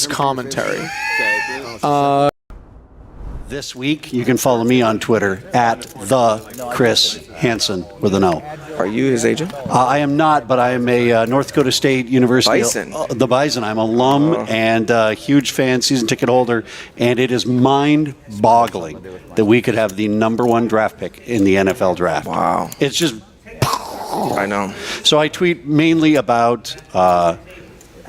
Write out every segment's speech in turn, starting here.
commentary. This week, you can follow me on Twitter at the Chris Hansen with an O. Are you his agent? I am not, but I am a North Dakota State University. Bison. The Bison. I'm alum and huge fan, season ticket holder, and it is mind-boggling that we could have the #1 draft pick in the NFL draft. Wow. It's just... I know. So I tweet mainly about...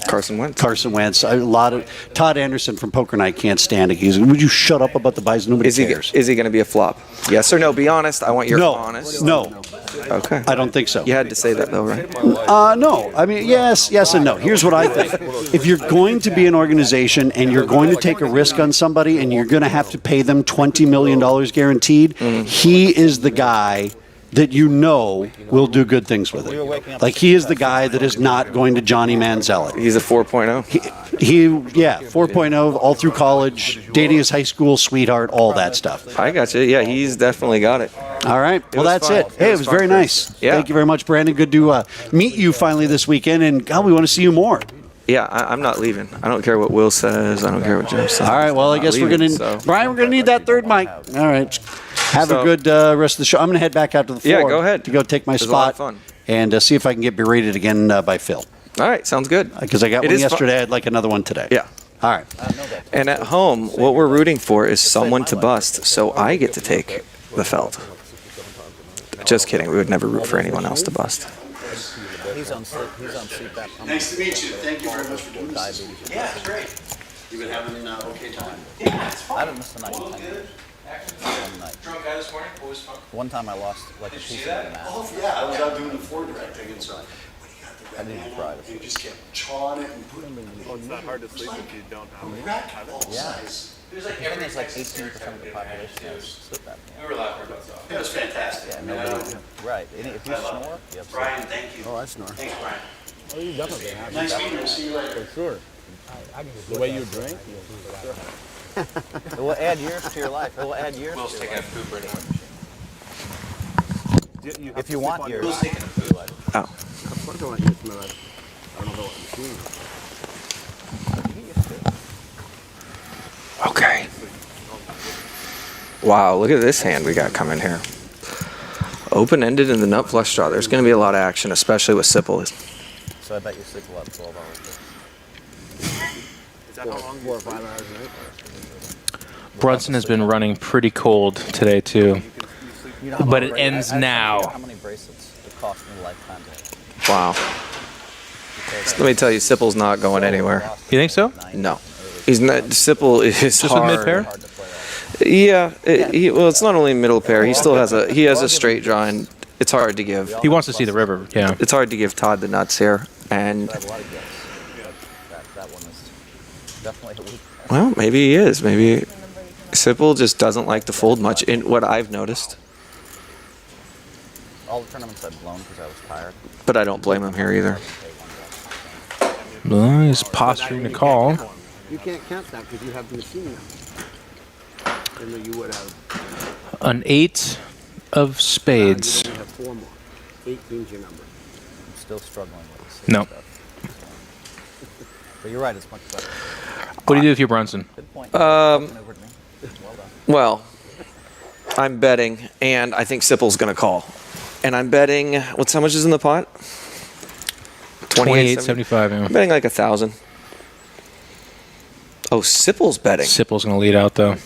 Carson Wentz. A lot of Todd Anderson from Poker Night can't stand it. He's, would you shut up about the Bison? Nobody cares. Is he going to be a flop? Yes or no? Be honest. I want your honest. No. Okay. I don't think so. You had to say that though, right? No. I mean, yes and no. Here's what I think. If you're going to be an organization and you're going to take a risk on somebody and you're going to have to pay them $20 million guaranteed, he is the guy that you know will do good things with it. Like, he is the guy that is not going to Johnny Manziel it. He's a 4.0. He 4.0 all through college, dating his high school sweetheart, all that stuff. I got you. Yeah, he's definitely got it. All right. Well, that's fun. it. Hey, it was very nice. Yeah. Thank you very much, Brandon. Good to meet you finally this weekend, and God, we want to see you more. Yeah, I'm not leaving. I don't care what Will says. I don't care what Jim says. All right. Well, I guess we're going to... Brian, we're going to need that third mic. All right. Have a good rest of the show. I'm going to head back out to the floor. Yeah, go ahead. To go take my spot. A lot of fun. And see if I can get berated again by Phil. All right. Sounds good. Because I got one yesterday. I'd like another one today. Yeah. All right. And at home, what we're rooting for is someone to bust, so I get to take the felt. Just kidding. We would never root for anyone else to bust. He's on CPAP. Nice to meet you. Thank you very much for doing this. Yeah, it's great. You've been having an okay time? Yeah, it's fun. I haven't missed a night. One night. Drunk guy this morning? What was fun? One time I lost like a piece of the mat. Oh, yeah. I was out doing the floor directing, and so when you got the red didn't cry. you just kept chawing it and putting it in. Oh, it's not hard to sleep if you don't have it. Racquetball size. There's like 18% of the population has sleep apnea. We were laughing about stuff. It was fantastic. Yeah, nobody. Right. If you snore, you have Brian, thank you. Oh, I snore. Thanks, Brian. Oh, you definitely have. Nice meeting you. See you later. For sure. The way you drink. It will add years to your life. It will add years Will's to taking your a life. poop right now. If you want years. Will's taking a poop. Oh. Of course I want you to smell it. I don't know what machine. Okay. Wow, look at this hand we got coming here. Open-ended in the nut flush draw. There's going to be a lot of action, especially with Sippl. So I bet you sleep a lot 12 hours. Is that how long? 4 or 5 hours a night? Brunson has been running pretty cold today, too. You know how But much it ends now. How many bracelets it cost me a lifetime? Wow. Let me tell you, Sippl's not going anywhere. You think so? No. He's not. Sippl is Just hard. with mid-pair? Yeah. Well, it's not only middle pair. He still has a straight draw, and it's hard to give. He wants to see the river, yeah. It's hard to give Todd the nuts here. And, That one is definitely a weak. well, maybe he is. Maybe Sippl just doesn't like to fold much, in what I've noticed. All the tournaments I've blown because I was tired. But I don't blame him here either. Well, he's posturing to call. You can't count that because you have the machine now. And then you would have. An 8 of spades. You only have 4 more. 18's your number. I'm still struggling with this No. stuff. But you're right, it's much better. What do you do with your Brunson? Good point. Over to me. Well done. Well, I'm betting, and I think Sipple's going to call. And I'm betting, how much is in the pot? 28.75, yeah. I'm betting like 1,000. Oh, Sipple's betting. Sipple's going to lead out, though.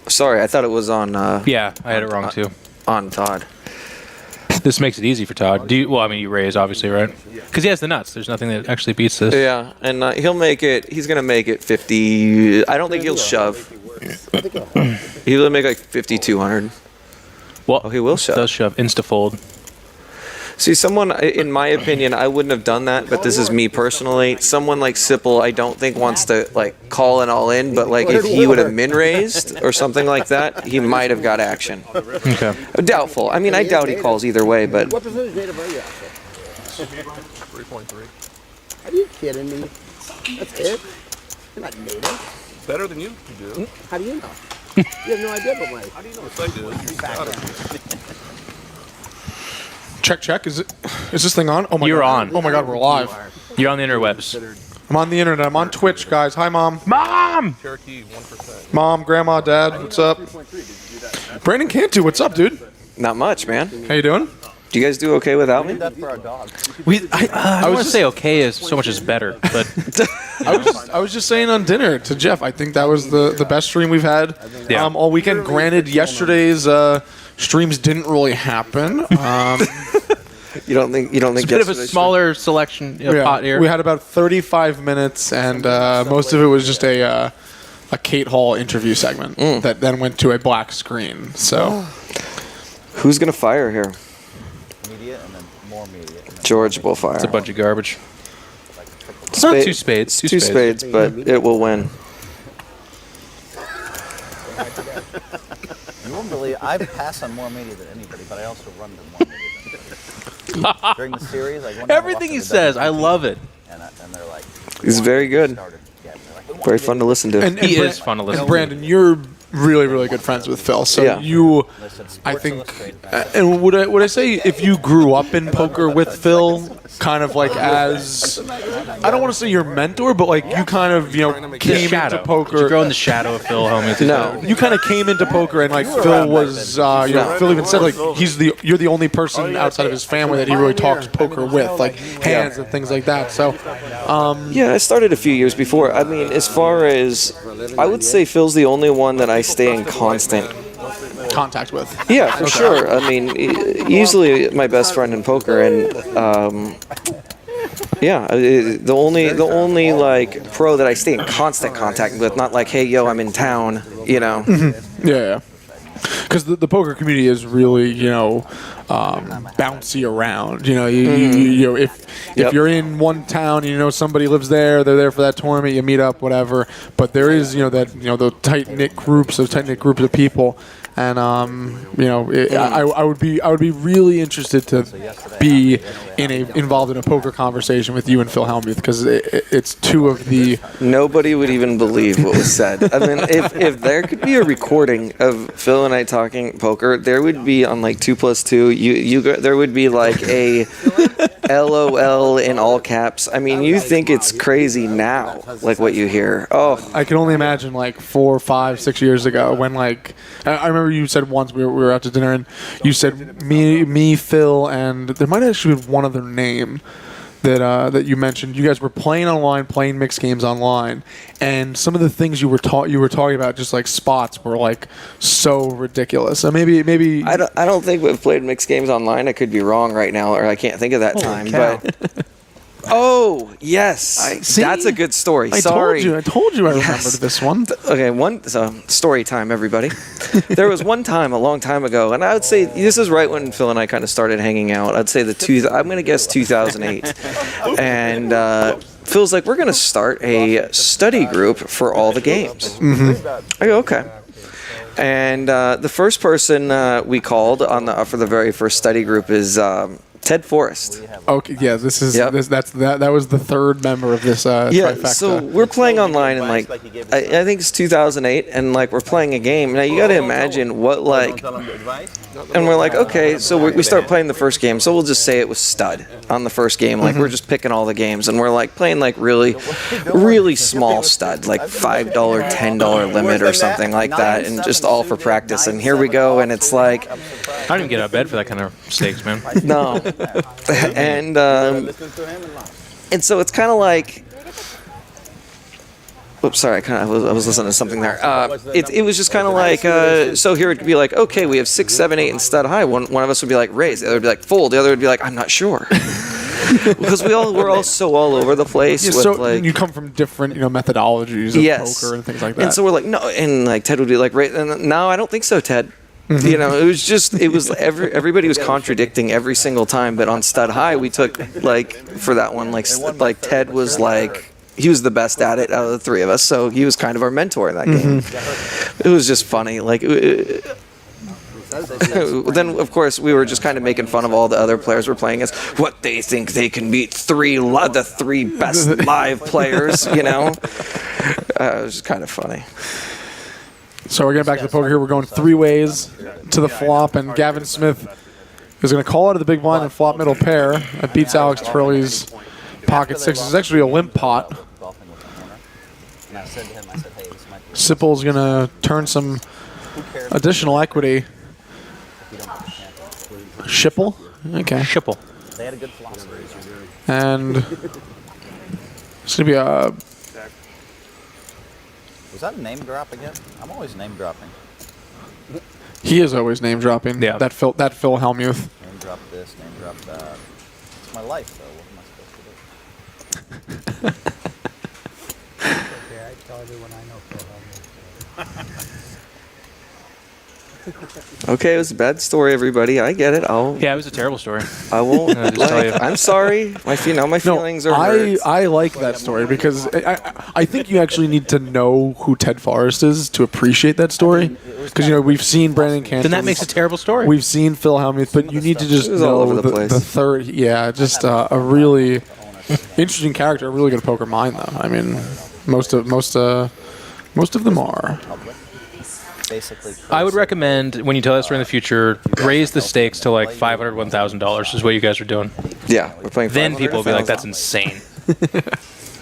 Sorry, I thought it was on. Yeah, I had it wrong, too. On Todd. This makes it easy for Todd. Well, I mean, you raise, obviously, right? Because he has the nuts. There's nothing that actually beats this. Yeah, and he'll make it. He's going to make it 50. I don't think he'll shove. He'll make like 5,200. Well, he will shove. Does shove. Insta-fold. See, someone, in my opinion, I wouldn't have done that, but this is me personally. Someone like Sippl, I don't think wants to like call it all in, but like if he would have min raised or something like that, he might have got action. Okay. Doubtful. I mean, I doubt he calls either way, but. What percentage native are you after? 3.3. Are you kidding me? That's it? You're not native. Better than you do. How do you know? You have no idea about my. How do you know what I do? Check. Is this thing on? Oh my You're God. on. Oh my God, we're live. You're on the interwebs. I'm on the internet. I'm on Twitch, guys. Hi, Mom. Mom! Cherokee 1%. Mom, Grandma, Dad, what's up? Brandon Cantu, what's up, dude? Not much, man. How you doing? Do you guys do okay without me? That for our dog. I don't want to say okay as so much as better, but I was just saying on dinner to Jeff. I think that was the best stream we've had all weekend. Granted, yesterday's streams didn't really happen. You don't think? it's a bit of a smaller selection pot here. We had about 35 minutes, and most of it was just a Cate Hall interview segment that then went to a black screen. So, Who's gonna fire here? Media and then more media. George will fire. It's a bunch of garbage. Spade- Two spades. Two spades, but it will win. You won't believe I pass on more media than anybody, but I also run to more media than anybody. During the series, like Everything he says, I love it. And they're like, He's very good. started. Yeah, they're like, we want Very to fun get to listen to. and He Bra- is fun to listen And to. Brandon, you're really, really good friends with Phil. So Yeah. you, Listen, I Sports think, Illustrated. and would I say if you grew up in poker with Phil, kind of like as, I don't want to say your mentor, but like you kind of, came shadow. into poker. Did you grow in the shadow of Phil Hellmuth? No. You kind of came into poker, and like Phil was, Phil even said like you're the only person outside of his family that he really talks poker with, like hands and things like that. So, Yeah, I started a few years before. I mean, as far as I would say, Phil's the only one that I stay in constant. contact with. Yeah, for sure. I mean, easily my best friend in poker, and the only like pro that I stay in constant contact with. Not like, hey, yo, I'm in town. Yeah. Because the poker community is really, bouncy around. If Yep. you're in one town, somebody lives there, they're there for that tournament, you meet up, whatever. But there is, the tight knit groups, those tight knit groups of people, and I would be really interested to be involved in a poker conversation with you and Phil Hellmuth, because it's two of the. Nobody would even believe what was said. I mean, if there could be a recording of Phil and I talking poker, there would be on like 2+2. There would be like a LOL in all caps. I mean, you think it's crazy now, like what you hear. Oh, I can only imagine like 4, 5, 6 years ago when like I remember you said once we were out to dinner and you said me, Phil, and there might actually be one other name that you mentioned. You guys were playing online, playing mixed games online, and some of the things you were talking about, just like spots, were like so ridiculous. So maybe I don't think we've played mixed games online. I could be wrong right now, or I can't think of that time. cow. But oh yes, see? that's a good story. I Sorry. told you I Yes. remembered this one. Okay, so story time, everybody. There was one time, a long time ago, and I would say this is right when Phil and I kind of started hanging out. I'd say I'm going to guess 2008. And Phil's like, we're going to start a study group for all the games. I go, okay. And the first person we called for the very first study group is Ted Forrest. Okay, yeah, this is Yep. that was the third member of this Yeah, trifecta. so we're playing online and like I think it's 2008, and like we're playing a game. Now you got to imagine what like, and we're like, okay, so we start playing the first game. So we'll just say it was stud on the first game. Like we're just picking all the games, and we're like playing like really, really small stud, like $5, $10 limit or something like that, and just all for practice. And here we go, and it's like, I don't even get out of bed for that kind of stakes, man. no, and so it's kind of like. Oops, sorry, I was listening to something there. It was just kind of like, so here it could be like, okay, we have 6, 7, 8 and stud high. One of us would be like raise, the other would be like fold, the other would be like I'm not sure, because we're all so all over the place. Yeah, with so like, you come from different methodologies of yes, poker and things like that. and so we're like no, and like Ted would be like raise, and no, I don't think so, Ted. It was everybody was contradicting every single time. But on stud high, we took like for that one, like Ted was like. He was the best at it out of the three of us, so he was kind of our mentor in that game. It was just funny. Like, then of course we were just kind of making fun of all the other players we're playing as what they think they can beat the three best live players. It was just kind of funny. So we're getting back to the poker here. We're going 3 ways to the flop, and Gavin Smith is going to call out of the big blind and flop middle pair. That beats Alec Torelli's pocket 6. It's actually a limp pot. And I said to him, I said, hey, this might be Sipple's going to turn some additional equity. if you don't get the Cantu. Sippl? Okay. Sippl. They had a good philosophy. And it's going to be a... Was that a name drop again? I'm always name dropping. He is always name dropping. Yeah. That Phil Hellmuth. Name drop this, name drop that. It's my life, though. What am I supposed to do? Okay, I tell everyone I know Phil Hellmuth. Okay, it was a bad story, everybody. I get it. Yeah, it was a terrible story. I won't. I'll just tell you. I'm sorry. My feelings are hurt. I like that story because I think you actually need to know who Ted Forrest is to appreciate that story. Because we've seen Brandon Cantu. Then that makes a terrible story. We've seen Phil Hellmuth, but you need to just It was all know over the place. the third. Yeah, just a really interesting character. A really good poker mind, though. I mean, most of them are. Basically, I would recommend when you tell that story in the future, raise the stakes to like $500, $1,000 is what you guys are doing. Yeah, we're playing. Then 500 people will be like, "That's insane."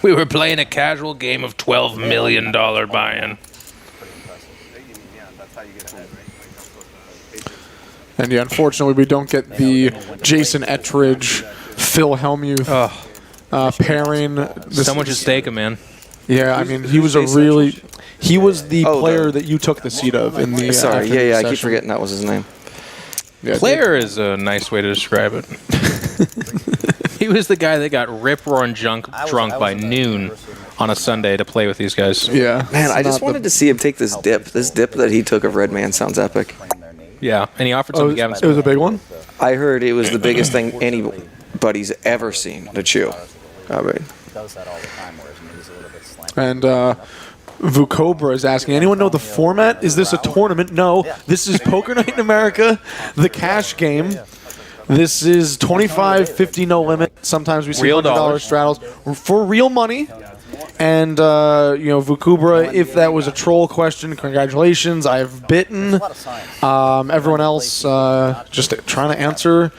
We were playing a casual game of $12 million buy-in. And yeah, unfortunately, we don't get the Jason Ettridge, Phil Hellmuth pairing. Someone should stake him, man. Yeah, I mean, he was he was the player that you took the seat of in the. Sorry, after yeah, I session. keep forgetting that was his name. Yeah, Player is a nice way to describe it. He was the guy that got rip-roaring drunk by noon on a Sunday to play with these guys. Yeah, Man, I just not wanted to see him take this dip. This dip that he took of Red Man sounds epic. Yeah, and he offered Oh, something to Gavin it was Smith. a big one. I heard it was the biggest thing anybody's ever seen to chew. I mean, does that all the time, whereas me is a little bit slanted. And Vucobra is asking, anyone know the format? Is this a tournament? No, this is Poker Night in America, the cash game. This is 25, 50, no limit. Sometimes we see Real $100 dollars. straddles for real money. And, Vucobra, if that was a troll question, congratulations. I've bitten. A lot of science. Everyone else just trying to answer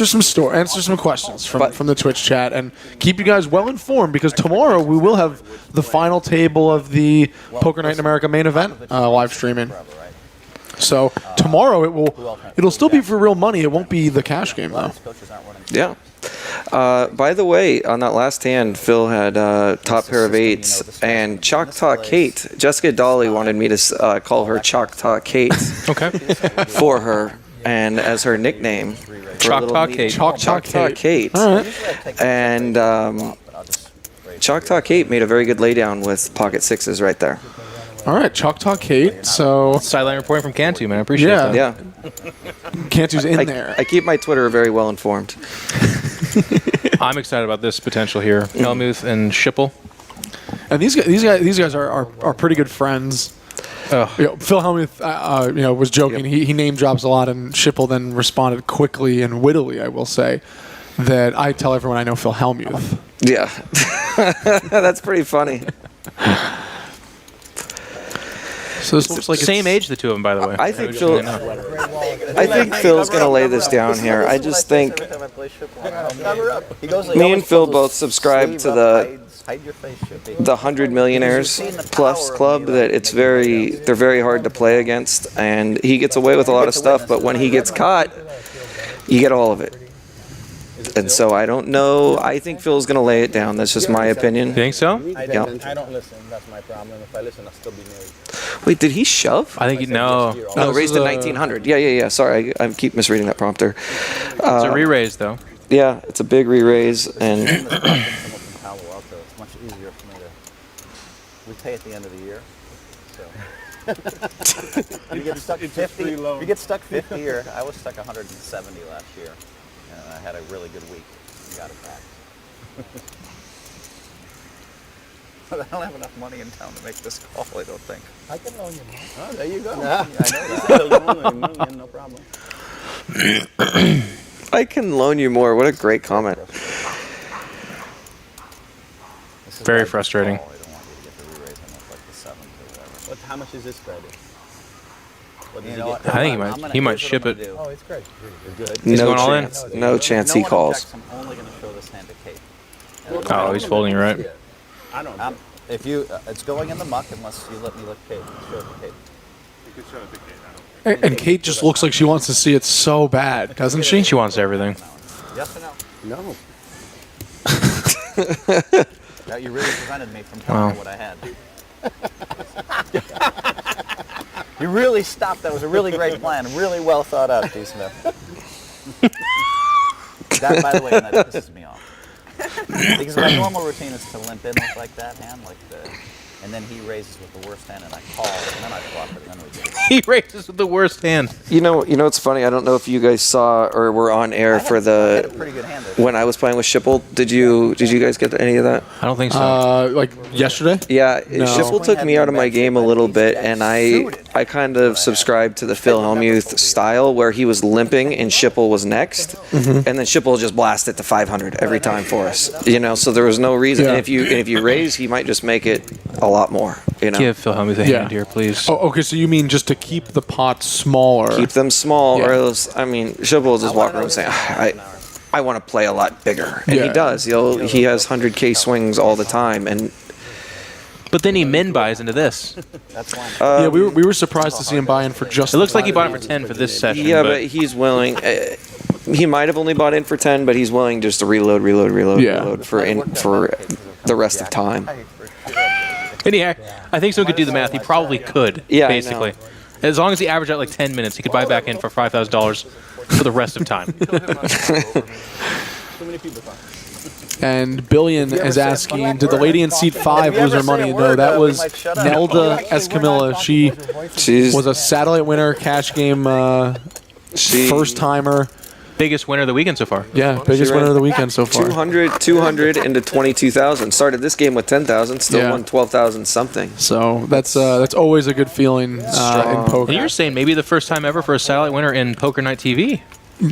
some questions from the Twitch chat and keep you guys well informed because tomorrow we will have the final table of the Poker Night in America main event live streaming. So tomorrow it'll still be for real money. It won't be the cash game though. Coaches aren't running. yeah. By the way, on that last hand, Phil had top pair of eights, and Choctaw Cate, Jessica Dolly wanted me to call her Choctaw Cate Okay. for her, and as her nickname. for a little Choctaw meet- Cate. Choctaw Cate. All right. And Choctaw Cate made a very good laydown with pocket sixes right there. All right, Choctaw Cate. So Sideline reporting from Cantu, man. I appreciate Yeah. that. Yeah. Cantu's in there. I keep my Twitter very well informed. I'm excited about this potential here. Hellmuth and Sippl. And these guys are pretty good friends. Ugh. Phil Hellmuth, was joking. He name drops a lot, and Sippl then responded quickly and wittily, I will say, that I tell everyone I know Phil Hellmuth. Yeah. That's pretty funny. So this looks like Same age, the two of them, by the way. I think Phil's going to lay this down here. I just think me and Phil both subscribe to the 100 Millionaires Plus Club. That they're very hard to play against, and he gets away with a lot of stuff. But when he gets caught, you get all of it. And so I don't know. I think Phil's going to lay it down. That's just my opinion. You think so? Yeah. I don't listen. That's my problem. If I listen, I'll still be married. Wait, did he shove? I think no. No, this raised is to a- 1900. Yeah. Sorry, I keep misreading that prompter. It's a re-raise, though. Yeah, it's a big re-raise, and It's much easier for me to. We pay at the end of the year. So. You get stuck 50. You get stuck 50 or I was stuck 170 last year, and I had a really good week. And got it back. But I don't have enough money in town to make this call. I don't think. I can loan you more. Oh, there you go. Yeah, I know that. No problem. I can loan you more. What a great comment. This is Very why I frustrating. call. I don't want you to get the re-raise unless like the 7th or whatever. How much is this credit? What You did know you what? get? I think I'm gonna- he might here's what ship I'm it. gonna do. Oh, it's great. You're good. He's no going all in? chance. No chance No he one calls. objects, I'm only going to show this hand to Kate. Oh, he's folding you right. I don't. If you, it's going in the muck unless you let me look Cate. Show it to Cate. You could show it to Cate. I don't. And Cate just looks like she wants to see it so bad, doesn't she? She wants everything. Yes or no? No. Now you really prevented me from telling her what I had. You really stopped. That was a really great plan. Really well thought out, D. Smith. That, by the way, that pisses me off. Because my normal routine is to limp in with like that hand, and then he raises with the worst hand, and I call, and then I flop it, and then we get it. He raises with the worst hand. You know, it's funny. I don't know if you guys saw or were on air for I had a pretty good hand there. when I was playing with Sippl. Did you guys get any of that? I don't think so. Like yesterday? Yeah, Sippl took me out of my game a little bit, and I kind of subscribed to the Phil Hellmuth style where he was limping and Sippl was next, and then Sippl just blasted to 500 every time for us. You know, so there was no reason. Yeah. And if you raise, he might just make it a lot more. You know, Give Phil Hellmuth a hand here, please. Oh, okay, so you mean just to keep the pot smaller? keep them small, Yeah. or else, I mean, Sippl will just walk around saying, I want to play a lot bigger, and Yeah. he does. He has 100K swings all the time, and But then he min buys into this. That's one. Yeah, we were surprised to see him buy in for just. It looks like he bought it for 10 for this session. yeah, but he's willing. He might have only bought in for 10, but he's willing just to reload Yeah. for the rest of time. And yeah, I think someone could do the math. He probably could, Yeah, I know. basically. As long as he averaged out like 10 minutes, he could buy back in for $5,000 for the rest of time. Too many people talking. And Billion is asking, did the lady in seat 5 lose her money? No, that was Nelda Escamilla. She She's was a satellite winner, cash game first timer. Biggest winner of the weekend so far. Yeah, biggest winner of the weekend so far. 200 into 22,000. Started this game with 10,000, still Yeah. won 12,000 something. So that's always a good feeling in poker. And you're saying maybe the first time ever for a satellite winner in Poker Night TV.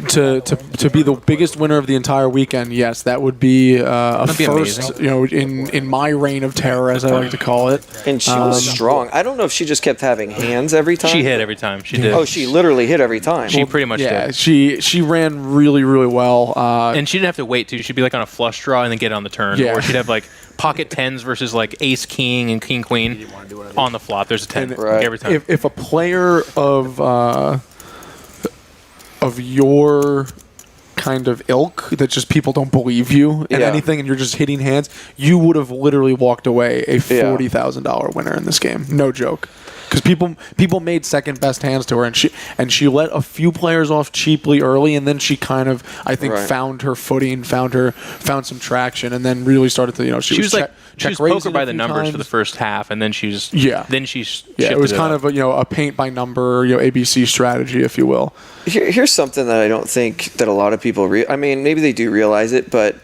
To be the biggest winner of the entire weekend, yes, that would be a That'd be first. amazing. You know, in my reign of terror, as I like to call it. And she was strong. I don't know if she just kept having hands every time. She hit every time. She did. Oh, she literally hit every time. She pretty much Yeah, did. she ran really well. And she didn't have to wait, too. She'd be like on a flush draw and then get it on the turn. Yeah. Or she'd have like pocket tens versus like ace king and king queen on the flop. There's a 10 Right. every time. if a player of your kind of ilk that just people don't believe you in Yeah. anything and you're just hitting hands, you would have literally walked away a $40,000 winner in this game. No joke. Because people made second best hands to her, and she let a few players off cheaply early, and then she kind of, I think, Right. found her footing, found some traction, and then really started to, she was like she was poker raising by a the few numbers for times. the first half, and then she just Yeah. Then she Yeah, it was shifted kind up. of a paint by number, ABC strategy, if you will. Here's something that I don't think that a lot of people I mean, maybe they do realize it, but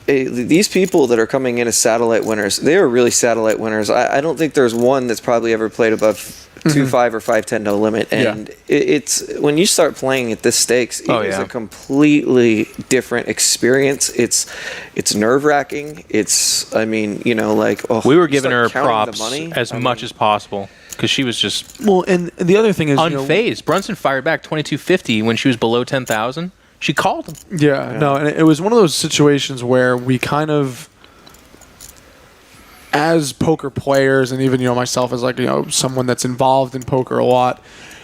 these people that are coming in as satellite winners, they are really satellite winners. I don't think there's one that's probably ever played above 2-5 or 5-10 no limit. And it's when you start playing at this stakes, it is a completely different experience. It's nerve wracking. It's we were giving her counting the props money. as much as possible because she was just Well, and the other thing is unfazed. Brunson fired back 2250 when she was below 10,000. She called him. No, and it was one of those situations where we kind of, as poker players, and even myself as someone that's involved in poker a lot,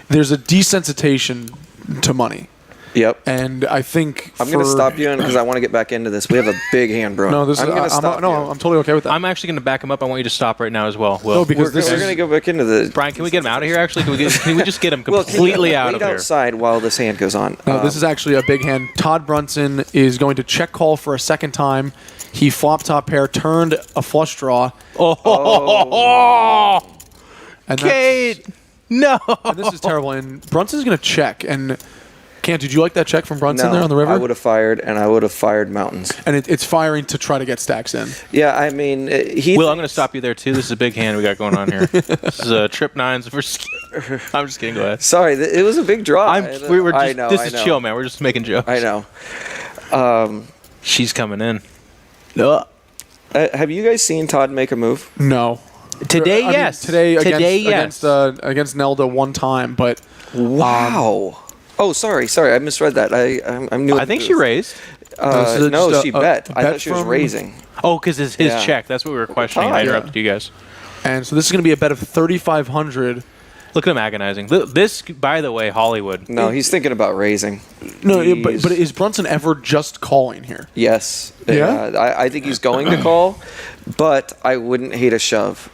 there's a desensitization to money. Yep. And I think I'm going to stop you because I want to get back into this. We have a big hand, bro. No, I'm totally okay with that. I'm actually going to back him up. I want you to stop right now as well. Will. No, because we're this is going to go back into the. Brian, can we get him out of here? Actually, can we just get him completely out of Wait here? outside while this hand goes on. No, this is actually a big hand. Todd Brunson is going to check call for a second time. He flop top pair, turned a flush draw. And Cate! No! And this is terrible. And Brunson's going to check. And Cantu, did you like that check from Brunson there on the river? I would have fired, and I would have fired mountains. And it's firing to try to get stacks in. Yeah, I mean, Will, I'm going to stop you there too. This is a big hand we got going on here. This is trip nines versus. I'm just kidding. Go ahead. Sorry, it was a big draw. We're just, I know. this is chill, man. We're just making jokes. I know. She's coming in. Have you guys seen Todd make a move? No. Today, I mean, yes. today yes. against Nelda one time, but wow. Oh, sorry. I misread that. I'm new. I think she raised. No, just she a bet. I bet thought she was from- raising. Oh, because it's his check. That's what we were questioning. I interrupted you guys. And so this is going to be a bet of 3,500. Look at him agonizing. This, by the way, Hollywood. No, he's thinking about raising. No, but is Brunson ever just calling here? Yes. Yeah? I think he's going to call, but I wouldn't hate a shove.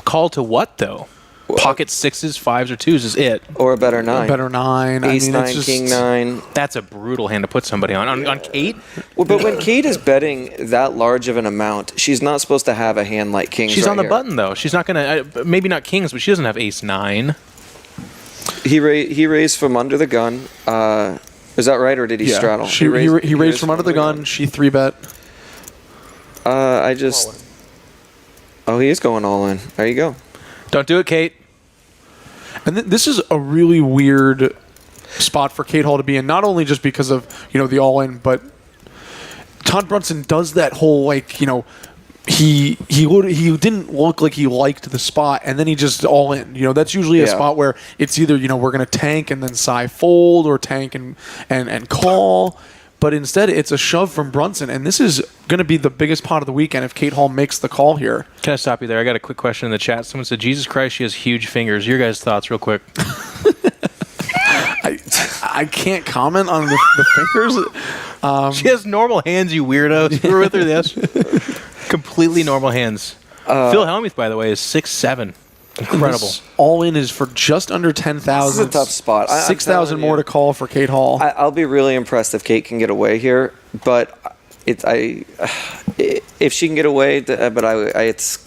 Call to what, though? Pocket sixes, fives, or twos is it. Or a better nine. Better nine. Ace I mean, nine, it's just, king nine. That's a brutal hand to put somebody on Cate. Well, but when Cate is betting that large of an amount, she's not supposed to have a hand like kings. She's right on the here. button though. She's not gonna. Maybe not kings, but she doesn't have ace nine. He raised from under the gun. Is that right, or did he straddle? He raised from under the gun. She 3-bet. Oh, he is going all in. There you go. Don't do it, Cate. And this is a really weird spot for Cate Hall to be in, not only just because of, the all-in, but Todd Brunson does that whole, he didn't look like he liked the spot, and then he just all in. That's usually a spot where it's either, we're going to tank and then side fold, or tank and call. But instead, it's a shove from Brunson, and this is going to be the biggest pot of the weekend if Cate Hall makes the call here. Can I stop you there? I got a quick question in the chat. Someone said, Jesus Christ, she has huge fingers. Your guys' thoughts real quick. I can't comment on the fingers. She has normal hands, you weirdos. You were with her this. Completely normal hands. Phil Hellmuth, by the way, is 6'7". Incredible. All in is for just under 10,000. This is a tough spot. 6,000 more to call for Cate Hall. I'll be really impressed if Cate can get away here, but if she can get away, it's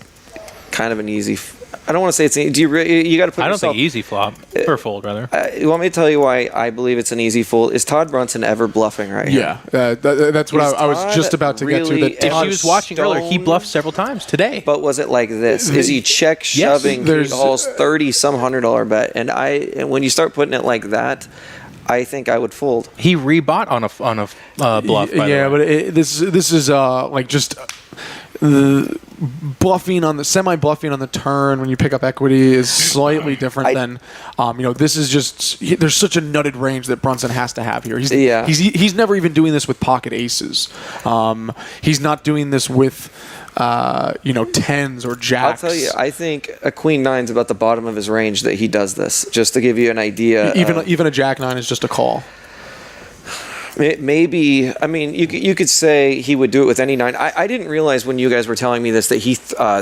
kind of an easy. I don't want to say it's. Do you got to put? I don't yourself, think easy flop or fold rather. You want me to tell you why I believe it's an easy fold? Is Todd Brunson ever bluffing right here? Yeah, that's what I was just about to get to. Really, If she was watching earlier, he bluffed several times today. But was it like this? Is he check shoving Cate Hall's $30-some $100 bet? And when you start putting it like that, I think I would fold. He rebought on a bluff. By the way. But this is just bluffing on the semi-bluffing on the turn when you pick up equity is slightly different than this is just there's such a nutted range that Brunson has to have here. He's never even doing this with pocket aces. He's not doing this with tens or jacks. I'll tell you, I think a queen nine's about the bottom of his range that he does this, just to give you an idea. Even a jack nine is just a call. Maybe, I mean, you could say he would do it with any nine. I didn't realize when you guys were telling me this that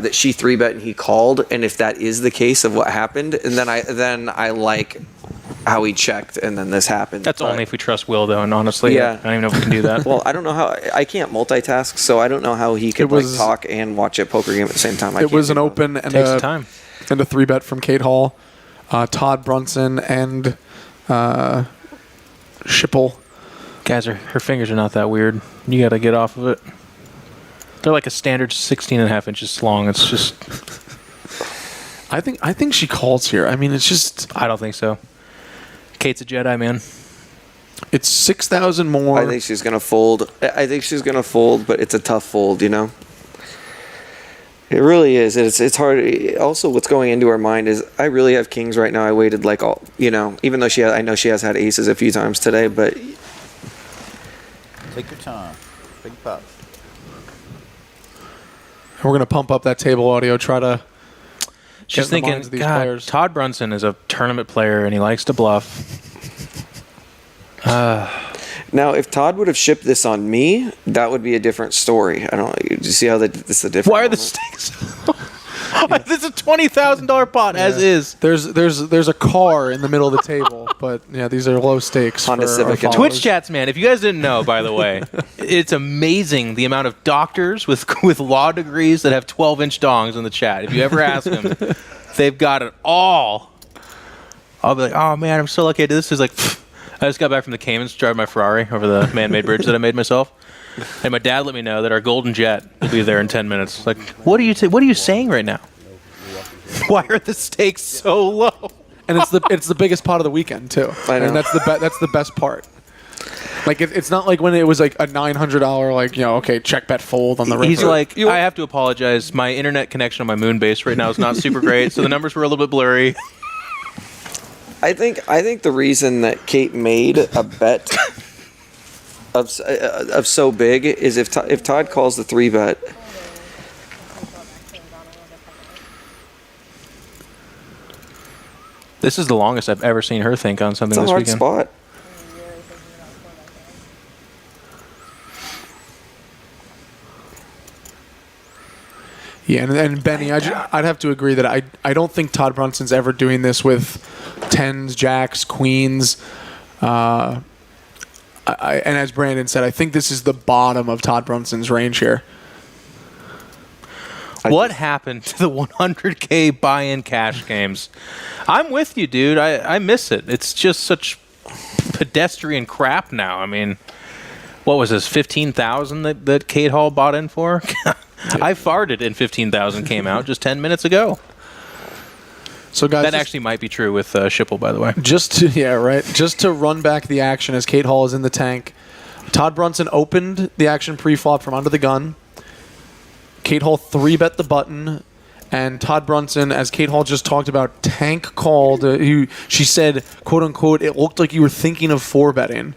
that she 3-bet and he called, and if that is the case of what happened, and then I like how he checked, and then this happened. That's only if we trust Will, though, and honestly, I don't even know if we can do that. Well, I don't know how. I can't multitask, so I don't know how he could talk and watch a poker game at the same time. It was an open and takes time. And a 3-bet from Cate Hall, Todd Brunson, and Sippl. Guys, her fingers are not that weird. You got to get off of it. They're like a standard 16.5 inches long. It's just. I think she calls here. I mean, it's just. I don't think so. Cate's a Jedi, man. It's 6,000 more. I think she's gonna fold. But it's a tough fold, It really is. It's hard. Also, what's going into her mind is I really have kings right now. I waited even though I know she has had aces a few times today, but. Take your time. Big pot. We're going to pump up that table audio, try to She's thinking, God, Todd Brunson is a tournament player, and he likes to bluff. Now, if Todd would have shipped this on me, that would be a different story. I don't. Do you see how this is a different? Why are the stakes? This is a $20,000 pot, as is. There's a car in the middle of the table, but yeah, these are low stakes. Honda Civic. Twitch chats, man. If you guys didn't know, by the way, it's amazing the amount of doctors with law degrees that have 12-inch dongs in the chat. If you ever ask them, they've got it all. I'll be like, oh man, I'm so lucky I did this. Is like, I just got back from the Caymans, driving my Ferrari over the man-made bridge that I made myself. And my dad let me know that our golden jet will be there in 10 minutes. Like, what are you saying right now? Why are the stakes so low? And it's the biggest pot of the weekend too. I know. And that's the best part. Like it's not like when it was like a $900 check bet fold on the river. He's like, I have to apologize. My internet connection on my moon base right now is not super great, so the numbers were a little bit blurry. I think the reason that Cate made a bet of so big is if Todd calls the 3-bet. This is the longest I've ever seen her think on something It's a this hard weekend. spot. Yeah, and Benny, I'd have to agree that I don't think Todd Brunson's ever doing this with 10s, jacks, queens. And as Brandon said, I think this is the bottom of Todd Brunson's range here. What happened to the 100K buy-in cash games? I'm with you, dude. I miss it. It's just such pedestrian crap now. I mean, what was this, 15,000 that Cate Hall bought in for? I farted and 15,000 came out just 10 minutes ago. So guys, that actually might be true with Sippl, by the way. Just to run back the action as Cate Hall is in the tank. Todd Brunson opened the action pre-flop from under the gun. Cate Hall 3-bet the button, and Todd Brunson, as Cate Hall just talked about, tank called. She said, quote unquote, it looked like you were thinking of 4-betting.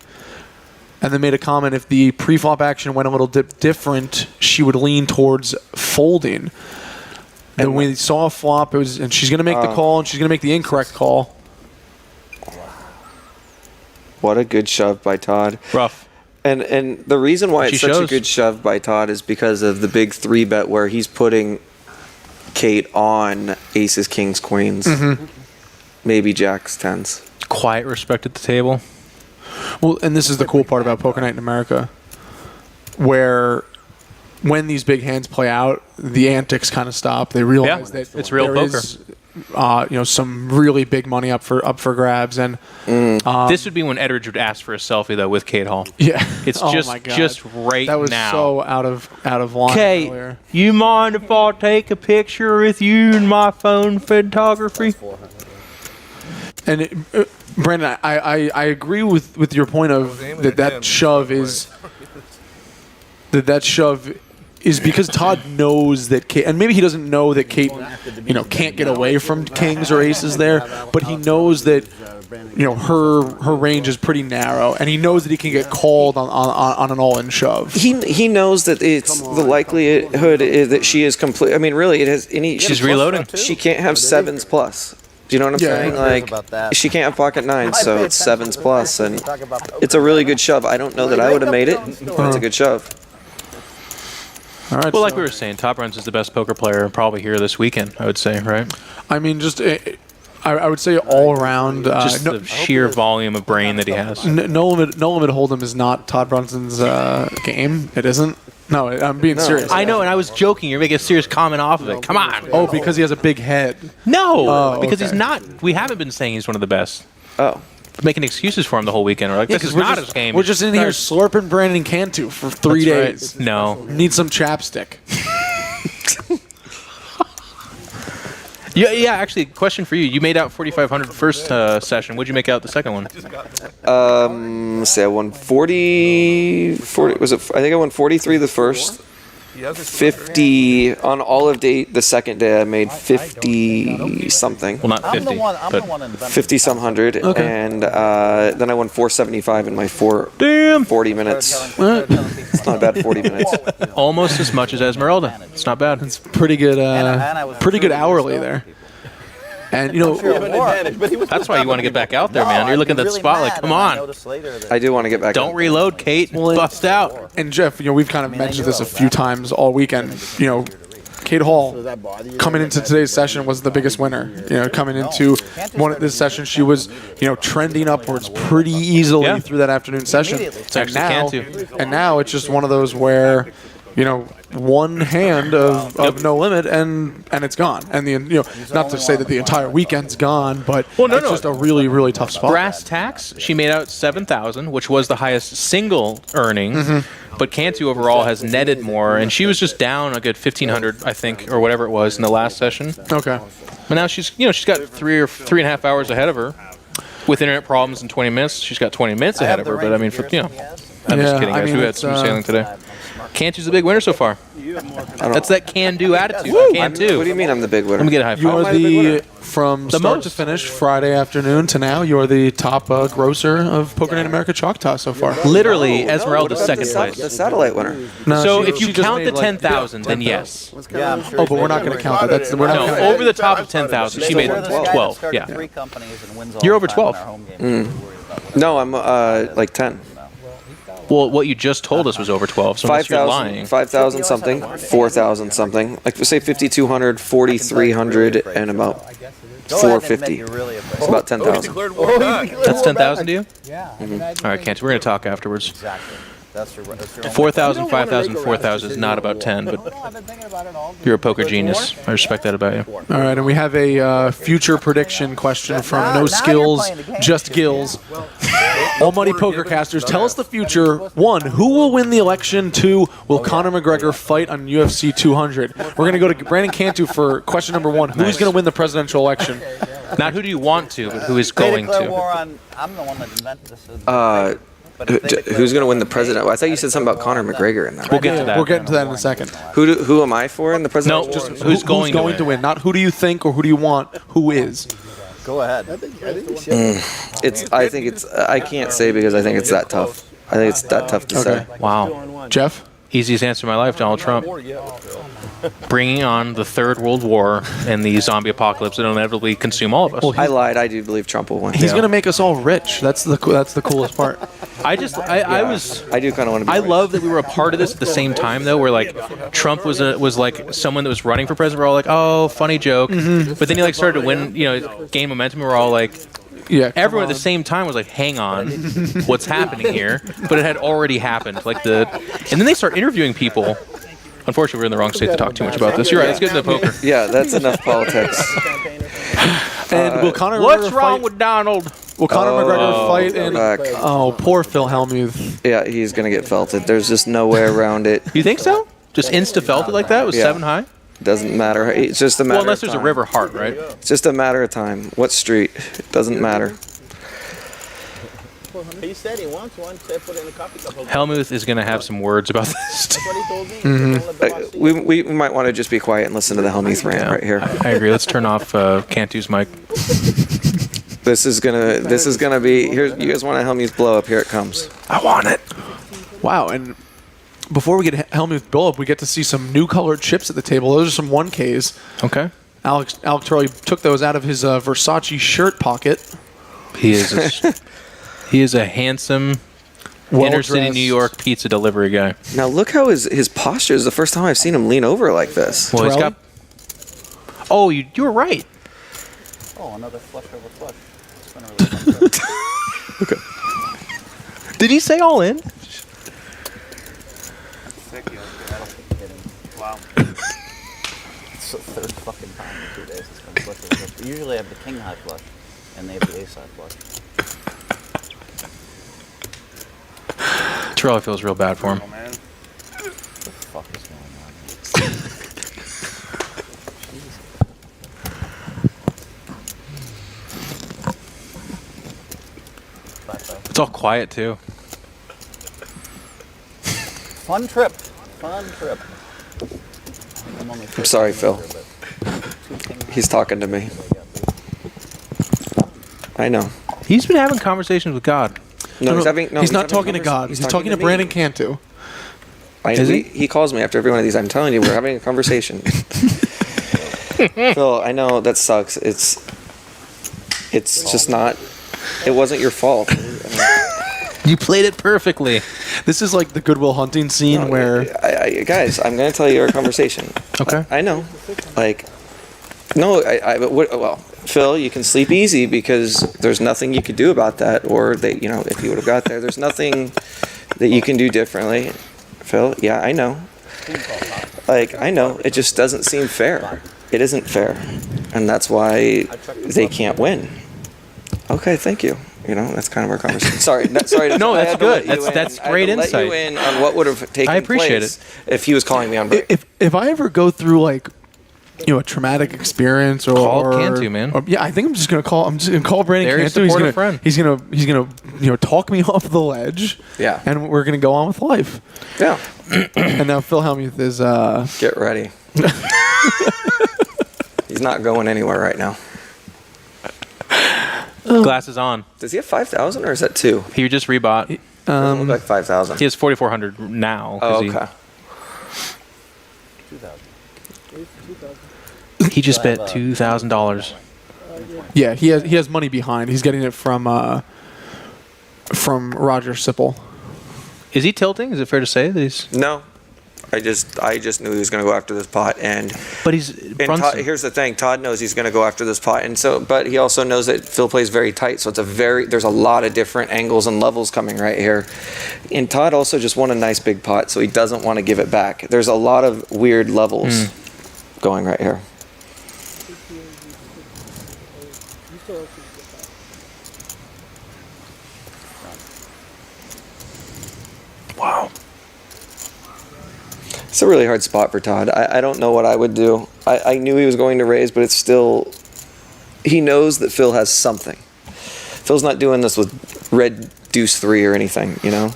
And then made a comment, if the pre-flop action went a little different, she would lean towards folding. And when we saw a flop, and she's going to make the call, and she's going to make the incorrect call. What a good shove by Todd. Rough. And the reason why it's such a good shove by Todd is because of the big 3-bet where he's putting Cate on aces, kings, queens, maybe jacks, 10s. Quiet respect at the table. Well, and this is the cool part about Poker Night in America, where when these big hands play out, the antics kind of stop. They realize that it's real poker. Is, some really big money up for grabs, and this would be when Edridge would ask for a selfie though with Cate Hall. Yeah, it's just right now. That was so out of line. Kate, earlier. you mind if I take a picture with you in my phone photography? And Brandon, I agree with your point of that shove is because Todd knows that Cate, and maybe he doesn't know that Cate, can't get away from kings or aces there, but he knows that, her range is pretty narrow, and he knows that he can get called on an all-in shove. He knows that it's the likelihood is that she is complete. I mean, really, it has any. She's reloading. She can't have 7s plus. Do you know what I'm saying? Like, she can't have pocket 9s, so it's 7s plus, and it's a really good shove. I don't know that I would have made it, but it's a good shove. All right, well, like we were saying, Todd Brunson's the best poker player probably here this weekend, I would say, right? I mean, I would say all around. Just the sheer volume of brain that he has. No Limit Holdem is not Todd Brunson's game. It isn't. No, I'm being serious. I know, and I was joking. You're making a serious comment off of it. Come on. Oh, because he has a big head. No, because he's not. We haven't been saying he's one of the best. Oh. Making excuses for him the whole weekend. We're like, this is not his game. We're just in here slurping Brandon Cantu for 3 days. Right. No. Need some chapstick. Yeah, actually, question for you. You made out 4,500 first session. What'd you make out the second one? Let's see, I won 40 was it? I think I won 43 the first. 50 on all of the second day. I made 50 something. Well, not 50, but 50 some hundred, and then I won 475 in my 40 minutes. It's not bad. 40 minutes. Almost as much as Esmeralda. It's not bad. It's pretty good. Pretty good hourly there. And that's why you want to get back out there, man. You're looking at that spot like, come on. I do want to get back. Don't reload, Cate. Bust out. And Jeff, we've kind of mentioned this a few times all weekend. Cate Hall coming into today's session was the biggest winner. Coming into this session, she was trending upwards pretty easily through that afternoon session. It's actually Cantu. And now it's just one of those where one hand of No Limit and it's gone. And not to say that the entire weekend's gone, but it's just a really, really tough spot. Brass tacks, she made out 7,000, which was the highest single earnings. But Cantu overall has netted more, and she was just down a good 1,500, I think, or whatever it was in the last session. Okay. But now she's got 3.5 hours ahead of her. With internet problems in 20 minutes, she's got 20 minutes ahead of her. But I mean, I'm just kidding, guys. We had some sailing today. Cantu's the big winner so far. That's that can-do attitude. Cantu. What do you mean I'm the big winner? Let me get a high You five. are from The start most. to finish, Friday afternoon to now, you are the top grosser of Poker Night America Choctaw so far. Literally, What Esmeralda's about second the place. satellite winner. No, So she- if you she just count made, the 10,000, then yes. Yeah, I'm sure. Oh, but we're not going to count that. That's we're not No, gonna, over the top of 10,000, she made We're this guy that 12. started Yeah. 3 companies and wins all You're the over time 12. in our home games. We're worried about what No, I'm like 10. Well, what you just told us was over 12, so unless you're 5,000 lying. 5,000 something, 4,000 something. Like say 5,200, 4,300, and about Go ahead and 450. make it really It's afraid. about 10,000. That's 10,000 to you? Yeah. All right, Cantu, we're going to talk afterwards. Exactly. That's your only 4,000, 5,000, 4,000 is not about 10, but I've been thinking about it all. you're a poker genius. I respect that about you. all right, and we have a future prediction question from Now No you're Skills, playing the game. Just Gills. Almighty Pokercasters, tell us the future. 1, who will win the election? 2, will Conor McGregor fight on UFC 200? We're going to go to Brandon Cantu for question number 1. Who's going to win the presidential election? Not who do you want to, but who is They going declare to. war on. I'm the one that invented this. But Who- if they declare Who's going to war win the on president? I thought you said something about Conor McGregor in that. We'll get to that. We'll get into that in a second. Who am I for in the president? No, Just who's going to win? Not who do you think or who do you want? Who is? Go ahead. I think it's. I can't say because I think it's that tough. I think it's that tough to say. Wow. Jeff? Easiest answer of my life, Donald Trump. Bringing on the third world war and the zombie apocalypse that will inevitably consume all of us. I lied. I do believe Trump will win. He's going to make us all rich. That's the coolest part. I do kind of want to be I rich. love that we were a part of this at the same time, though, where like Trump was like someone that was running for president. We're all like, oh, funny joke. But then he like started to win, gain momentum. We're all like, Yeah. everyone at the same time was like, hang on, what's happening here? But it had already happened. And then they start interviewing people. Unfortunately, we're in the wrong state to talk too much about this. You're right. Let's get into poker. Yeah, that's enough politics. And will Conor What's McGregor wrong fight? with Donald? Will Conor McGregor fight in? Back. Oh, poor Phil Hellmuth. Yeah, he's gonna get felted. There's just no way around it. You think so? Just insta-felt it like that? It was Yeah. 7 high? Doesn't matter. It's just a matter. Well, unless of there's a time. river heart, right? It's just a matter of time. What street? It doesn't matter. He said he wants one, so I put it in a coffee cup. Hellmuth is going to have some words about this. That's what he told me. Don't let the boss see it. We might want to just be quiet and listen to the Hellmuth rant right here. I agree. Let's turn off Cantu's mic. This is gonna be. Here, you guys want a Hellmuth blow up? Here it comes. I want it. Wow. And before we get Hellmuth blow up, we get to see some new colored chips at the table. Those are some 1Ks. Okay. Alec Torelli took those out of his Versace shirt pocket. He is a handsome inner city Well-dressed. New York pizza delivery guy. Now look how his posture is. The first time I've seen him lean over like this. Well, he's got. Oh, you were right. Oh, another flush over flush. It's been a really fun trip. Okay. Did he say all in? Wow. It's the third fucking time in 2 days it's been flush over flush. We usually have the king high flush, and they have the ace high flush. Torelli feels real bad for him. Oh, man. What the fuck is going on here? It's all quiet too. Fun trip. Fun trip. I'm sorry, Phil. He's talking to me. I know. He's been having conversations with God. No, he's having. No, he's not having talking to God. He's talking to me. Brandon Cantu. Is he? He calls me after every one of these. I'm telling you, we're having a conversation. Phil, I know that sucks. It's just not. It wasn't your fault. You played it perfectly. This is like the Goodwill Hunting scene where Guys, I'm gonna tell you our conversation. Okay. I know. Like, no, well, Phil, you can sleep easy because there's nothing you could do about that, or that, if you would have got there, there's nothing that you can do differently. Phil, yeah, I know. Like, I know. It just doesn't seem fair. It isn't fair, and that's why they can't win. Okay, thank you. That's kind of our conversation. Sorry. No, that's good. That's great insight. Let you in on what would have taken I appreciate place if he was calling me on break. if I ever go through like a traumatic experience or Call Cantu, man. Yeah, I think I'm just gonna call Brandon Very Cantu. supportive friend. He's gonna talk me off the ledge. Yeah. And we're gonna go on with life. Yeah. And now Phil Hellmuth is Get ready. He's not going anywhere right now. Glasses on. Does he have 5,000 or is that 2? He just rebought. Doesn't look like 5,000. He has 4,400 now. 'cause Oh, okay. 2,000. He just bet $2,000. yeah, he has money behind. He's getting it from Roger Sippl. Is he tilting? Is it fair to say that he's? No. I just knew he was going to go after this pot, and But he's Todd, Brunson. here's the thing: Todd knows he's going to go after this pot, and so, but he also knows that Phil plays very tight, so there's a lot of different angles and levels coming right here. And Todd also just won a nice big pot, so he doesn't want to give it back. There's a lot of weird levels going right here. Wow. It's a really hard spot for Todd. I don't know what I would do. I knew he was going to raise, but it's still... He knows that Phil has something. Phil's not doing this with red deuce 3 or anything, you know?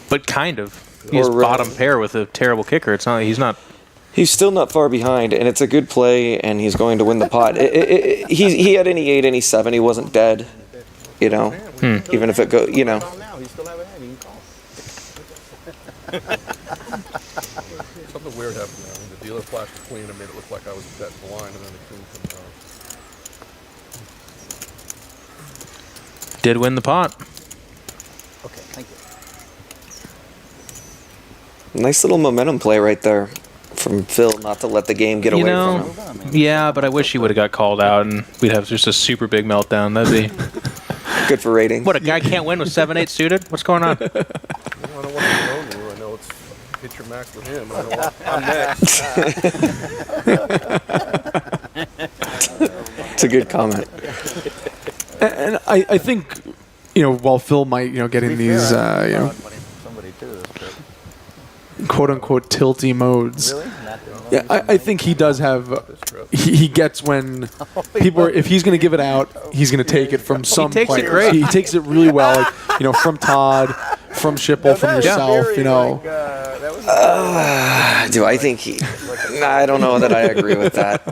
But kind of. He's Or, bottom pair with a terrible kicker. It's not. He's not. He's still not far behind, and it's a good play, and he's going to win the pot. He had any 8, any 7. He wasn't dead, you know? Even if it goes, you know. Call now. He still have a hand. You can call. Something weird happened there. The dealer flashed the queen and made it look like I was betting blind, and then the queen comes out. Did win the pot. Okay, thank you. Nice little momentum play right there from Phil, not to let the game get away from him. Yeah, but I wish he would have got called out, and we'd have just a super big meltdown. That'd be. Good for rating. What, a guy can't win with 7-8 suited? What's going on? I don't want to know you. I know it's hit your max with him. I don't want, I'm next. It's a good comment. And I think, while Phil might, get in these, Somebody too. quote unquote tilty modes. Really? Yeah, I think he does have. He gets when people are. If he's going to give it out, he's going to take it from some takes it players. great. He takes it really well. Like, from Todd, from Sippl, from yourself. Do I think he... Nah, I don't know that I agree with that.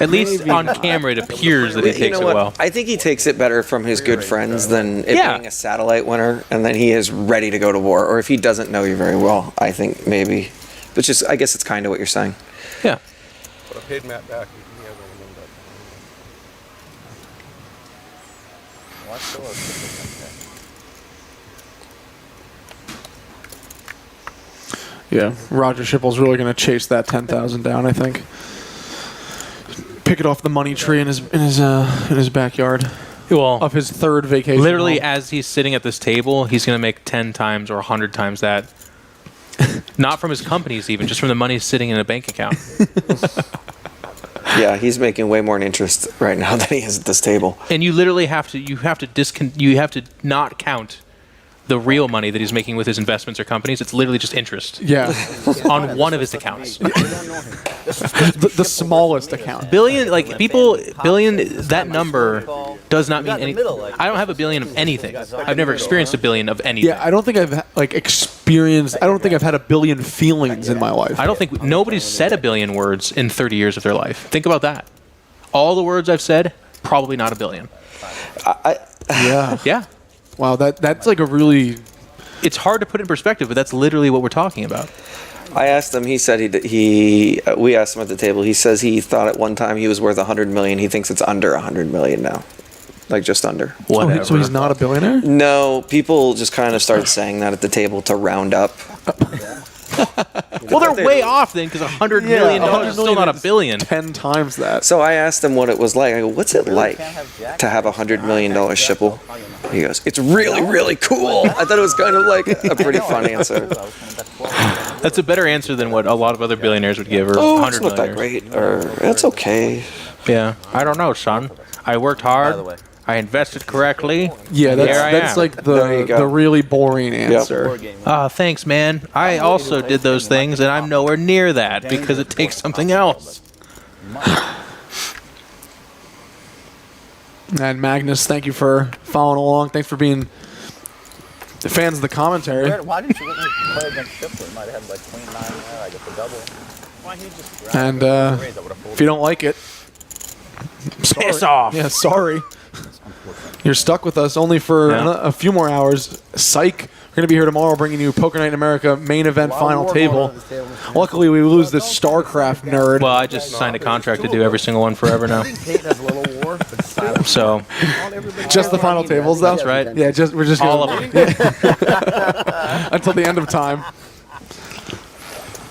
At least on camera, it appears that he You takes know it what? well. I think he takes it better from his good friends than it Yeah. being a satellite winner, and then he is ready to go to war. Or if he doesn't know you very well, I think maybe. But just, I guess it's kind of what you're saying. Yeah. But I paid Matt back. He hasn't remembered that. Watch the look. Yeah, Roger Sippl's really going to chase that 10,000 down. I think. Pick it off the money tree in his backyard Well, of his third vacation. literally, home. as he's sitting at this table, he's going to make 10 times or 100 times that. Not from his companies, even, just from the money sitting in a bank account. Yeah, he's making way more in interest right now than he is at this table. And you literally have to not count the real money that he's making with his investments or companies. It's literally just interest Yeah, on one of his accounts. the smallest account. Billion, that number does not mean anything. I don't have a billion of anything. I've never experienced a billion of anything. Yeah, I don't think I've experienced. I don't think I've had a billion feelings in my life. I don't think nobody's said a billion words in 30 years of their life. Think about that. All the words I've said, probably not a billion. Yeah. Yeah. Wow, that's like a really. It's hard to put in perspective, but that's literally what we're talking about. I asked him. He said we asked him at the table. He says he thought at one time he was worth 100 million. He thinks it's under 100 million now, like just under. Whatever. So he's not a billionaire? No, people just kind of started saying that at the table to round up. Well, they're way off then, because $100 million is still not a billion. 10 times that. So I asked him what it was like. I go, what's it like to have $100 million Sippl? He goes, it's really, really cool. I thought it was kind of like a pretty fun answer. That's a better answer than what a lot of other billionaires would give, or Oh, 100 it's not that millionaires. great, or it's okay. Yeah. I don't know, son. I worked By the hard. way. I invested correctly. Yeah, Here I that's am. like There you go. the really boring answer. Board game. Thanks, man. I also did those things, and I'm nowhere near that because it takes something else. And Magnus, thank you for following along. Thanks for being the fans of the commentary. Why didn't you let me play against Sippl? Might have had like queen 9 there. I get the double. Why he just And if you don't like it, sorry. Piss off. Yeah, sorry. You're stuck with us only for a few more hours. Psych. We're going to be here tomorrow bringing you Poker Night in America main event final table. Luckily, we lose this StarCraft nerd. Well, I just signed a contract to do every single one forever now. Cate has a little war, but silent. So, Just the final tables, though? that's right. Yeah, we're just All gonna- of them. until the end of time.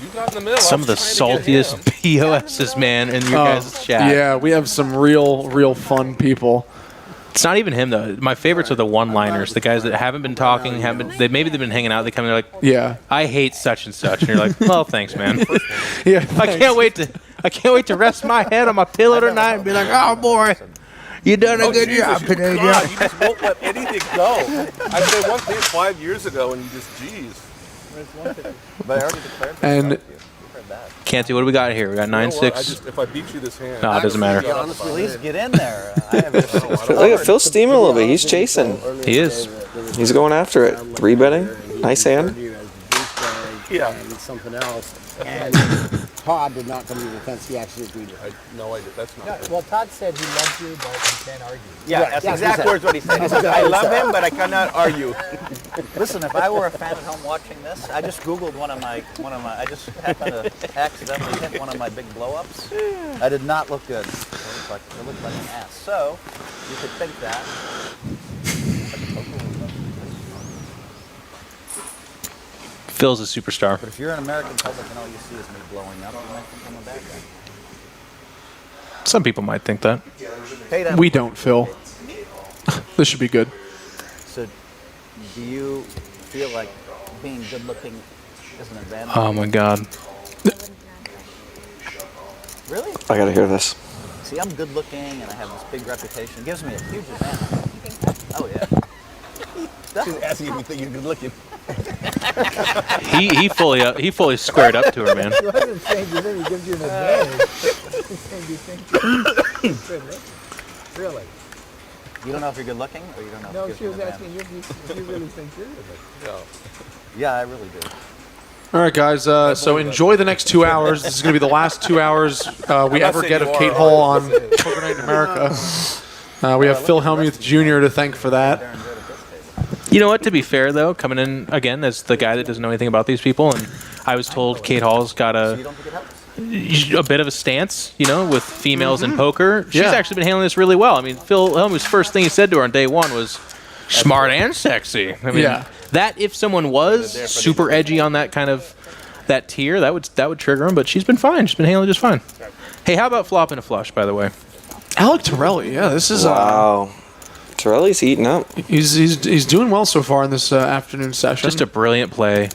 You got in the middle. Some of the saltiest POSs, man, in your guys' chat. Yeah, we have some real fun people. It's not even him though. My favorites are the one-liners, the guys that haven't been talking, maybe they've been hanging out. They come in, they're like, Yeah. "I hate such and such," and you're like, "Well, thanks, man. Yeah. I can't wait to rest my head on my pillow tonight and be like, oh boy, you done a good job today, God, Joe." you just won't let anything go. I said one thing 5 years ago, and you just, geez. But I already declared this And- about you. You heard that. Cantu, what do we got here? We got You know what? 9-6. If I beat you this hand, No, it doesn't matter. Please get in there. I have this Look at Phil steaming a little bit. He's chasing. He is. He's going after it. 3-betting. Nice hand. Yeah. And something else. And Todd did not come to the defense. He actually agreed with it. no, I did. That's not. Well, Todd said he loves you, but he can't argue. Yeah, Right, that's that's exact what words what he said. He said, That's I what he love said. him, but I cannot argue. Listen, if I were a fan at home watching this, I just Googled one of my, I just happened to accidentally hit one of my big blow-ups. I did not look good. It looked like an ass. So, you could think that. Phil's a superstar. But if you're an American public and all you see is me blowing up, you might think I'm a bad guy. Some people might think that. Hey, We don't, Phil. This should be good. So, do you feel like being good-looking is an advantage? Oh my God. Really? I gotta hear this. See, I'm good-looking and I have this big reputation. It gives me a huge advantage. Oh yeah. She's asking if you think you're good looking. He fully squared up to her, man. He wasn't saying you think he gives you an advantage. He's saying you think you're good. Really? You don't know if you're good-looking, or you don't know No, if it she gives was you an asking advantage? if you really think you're good. Yeah, I really do. All right, guys. So enjoy the next 2 hours. This is going to be the last 2 hours we ever get of Cate Hall on Poker Night in America. We have Phil Hellmuth Jr. to thank for that. You know what? To be fair, though, coming in again as the guy that doesn't know anything about these people, and I was told Cate Hall's got You don't think it helps? a bit of a stance, with females in poker. She's Yeah. actually been handling this really well. I mean, Phil Hellmuth's first thing he said to her on day one was smart and sexy. I mean, Yeah. that if someone was super edgy on that kind of that tier, that would trigger him. But she's been fine. She's been handling just fine. Hey, how about flopping a flush? By the way, Alec Torelli. Yeah, this is Wow. Torelli's eating up. he's doing well so far in this afternoon session. just a brilliant play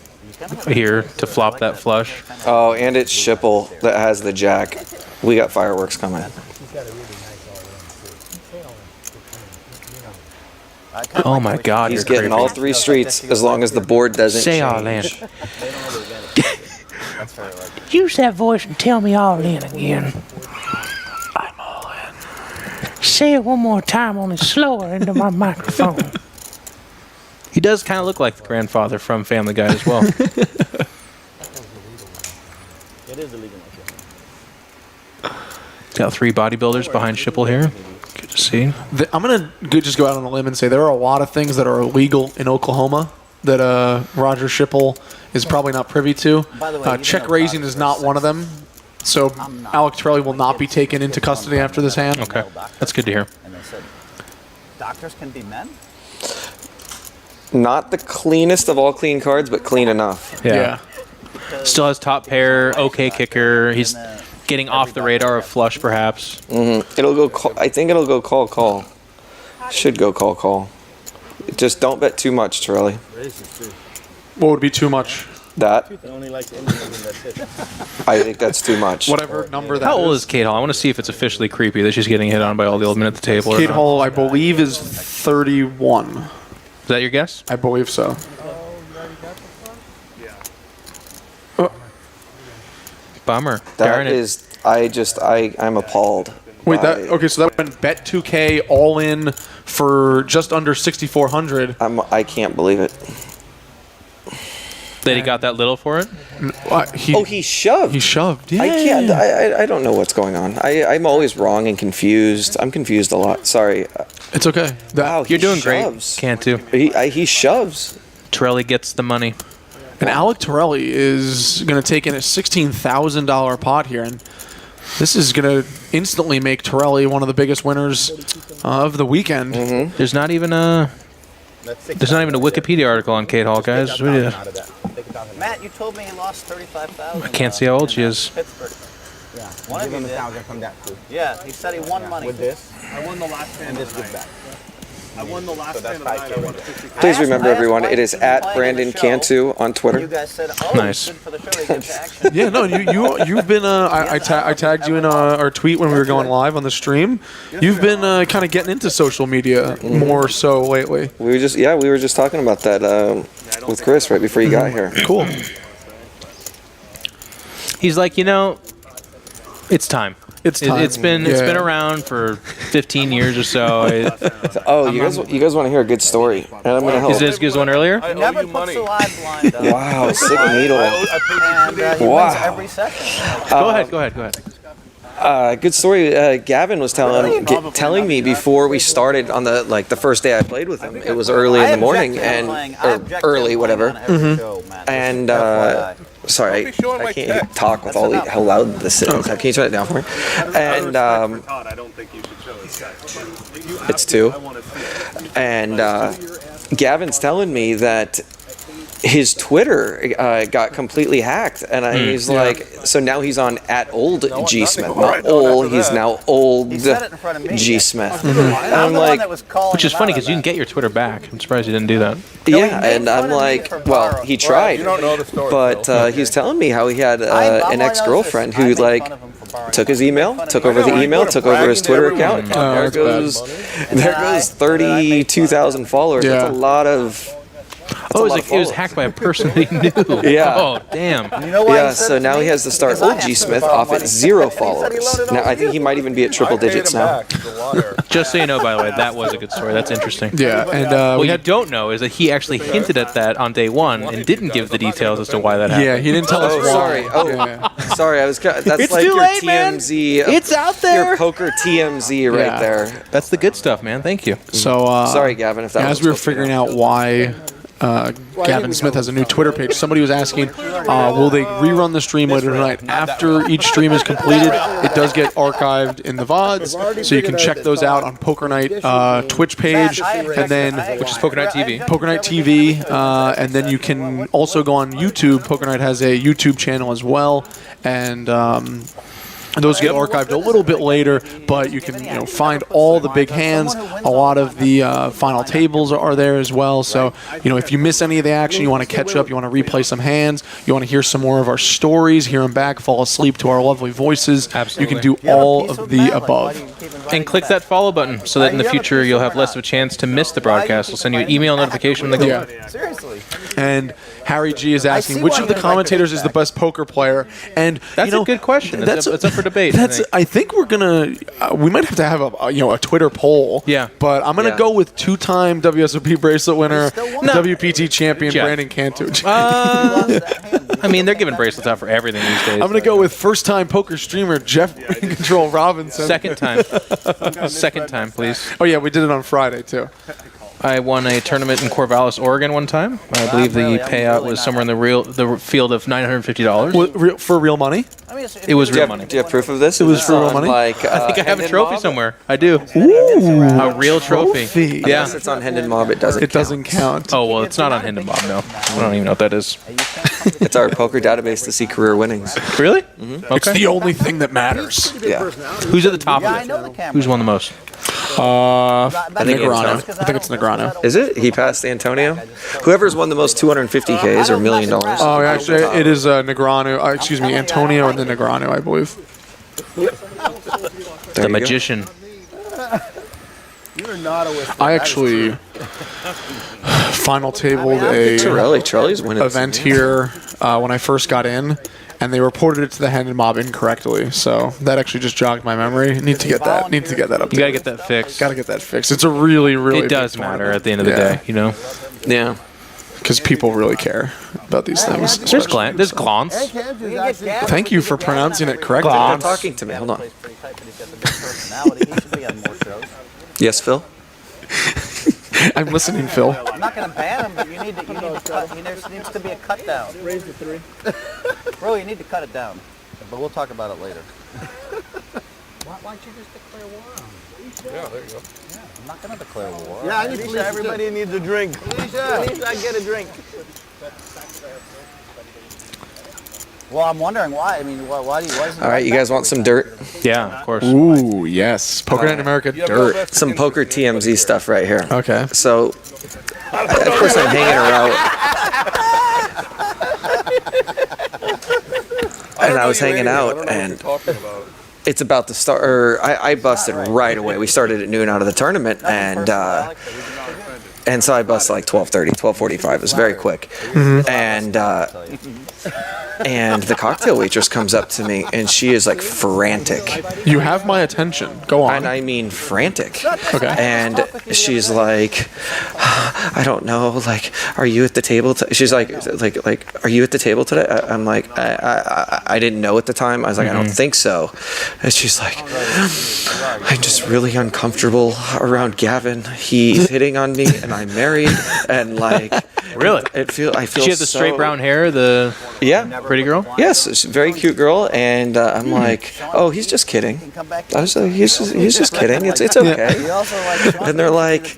here to flop that flush. Oh, and it's Sippl that has the jack. We got fireworks coming. Oh my God, He's you're getting creepy. all 3 streets as long as the board doesn't Say change. all in. That's very like. Use that voice and tell me all in again. I'm all in. Say it one more time, only slower into my microphone. He does kind of look like the grandfather from Family Guy as well. It is illegal. Got 3 bodybuilders behind Sippl here. Good to see. I'm going to just go out on a limb and say there are a lot of things that are illegal in Oklahoma that Roger Sippl is probably not privy to. By the way, Check raising is not one of them. So Alec Torelli will not be taken into custody after this hand. Okay, that's good to hear. And they said, doctors can be men? Not the cleanest of all clean cards, but clean enough. Yeah. Still has top pair, okay kicker. He's getting off the radar of flush, perhaps. It'll go. I think it'll go call. Should go call. Just don't bet too much, Torelli. What would be too much? That It only likes Indians and that's it. I think that's too much. Whatever number that How old is Cate Hall? I want to see if it's officially creepy that she's getting hit on by all the old men at the table. or Cate not. Hall, I believe, is 31. Is that your guess? I believe so. Bummer. That Darn it. is I'm appalled. Wait, by- so that went bet 2K all in for just under 6,400. I can't believe it. That he got that little for it? He shoved. He shoved. Yeah. I can't. I don't know what's going on. I'm always wrong and confused. I'm confused a lot. Sorry. It's okay. Wow, You're doing shoves. great, Cantu. He shoves. Torelli gets the money. And Alec Torelli is going to take in a $16,000 pot here, and this is going to instantly make Torelli one of the biggest winners of the weekend. Mm-hmm. There's not even a Wikipedia article on Cate Hall, guys. Matt, you told me he lost 35,000. I can't see how old she is. Pittsburgh. Yeah. One of you did. 1,000 from that too. Yeah, he said he won money. With this I won the last and this gives back. I won the last So that's 10 of the night. I won 5K. Please remember, I asked everyone, why it is he couldn't at play in Brandon the show. Cantu on You Twitter. guys said, oh, Nice. it's good for the show to get to action. Yeah, no, you've been. I tagged you in our tweet when we were going live on the stream. You've been kind of getting into social media more so lately. We were just talking about that with Chris right before you got here. Cool. He's like, it's time. It's time. It's been around for 15 years or so. You guys want to hear a good story? And I'm gonna help. Is this good one earlier? He never puts the live blind up. Wow, sick needle. And he wins every session. Go ahead. Good story. Gavin was telling me before we started on the first day I played with him. It was early in the morning or early, whatever. And sorry, I can't talk with how loud this is. Can you turn it down for me? And it's 2. And Gavin's telling me that his Twitter got completely hacked, and he's like, so now he's on @old G Smith, not old. He's now old G Smith. And I'm like, Which is funny because you can get your Twitter back. I'm surprised you didn't do that. yeah, and I'm like, well, he tried, but he's telling me how he had an ex-girlfriend who took his email, took over the email, took over his Twitter account. There goes 32,000 followers. Yeah. That's a lot of. Oh, it was hacked by a person he knew. Yeah. Oh, damn. So now he has to start old G Smith off at 0 followers. Now I think he might even be at triple digits now. Just so you know, by the way, that was a good story. That's interesting. Yeah, and what you don't know is that he actually hinted at that on day 1 and didn't give the details as to why that happened. yeah, he didn't tell us why. Sorry. Sorry. That's It's like too your late, man. TMZ. It's out there. Your poker TMZ right Yeah. there. That's the good stuff, man. Thank you. So Sorry, Gavin. If that as was we were supposed to be figuring out why Gavin Smith has a new Twitter page, somebody was asking, will they rerun the stream later tonight? After each stream is completed, it does get archived in the VODs, so you can check those out on Poker Night Twitch page, and then Which is Poker Night TV. Poker Night TV, and then you can also go on YouTube. Poker Night has a YouTube channel as well, and those get archived a little bit later, but you can find all the big hands. A lot of the final tables are there as well. So if you miss any of the action, you want to catch up, you want to replay some hands, you want to hear some more of our stories, hear them back, fall asleep to our lovely voices. Absolutely. You can do all of the above. And click that follow button so that in the future you'll have less of a chance to miss the broadcast. We'll send you an email notification when they go live. Seriously. And Harry G is asking, which of the commentators is the best poker player? And That's a good question. It's up for debate. I think we're gonna. We might have to have a Twitter poll. Yeah. But I'm gonna go with 2-time WSOP bracelet winner, WPT champion Jeff. Brandon Cantu. I mean, they're giving bracelets out for everything these days. I'm gonna go with first-time poker streamer Jeff Control Robinson. Second time. Second time, please. Oh yeah, we did it on Friday too. I won a tournament in Corvallis, Oregon one time. I believe the payout was somewhere in the field of $950. For real money? It was real money. Do you have proof of this? It was for real money? I think I have a trophy somewhere. I do. Ooh, A real trophy. Yeah. Unless it's on Hendon Mob, it doesn't. It doesn't count. Oh, well, it's not on Hindon Bob, no. I don't even know what that is. It's our poker database to see career winnings. Really? It's the only thing that matters. Yeah. Who's at the top of it? Who's won the most? I think Negrano. I think it's Negrano. Is it? He passed Antonio? Whoever's won the most 250Ks or $1 million. Oh, actually, it is Negrano. Excuse me, Antonio and then Negrano, I believe. The magician. I actually final tabled a Torelli's winning. event here when I first got in, and they reported it to the Hendon mob incorrectly. So that actually just jogged my memory. Need to get that. Need to get that up. You gotta get that fixed. Gotta get that fixed. It's a really, really. It does matter at the end of the day, you know. Yeah. Because people really care about these things. There's glance. Thank you for pronouncing it correctly. They're talking to me. Hold on. Yes, Phil? I'm listening, Phil. I'm not going to ban him, but you need to cut. There needs to be a cut down. Raise to 3. Bro, you need to cut it down. But we'll talk about it later. Why don't you just declare war on him? Yeah, there you go. I'm not going to declare war. Yeah, I need Alicia, everybody needs a drink. Alicia, get a drink. Well, I'm wondering why. I mean, why do you? All right, you guys want some dirt? Yeah, of course. Ooh, yes. Poker Night in America dirt. Some poker TMZ stuff right here. Okay. So, of course, I'm hanging around. And I was hanging out, and it's about to start. Or I busted right away. We started at noon out of the tournament, and so I busted like 12:30, 12:45. It was very quick, and the cocktail waitress comes up to me, and she is like frantic. You have my attention. Go on. And I mean frantic. Okay. And she's like, I don't know, like, are you at the table? She's like, are you at the table today? I'm like, I didn't know at the time. I was like, I don't think so. And she's like, I'm just really uncomfortable around Gavin. He's hitting on me, and I'm married, and like, really, I feel. She had the straight brown hair, the pretty girl. Yes, she's a very cute girl, and I'm like, oh, he's just kidding. I was like, he's just kidding. It's okay. And they're like,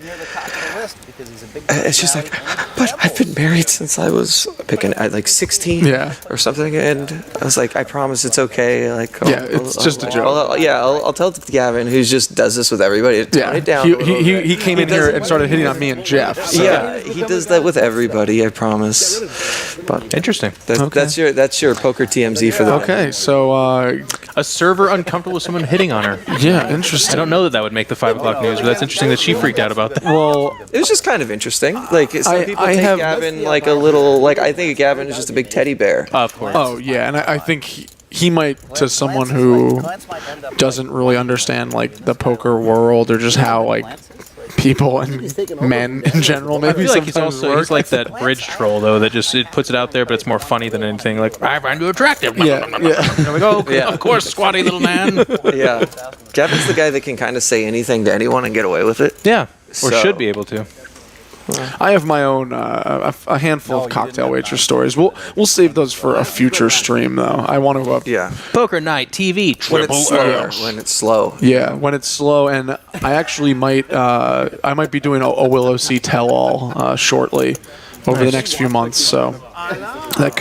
and she's like, but I've been married since I was like 16 or something, and I was like, I promise it's okay. Like, it's just a joke. I'll tell it to Gavin, who just does this with everybody. Tone it down. He came in here and started hitting on me and Jeff. So. Yeah, he does that with everybody. I promise. But interesting. That's your poker TMZ for the Okay, so a server uncomfortable with someone hitting on her. Yeah, interesting. I don't know that would make the 5 o'clock news, but that's interesting that she freaked out about that. Well, it was just kind of interesting. Like some people take Gavin like a little. Like I think Gavin is just a big teddy bear. Of course. Oh yeah, and I think he might, to someone who doesn't really understand like the poker world or just how like people and men in general maybe I feel like he's like that bridge troll though that just it puts it out there, but it's more funny than anything. Like I find you attractive. Yeah. And we go, of course, squatty little man. Yeah, Gavin's the guy that can kind of say anything to anyone and get away with it. Yeah, or should be able to. I have my own a handful of cocktail waitress stories. We'll save those for a future stream though. I want to Poker Night TV when it's slow. Yeah, when it's slow, and I actually might be doing a Willow C tell all shortly over the next few months. So that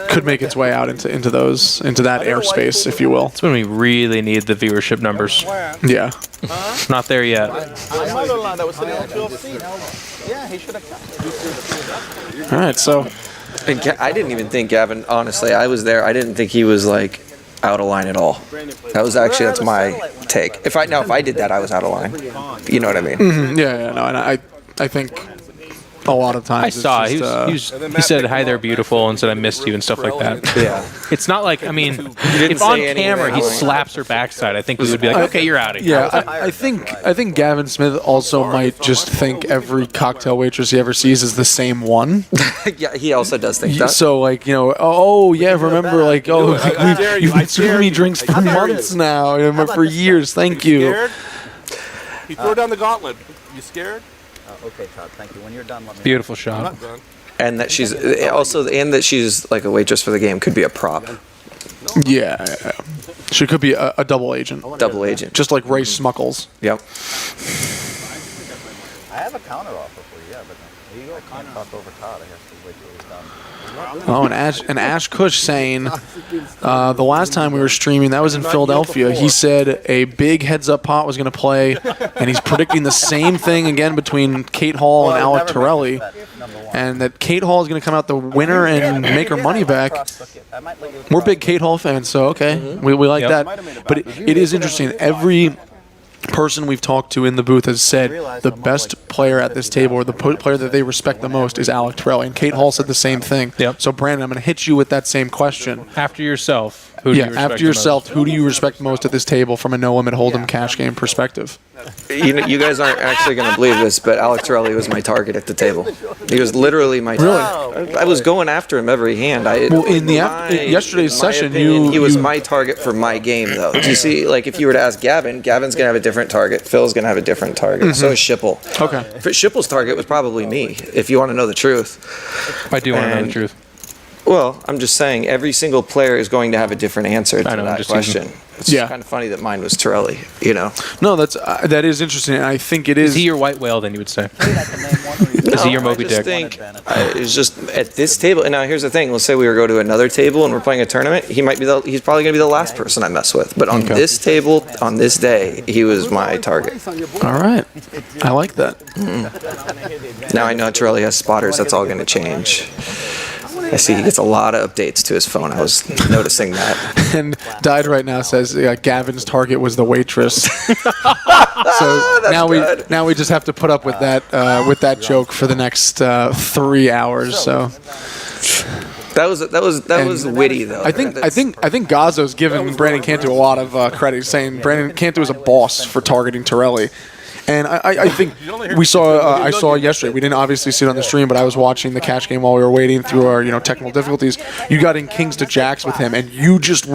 could make its way out into that airspace, if you will. That's when we really need the viewership numbers. Yeah. Not there yet. All right, so. And I didn't even think Gavin. Honestly, I was there. I didn't think he was like out of line at all. That's my take. If I did that, I was out of line. You know what I mean? Mm-hmm. Yeah, no, and I think a lot of times I saw he said hi there beautiful and said I missed you and stuff like that. Yeah, it's not like if on camera he slaps her backside, I think we would be like, okay, you're out of here. Yeah, I think Gavin Smith also might just think every cocktail waitress he ever sees is the same one. Yeah, he also does think that. So like remember like you've been serving me drinks for months now, for years. Thank you. He threw down the gauntlet. You scared? Okay, Todd. Thank you. When you're done, let me. Beautiful shot. And that she's like a waitress for the game could be a prop. Yeah. She could be a double agent. Double agent. Just like Ray Smuckles. Yep. I have a counter offer for you, but I can't talk over Todd. I have to wait till he's done. Oh, and Ash Kush saying the last time we were streaming, that was in Philadelphia, he said a big heads-up pot was going to play, and he's predicting the same thing again between Cate Hall and Alec Torelli, and that Cate Hall is going to come out the winner and make her money back. We're big Cate Hall fans, so okay, we like that. But it is interesting. person we've talked to in the booth has said the best player at this table, or the player that they respect the most, is Alec Torelli. And Cate Hall said the same thing. Yep. So, Brandon, I'm going to hit you with that same question. After yourself, who do you respect after yourself, who do you respect most at this table from a no limit Holdem cash game perspective? You guys aren't actually going to believe this, but Alec Torelli was my target at the table. He was literally my target. I was going after him every hand. In yesterday's session, he was my target for my game, though. Do you see, like, if you were to ask Gavin's going to have a different target. Phil's going to have a different target. So is Sippl. Okay. Sipple's target was probably me, if you want to know the truth. I do want to know the truth. Well, I'm just saying every single player is going to have a different answer to that question. It's kind of funny that mine was Torelli, you know? No, that is interesting. I think it is. Is he your white whale, then you would say? Is he your Moby Dick? It's just at this table. And now here's the thing. Let's say we were go to another table and we're playing a tournament. He's probably going to be the last person I mess with. But on this table, on this day, he was my target. All right. I like that. Now I know Torelli has spotters. That's all going to change. I see he gets a lot of updates to his phone. I was noticing that. And Died Right Now says Gavin's target was the waitress. So now we just have to put up with that joke for the next 3 hours. So that was witty though. I think Gazzo's giving Brandon Cantu a lot of credit, saying Brandon Cantu is a boss for targeting Torelli. And I think I saw yesterday. We didn't obviously see it on the stream, but I was watching the cash game while we were waiting through our technical difficulties. You got in kings to jacks with him, and you just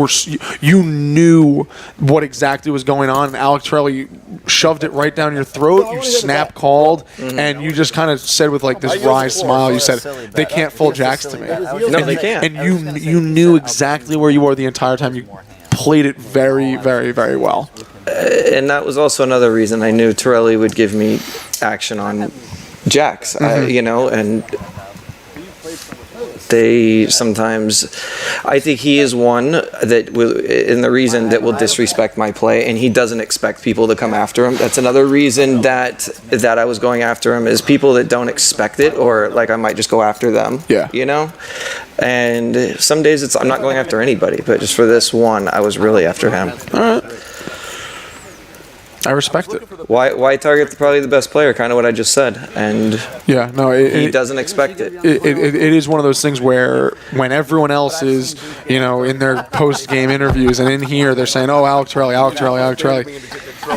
you knew what exactly was going on. And Alec Torelli shoved it right down your throat. You snap called, and you just kind of said with like this wry smile, you said, "They can't full jacks to me." No, they can't. And you knew exactly where you were the entire time. You played it very, very, very well. And that was also another reason I knew Torelli would give me action on jacks, and they sometimes, I think he is one that will, and the reason that will disrespect my play, and he doesn't expect people to come after him. That's another reason that I was going after him, is people that don't expect it, or like I might just go after them. Yeah. And some days I'm not going after anybody, but just for this one, I was really after him. All right. I respect it. Why target probably the best player? Kind of what I just said, and he doesn't expect it. It is one of those things where when everyone else is, in their post-game interviews, and in here they're saying, "Oh, Alec Torelli."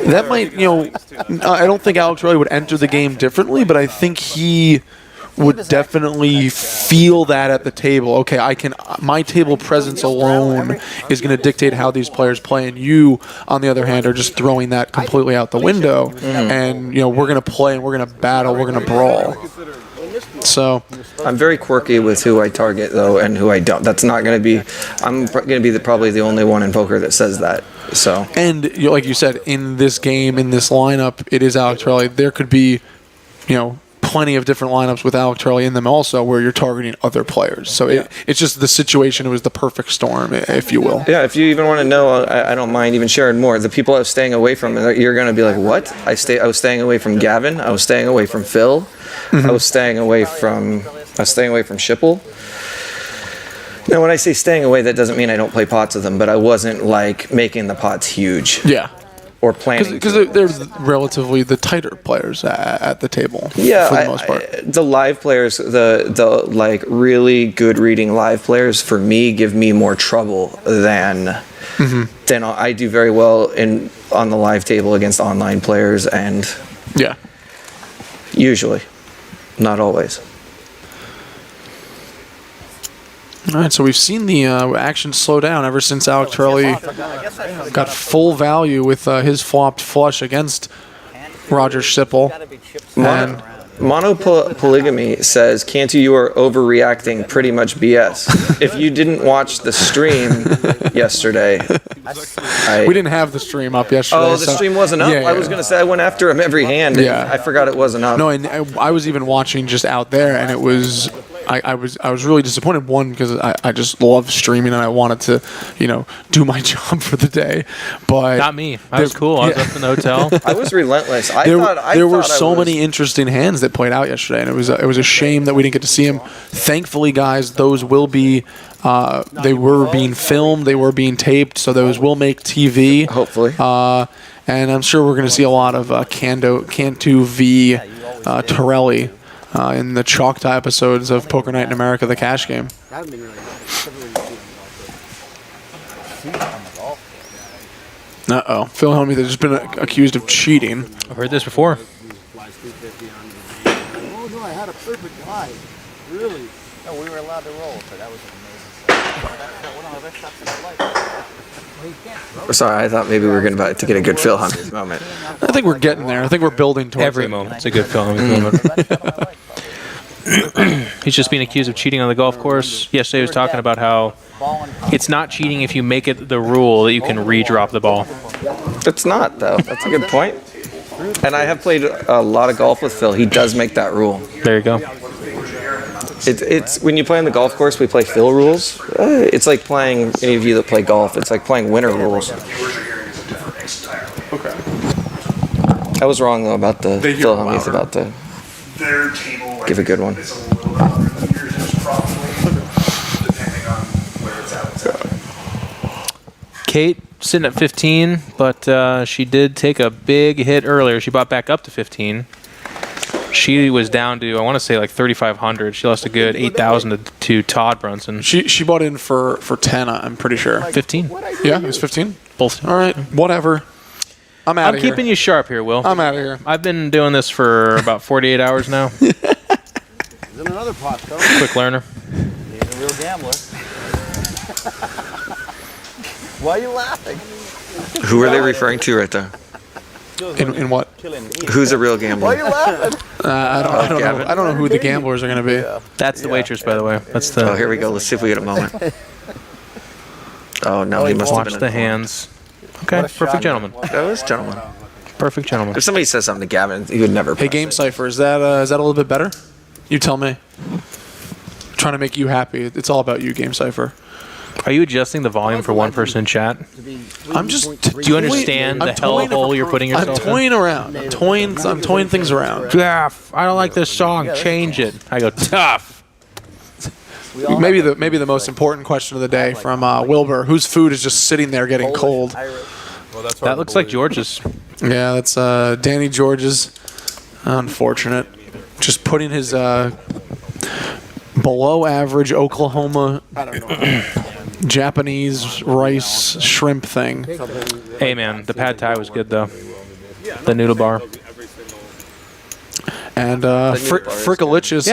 That might, I don't think Alec Torelli would enter the game differently, but I think he would definitely feel that at the table. Okay, my table presence alone is going to dictate how these players play, and you, on the other hand, are just throwing that completely out the window. And we're going to play, and we're going to battle, we're going to brawl. So I'm very quirky with who I target though, and who I don't. That's not going to be. I'm going to be probably the only one in poker that says that. So, and like you said, in this game, in this lineup, it is Alec Torelli. There could be, plenty of different lineups with Alec Torelli in them also, where you're targeting other players. So it's just the situation. It was the perfect storm, if you will. Yeah, if you even want to know, I don't mind even sharing more. The people I was staying away from, you're going to be like, what? I was staying away from Gavin. I was staying away from Phil. I was staying away from Sippl. Now, when I say staying away, that doesn't mean I don't play pots with them, but I wasn't like making the pots huge. Yeah. Or planning. Because they're relatively the tighter players at the table. Yeah, for the most part. The live players, the like really good reading live players, for me, give me more trouble than I do very well on the live table against online players, and usually, not always. All right, so we've seen the action slow down ever since Alec Torelli got full value with his flopped flush against Roger Sippl. Monopolygamy says, Cantu, you are overreacting, pretty much BS. If you didn't watch the stream yesterday... we didn't have the stream up yesterday. Oh, the stream wasn't up? I was going to say I went after him every hand. Yeah. I forgot it wasn't up. No, and I was even watching just out there, and it was... I was really disappointed, one, because I just love streaming and I wanted to, do my job for the day. But not me. I was cool. I was up in the hotel. I was relentless. There were so many interesting hands that played out yesterday, and it was a shame that we didn't get to see them. Thankfully, guys, those will be. They were being filmed. They were being taped, so those will make TV. Hopefully. And I'm sure we're going to see a lot of Cantu v. Torelli in the Choctaw episodes of Poker Night in America, the cash game. That would be really Uh-oh. Phil Hellmuth has just been accused of cheating. I've heard this before. Oh, no, I had a perfect lie. Really? No, we were allowed to roll, so that was an amazing. One of the best shots of my life. Sorry, I thought maybe we were about to get a good Phil Hellmuth moment. I think we're getting there. I think we're building towards Every it. moment's a good Phil Hellmuth moment. He's just being accused of cheating on the golf course. Yesterday he was talking about how it's not cheating if you make it the rule that you can re-drop the ball. It's not, though. That's a good point. And I have played a lot of golf with Phil. He does make that rule. There you go. It's when you play on the golf course, we play Phil rules. It's like playing, any of you that play golf, it's like playing winner rules. Okay. I was wrong, though, about the Phil Hellmuth about the give a good one. Cate sitting at 15, but she did take a big hit earlier. She bought back up to 15. She was down to, I want to say, like 3,500. She lost a good 8,000 to Todd Brunson. She bought in for 10, I'm pretty sure. 15. Yeah, it was 15? Both. All right, whatever. I'm out of here. I'm keeping you sharp here, Will. I'm out of here. I've been doing this for about 48 hours now. Is in another pot, though. Quick learner. He's a real gambler. Why are you laughing? Who are they referring to right there? In what? Who's a real gambler? Why are you laughing? I don't know who the gamblers are going to be. That's the waitress, by the way. That's the. Oh, here we go. Let's see if we get a moment. Oh, no, he must have Watch been the informed. hands. Okay, perfect gentleman. That was gentleman. Perfect gentleman. If somebody says something to Gavin, he would never. Hey, press Game it. Cipher, is that a little bit better? You tell me. Trying to make you happy. It's all about you, Game Cipher. Are you adjusting the volume for one person in chat? I'm just. Do you understand the hellhole you're putting I'm yourself in? toying around. I'm toying things around. Jeff, I don't like this song. Change it. I go, tough. Maybe the most important question of the day from Wilbur, whose food is just sitting there getting cold. Well, that's That looks like George's. Yeah, that's Dany Gorges. Unfortunate. Just putting his below average Oklahoma Japanese rice shrimp thing. Hey, man, the pad thai was good, though. The noodle bar. And Frickalicious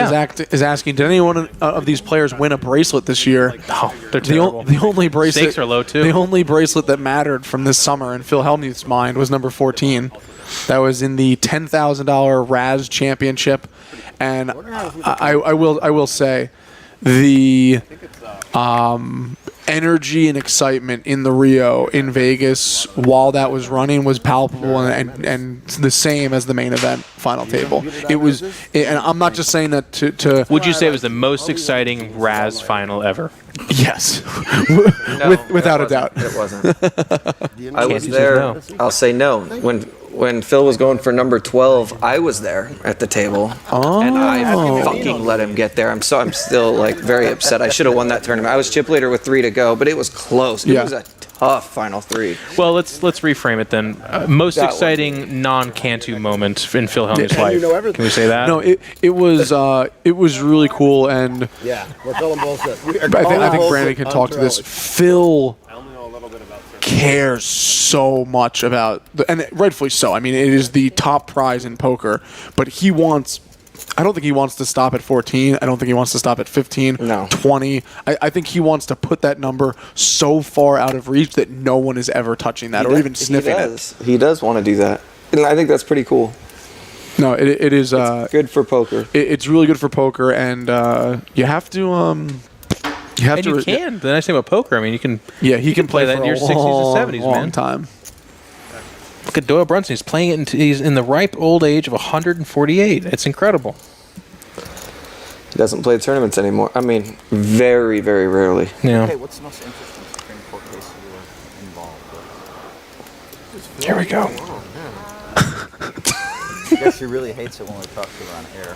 is asking, did anyone of these players win a bracelet this year? Oh, they're terrible. The only bracelet, Stakes are low, too. The only bracelet that mattered from this summer in Phil Hellmuth's mind was number 14. That was in the $10,000 Raz Championship. And I will say the energy and excitement in the Rio in Vegas while that was running was palpable and the same as the main event final table. It was, and I'm not just saying that to Would you say it was the most exciting Raz final ever? yes, No, without a it doubt. wasn't. It wasn't. I was Cantu there. says I'll say no. When Phil was going for number 12, I was there at the table, and I fucking let him get there. I'm still like very upset. I should have won that tournament. I was chip leader with 3 to go, but it was close. It was a tough final 3. Well, let's reframe it then. Most exciting non-Cantu moment in Phil Hellmuth's life. Can we say that? No, it was really cool, and Yeah, we're calling bullshit. I think Brandon can talk to this. Phil cares so much about, and rightfully so. I mean, it is the top prize in poker, but I don't think he wants to stop at 14. I don't think he wants to stop at 15, No. 20. I think he wants to put that number so far out of reach that no one is ever touching that or even sniffing it. He does want to do that, and I think that's pretty cool. No, it is Good for poker. it's really good for poker, and you have to And you can. The nice thing about poker, I mean, you can. Yeah, he can play that for in your a 60s and 70s, long man. time. Look at Doyle Brunson. He's playing it. He's in the ripe old age of 148. It's incredible. He doesn't play tournaments anymore. I mean, very, very rarely. Yeah. Okay, what's the most interesting Supreme Court case you were involved with? Here we go. I guess she really hates it when we talk to her on air.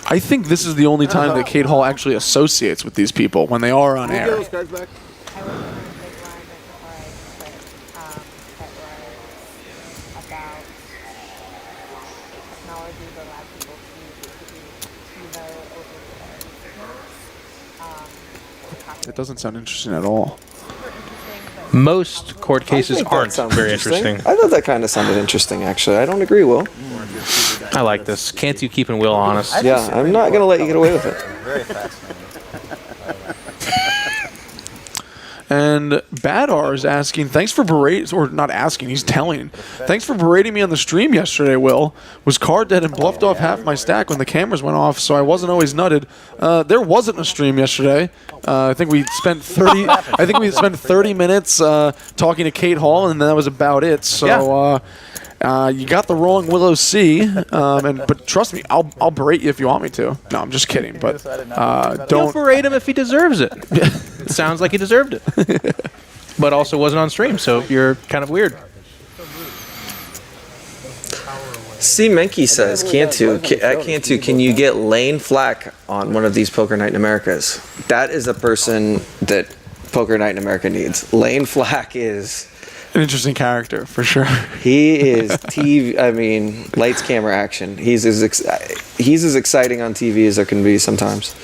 I think this is the only time that Cate Hall actually associates with these people when they are on air. Those cards back. technology to allow people to know over the It doesn't sound interesting at all. Most court cases aren't very interesting. I thought that kind of sounded interesting, actually. I don't agree, Will. I like this. Cantu keeping Will honest. Yeah, I'm not going to let you get away with it. Very fascinating. And Badar is asking, thanks for berating, or not asking, he's telling. Thanks for berating me on the stream yesterday, Will. Was card dead and bluffed off half my stack when the cameras went off, so I wasn't always nutted. There wasn't a stream yesterday. I think we spent 30 minutes talking to Cate Hall, and that was about it. So you got the wrong Willow C, but trust me, I'll berate you if you want me to. No, I'm just kidding. But Don't don't. berate him if he deserves it. It sounds like he deserved it. But also wasn't on stream, so you're kind of weird. C. Menke says, Cantu, can you get Lane Flack on one of these Poker Night in Americas? That is a person that Poker Night in America needs. Lane Flack is An interesting character, for sure. He is TV. I mean, lights, camera, action. He's as exciting on TV as there can be sometimes.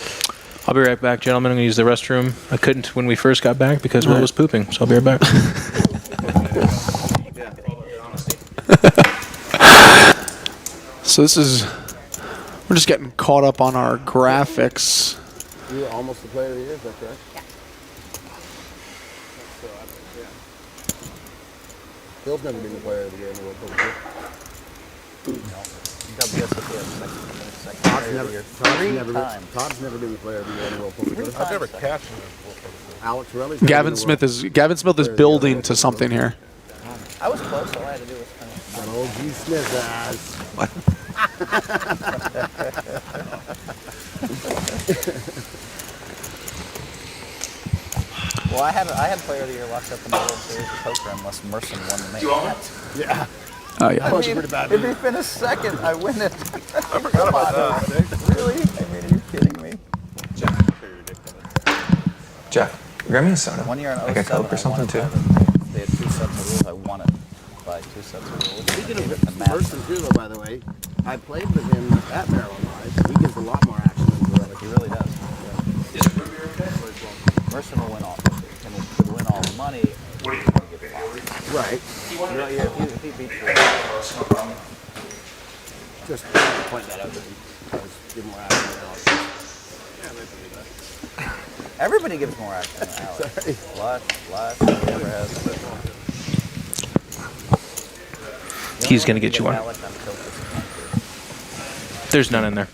I'll be right back, gentlemen. I'm going to use the restroom. I couldn't when we first got back because Will was pooping, so I'll be right back. So this is, we're just getting caught up on our graphics. You were almost the player of the year, is that correct? Yeah. Phil's never been the player of the year in the World Poker Tour. Todd's never been the player of the year in the World Poker Tour. I've never cashed in the World Poker Tour. Alec Torelli. Gavin Smith is building to something here. I was close. All I had to do was Got old G. Smith ass. What? Well, I had player of the year locked up in the World Series of Poker unless Merson won the main event. Yeah. Oh yeah. I mean, if he finished second, I win it. Come on, really? I mean, are you kidding me? Jeff, grab me a soda. 1 year in 07, Like a Coke or something too. They had 2 sets of rules. I won it by 2 sets of rules. Speaking of Merson too, though, by the way, I played with him at Maryland Live. He gives a lot more action than Durant. He really does. Merson will win all. And could win all the money. Right. If he beats you. Just to point that out that he does give more action than Alex. Everybody gives more action than Alex. Flush, whoever has. He's going to get you one. There's none in there.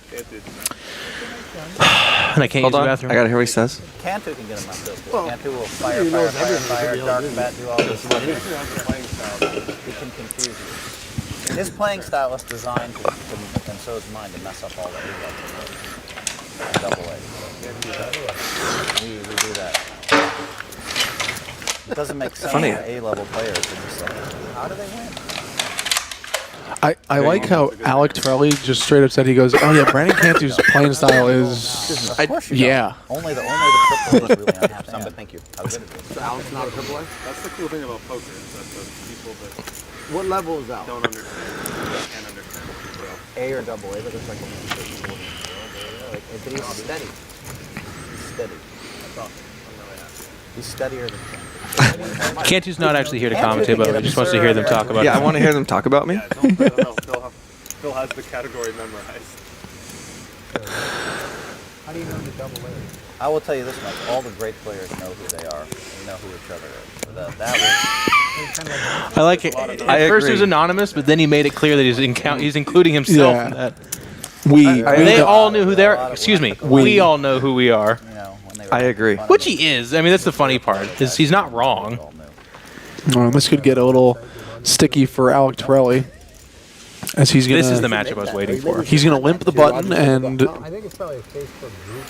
And I can't use the bathroom. I got to hear what he says. Cantu can get him out there. Cantu will fire, dark bat, do all this stuff. He can confuse you. His playing style is designed to, and so is mine, to mess up all the A-level double A. We do that. It doesn't make sense Funny. for A-level players. They're just like, how do they win? I like how Alec Torelli just straight up said, he goes, oh yeah, Brandon Cantu's playing style is, Of course you yeah. don't. Only the triple is really unhappy. But thank you. How good it is. So Alex not a triple A? That's the cool thing about poker is that the people that What level is Alex? don't understand can't understand what people else. A or double A, but it's like but he's steady. Steady. That's awesome. He's steadier than Cantu's not actually here to commentate, but I just wants to hear them talk about it. Yeah, I want to hear them talk about me. Yeah, Phil has the category memorized. How do you know the double A? I will tell you this much: all the great players know who they are. They know who each other is. So that I like it. At first it was anonymous, but then he made it clear that he's including himself in that. They all knew who they are. Excuse me. We all know who we are. I agree. Which he is. I mean, that's the funny part. Is he's not wrong. This could get a little sticky for Alec Torelli, as he's gonna. This is the matchup I was waiting for. He's gonna limp the button and I think it's probably a Facebook group.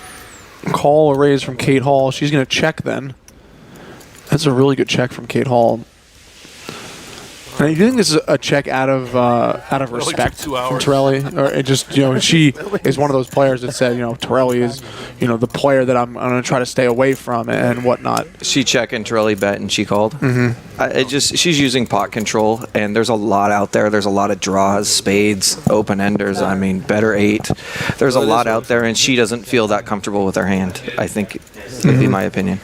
call a raise from Cate Hall. She's gonna check then. That's a really good check from Cate Hall. And do you think this is a check out of respect from Torelli, or it just she is one of those players that said Torelli is the player that I'm going to try to stay away from and whatnot. She checked and Torelli bet and she called. She's using pot control, and there's a lot out there. There's a lot of draws, spades, open enders. I mean, better 8. There's a lot out there, and she doesn't feel that comfortable with her hand. I think would be my opinion.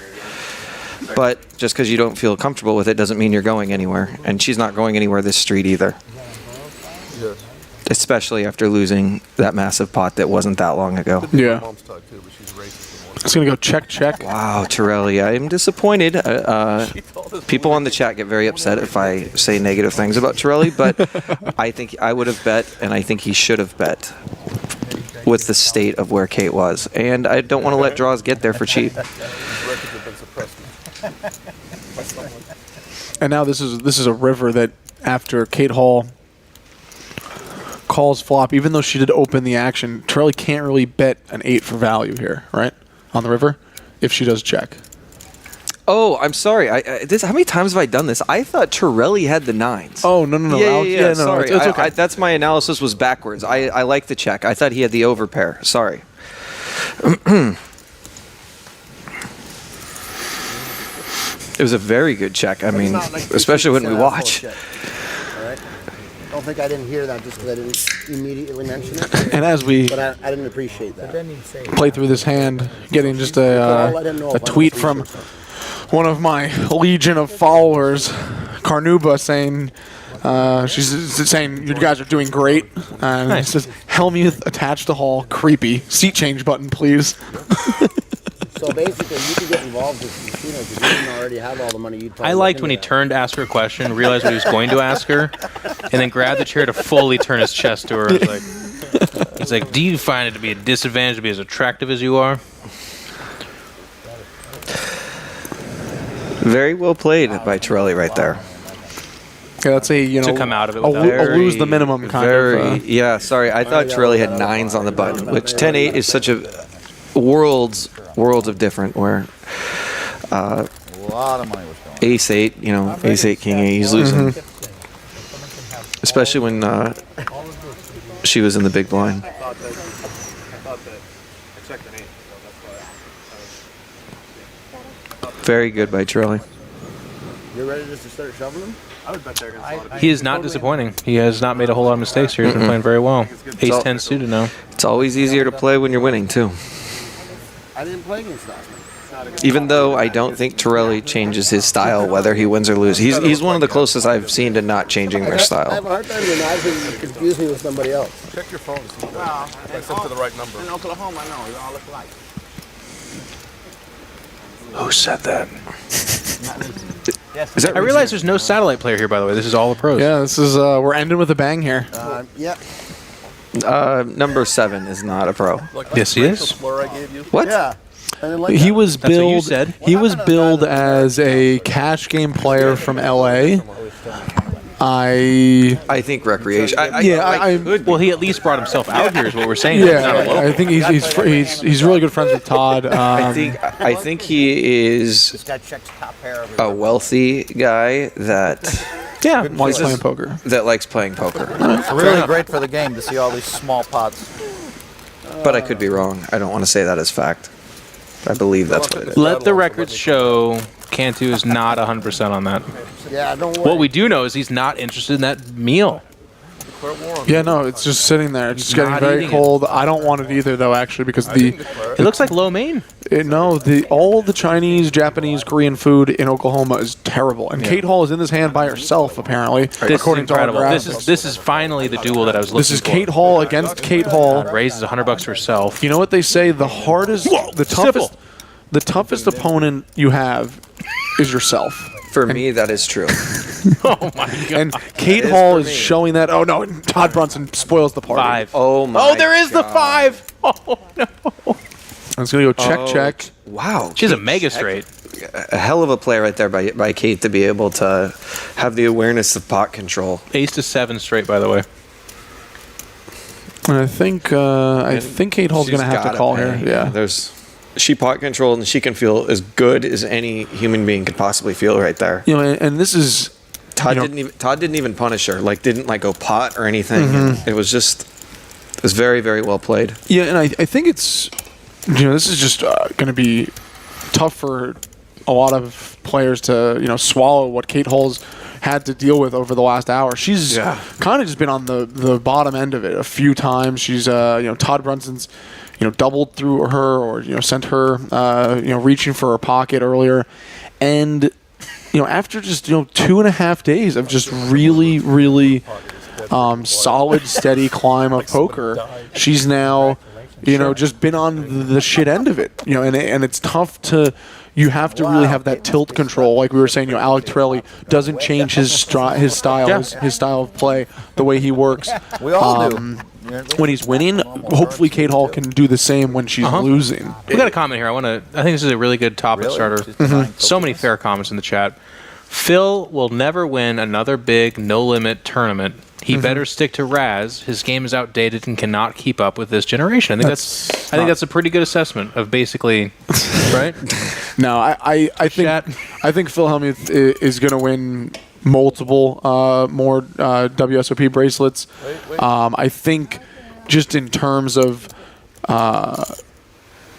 But just because you don't feel comfortable with it doesn't mean you're going anywhere. And she's not going anywhere this street either. Especially after losing that massive pot that wasn't that long ago. Yeah. It's going to go check, check. Wow, Torelli, I am disappointed. People on the chat get very upset if I say negative things about Torelli, but I think I would have bet, and I think he should have bet with the state of where Cate was. And I don't want to let draws get there for cheap. And now this is a river that after Cate Hall calls flop, even though she did open the action, Torelli can't really bet an 8 for value here, right? On the river, if she does check. Oh, I'm sorry. How many times have I done this? I thought Torelli had the 9s. Oh, no. Yeah, no, sorry. It's okay. That's my analysis was backwards. I like the check. I thought he had the overpair. Sorry. It was a very good check. I mean, especially when we watch. All right. Don't think I didn't hear that just because I didn't immediately mention it. And as we But I didn't appreciate that. play through this hand, getting just a tweet from one of my legion of followers, Carnuba, saying she's saying you guys are doing great. And it says Hellmuth attached to Hall, creepy. Seat change button, please. So basically, you can get involved with casino because you didn't already have all the money you'd probably I liked when he turned to ask her a question, realized what he was going to ask her, and then grabbed the chair to fully turn his chest to her. He's like, do you find it to be a disadvantage to be as attractive as you are? Very well played by Torelli right there. Yeah, that's to come out of it a without lose the minimum kind of. Yeah, sorry. I thought Torelli had 9s on the button, which 10-8 is such a worlds of different where A lot of money was going. Ace-8, Ace-8, King-8, he's losing. Especially when she was in the big blind. I thought that I checked an 8, so that's why. Very good by Torelli. You're ready just to start shoveling? I would bet there against a lot of He is not disappointing. He has not made a whole lot of mistakes here. He's been playing very well. Ace-10 suited now. It's always easier to play when you're winning, too. I didn't play against Osman. Even though I don't think Torelli changes his style whether he wins or loses. He's one of the closest I've seen to not changing their I have style. a hard time imagining you confuse me with somebody else. Check your phone. See if I sent to the right number. In Oklahoma, no, we all look alike. Who said that? Yes. Is that I realize there's no satellite player here, by the way. This is all the pros. Yeah, this is we're ending with a bang here. Yep. Number 7 is not a pro. Yes, he is. Slur I gave you. What? Yeah. I didn't like He that. was That's what you billed. said. He was billed as a cash game player from LA. I think recreation. Well, he at least brought himself out here, is what we're saying. He's not a Yeah, local. I think he's really good friends with Todd. I think he is This guy checks top pair every a wealthy guy that likes playing poker. likes playing poker. It's really great for the game to see all these small pots. But I could be wrong. I don't want to say that as fact. I believe that's what it is. Let the records show Cantu is not 100% on that. Yeah, don't worry. What we do know is he's not interested in that meal. Yeah, no, it's just sitting there. It's just getting not very eating cold. I don't want it either, though, actually, because It looks like lo mein. all the Chinese, Japanese, Korean food in Oklahoma is terrible. And Cate Hall is in this hand by herself, apparently, This is according to our incredible. graphics. This is finally the duel that I was looking for. This is Cate Hall against Cate Hall. Raises $100 for herself. You know what they say? The toughest opponent you have is yourself. For me, that is true. Oh my god! And Cate Hall is showing that. Oh no! Todd Brunson spoils the party. 5. Oh my! Oh, there is the 5. Oh no! It's gonna go check. Wow. She's a mega straight. A hell of a play right there by Cate to be able to have the awareness of pot control. Ace to 7 straight, by the way. And I think Cate Hall's gonna have to call here. Yeah. She pot controlled and she can feel as good as any human being could possibly feel right there. And this is Todd didn't even punish her. Like didn't like go pot or anything. It was very, very well played. Yeah, and I think it's, this is just going to be tough for a lot of players to, swallow what Cate Hall's had to deal with over the last hour. She's kind of just been on the bottom end of it a few times. She's, Todd Brunson's, doubled through her or, sent her, reaching for her pocket earlier. And, after just, 2.5 days of just really, really solid, steady climb of poker, she's now, just been on the shit end of it. And it's tough to, you have to really have that tilt control. Like we were saying, Alec Torelli doesn't change his style of play, the way he works. We all do. When he's winning, hopefully Cate Hall can do the same when she's losing. We got a comment here. I think this is a really good topic starter. So many fair comments in the chat. Phil will never win another big no-limit tournament. He better stick to Raz. His game is outdated and cannot keep up with this generation. I think that's a pretty good assessment of basically, right? No, I think Phil Hellmuth is going to win multiple more WSOP bracelets. I think just in terms of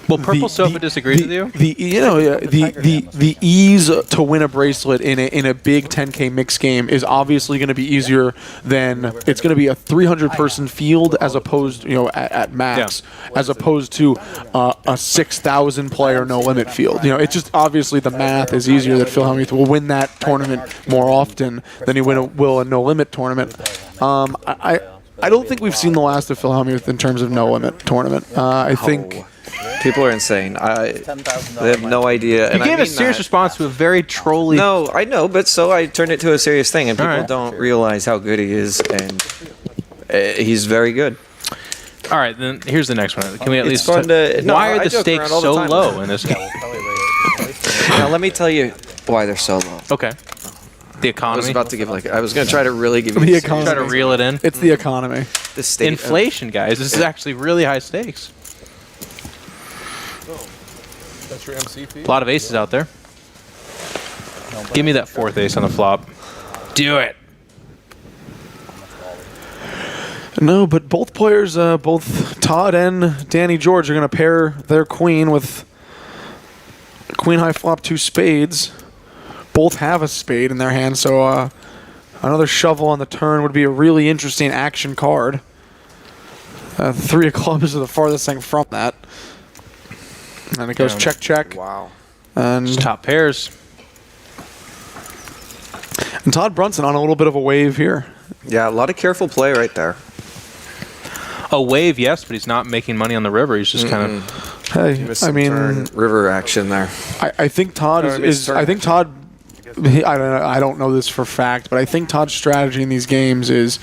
well, Purple Sofa disagrees with you. The ease to win a bracelet in a big 10K mix game is obviously going to be easier than it's going to be a 300-person field as opposed at max as opposed to a 6,000 player no limit field. It's just obviously the math is easier that Phil Hellmuth will win that tournament more often than he will a no limit tournament. I don't think we've seen the last of Phil Hellmuth in terms of no limit tournament. I think. People are insane. They have no idea. You gave a serious response to a very trolly. No, I know, but so I turned it to a serious thing, and people don't realize how good he is, and he's very good. All right, then here's the next one. Can we at least? Why are the stakes so low in this game? Now let me tell you why they're so low. Okay. The economy. I was about to give I was going to try to really give you the economy. Try to reel it in. It's the economy. The state inflation, guys. This is actually really high stakes. That's your MC fee? A lot of aces out there. Give me that fourth ace on the flop. Do it. No, but both players, both Todd and Dany Gorges, are going to pair their queen with queen high flop 2 spades. Both have a spade in their hand, so another shovel on the turn would be a really interesting action card. 3 of clubs is the farthest thing from that. And it goes check, check. Wow. And just top pairs. And Todd Brunson on a little bit of a wave here. Yeah, a lot of careful play right there. A wave, yes, but he's not making money on the river. He's just kind of. Hey, I mean, river action there. I think Todd is. I think Todd. I don't know this for fact, but I think Todd's strategy in these games is,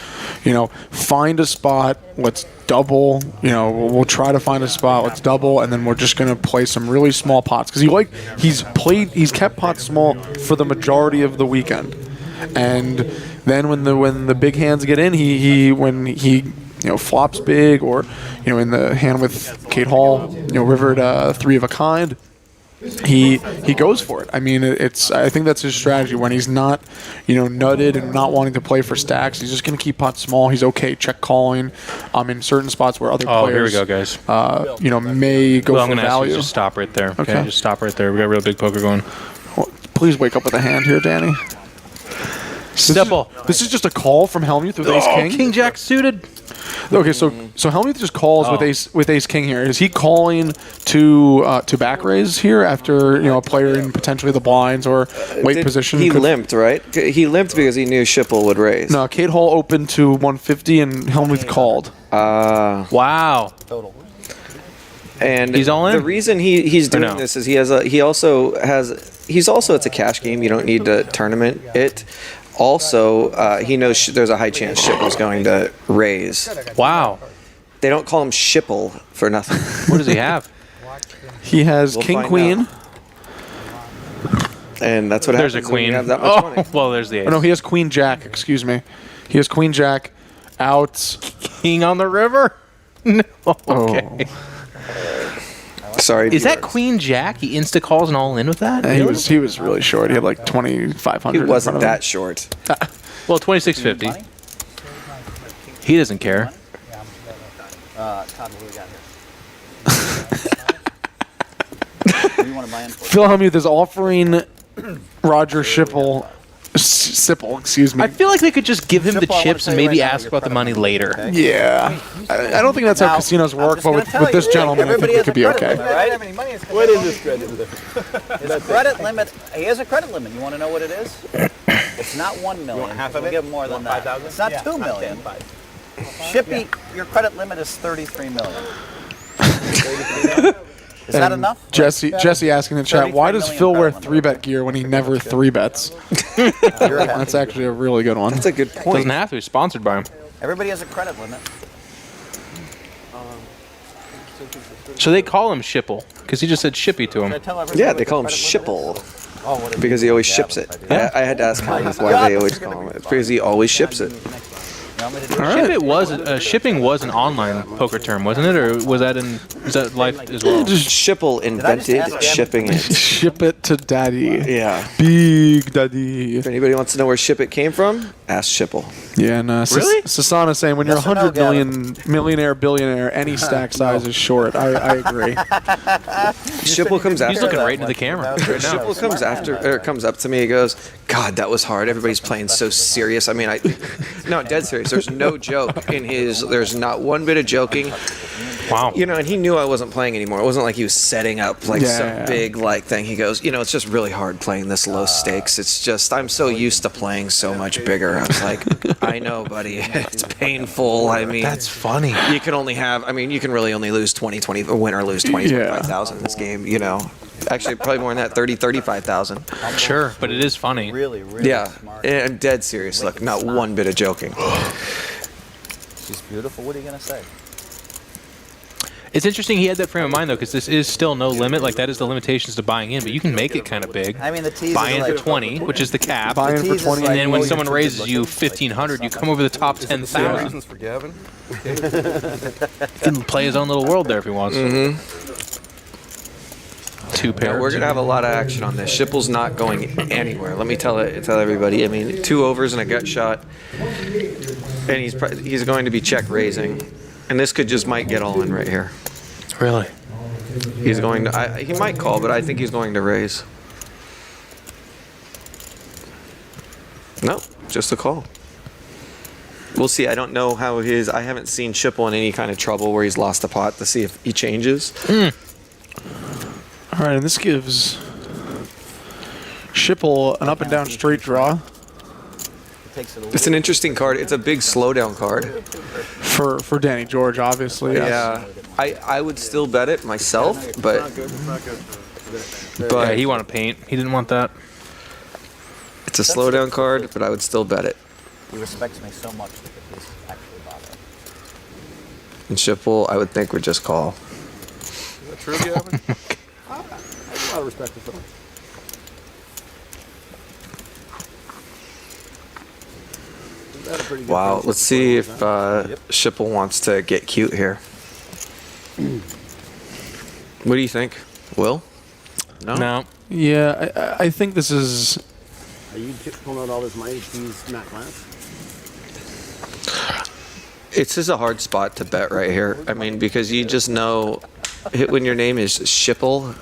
find a spot, let's double, we'll try to find a spot, let's double, and then we're just going to play some really small pots. Because he's kept pots small for the majority of the weekend. And then when the big hands get in, when he flops big, or, in the hand with Cate Hall, rivered 3 of a kind, he goes for it. I mean, I think that's his strategy. When he's not, nutted and not wanting to play for stacks, he's just going to keep pots small. He's okay check calling in certain spots where other players. Here we go, guys. May go for value. I'm going to ask you to just stop right there. Okay, just stop right there. We got real big poker going. Well, please wake up with a hand here, Dany. Sippl. This is just a call from Hellmuth with ace king. King jack suited. Okay, so Hellmuth just calls with ace king here. Is he calling to back raise here after a player in potentially the blinds or late position? He limped, right? He limped because he knew Sippl would raise. No, Cate Hall opened to 150 and Hellmuth called. Wow. Total. And he's all in. The reason he's doing this is it's a cash game. You don't need to tournament it. Also, he knows there's a high chance Sipple's going to raise. Wow. They don't call him Sippl for nothing. What does he have? He has king, queen. And that's what happens. There's a queen. When you have that much money. Well, there's the ace. Oh, no, he has queen jack. Excuse me. He has queen jack out. King on the river? No. Okay. Sorry. Is that Queen Jack? He insta calls and all in with that? He was really short. He had like 2,500. He wasn't that short. Well, 2650. He doesn't care. Todd, what do we got here? What do you want to buy in for? Phil Hellmuth is offering Roger Sippl, excuse me. I feel like they could just give him the chips and maybe ask about the money later. Yeah. I don't think that's how casinos work, but with this gentleman, I think it could be okay. What is his credit limit? His credit limit, he has a credit limit. You want to know what it is? It's not 1 million. half We'll of it? give more than that. 5,000? It's not 2 million. Shippy, your credit limit is 33 million. Is that enough? Jesse asking in the chat, why does Phil wear 3-bet gear when he never 3-bets? That's actually a really good one. That's a good point. Doesn't have to be sponsored by him. Everybody has a credit limit. So they call him Sippl because he just said Shippy to him. Yeah, they call him Sippl because he always ships it. I had to ask him why they always call him it because he always ships it. Shipping was an online poker term, wasn't it, or was that life as well? Sippl invented shipping it. Ship it to daddy. Yeah. Big daddy. If anybody wants to know where ship it came from, ask Sippl. Yeah, and really? Sasana saying when you're 100 million millionaire, billionaire, any stack size is short. I agree. Sippl comes after. He's looking right into the camera. Sippl comes up to me. He goes, "God, that was hard. Everybody's playing so serious. I mean, no, dead serious. There's no joke in his. There's not one bit of joking. Wow. You know, and he knew I wasn't playing anymore. It wasn't like he was setting up like some big thing. He goes, you know, it's just really hard playing this low stakes. It's just I'm so used to playing so much bigger. I was like, I know, buddy. It's painful. I mean, that's funny. You can really only lose 20, or win or lose 20, 25,000 in this game. You know. Actually, probably more than that, 30, 35,000. Sure, but it is funny. Really smart. And I'm dead serious. Look, not one bit of joking. She's beautiful. What are you going to say? It's interesting he had that frame of mind, though, because this is still no limit. Like, that is the limitations to buying in, but you can make it kind of big. I mean, the tease buy in is for 20, which is the cap. Buy in for 20. And then when someone raises you 1,500, you come over the top 10,000. Reasons for Gavin? He can play his own little world there if he wants. Two pairs. Yeah, we're gonna have a lot of action on this. Sippl's not going anywhere. Let me tell everybody. I mean, 2 overs and a gut shot, and he's going to be check raising, and this might get all in right here. Really? He's going to. He might call, but I think he's going to raise. No, just a call. We'll see. I don't know how I haven't seen Sippl in any kind of trouble where he's lost the pot to see if he changes. All right, and this gives Sippl an up and down straight draw. It's an interesting card. It's a big slowdown card. For Dany Gorges, obviously. Yeah. I would still bet it myself, but yeah, he wanted paint. He didn't want that. It's a slowdown card, but I would still bet it. He respects me so much that he's actually bothered. And Sippl, I would think, would just call. Is that true, Gavin? I have a lot of respect for him. Wow, let's see if Sippl wants to get cute here. What do you think? Will? No? Yeah, I think this is... Are you pulling out all this money to use Matt Glass? It's just a hard spot to bet right here. I mean, because you just know when your name is Sippl,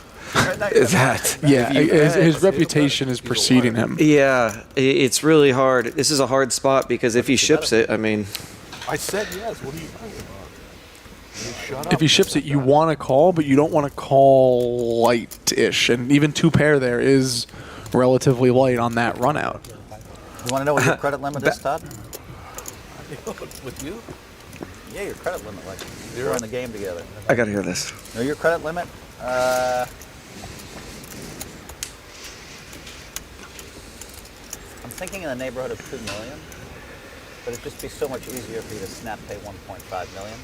his reputation is preceding him. Yeah, it's really hard. This is a hard spot because if he ships it, I mean... I said yes. What are you talking about? Shut up. If he ships it, you want to call, but you don't want to call light-ish. And even 2 pair there is relatively light on that run out. You want to know what your credit limit is, Todd? With you? Yeah, your credit limit. Like, we're in the game together. I got to hear this. No, your credit limit? I'm thinking in the neighborhood of 2 million, but it'd just be so much easier for you to snap pay 1.5 million.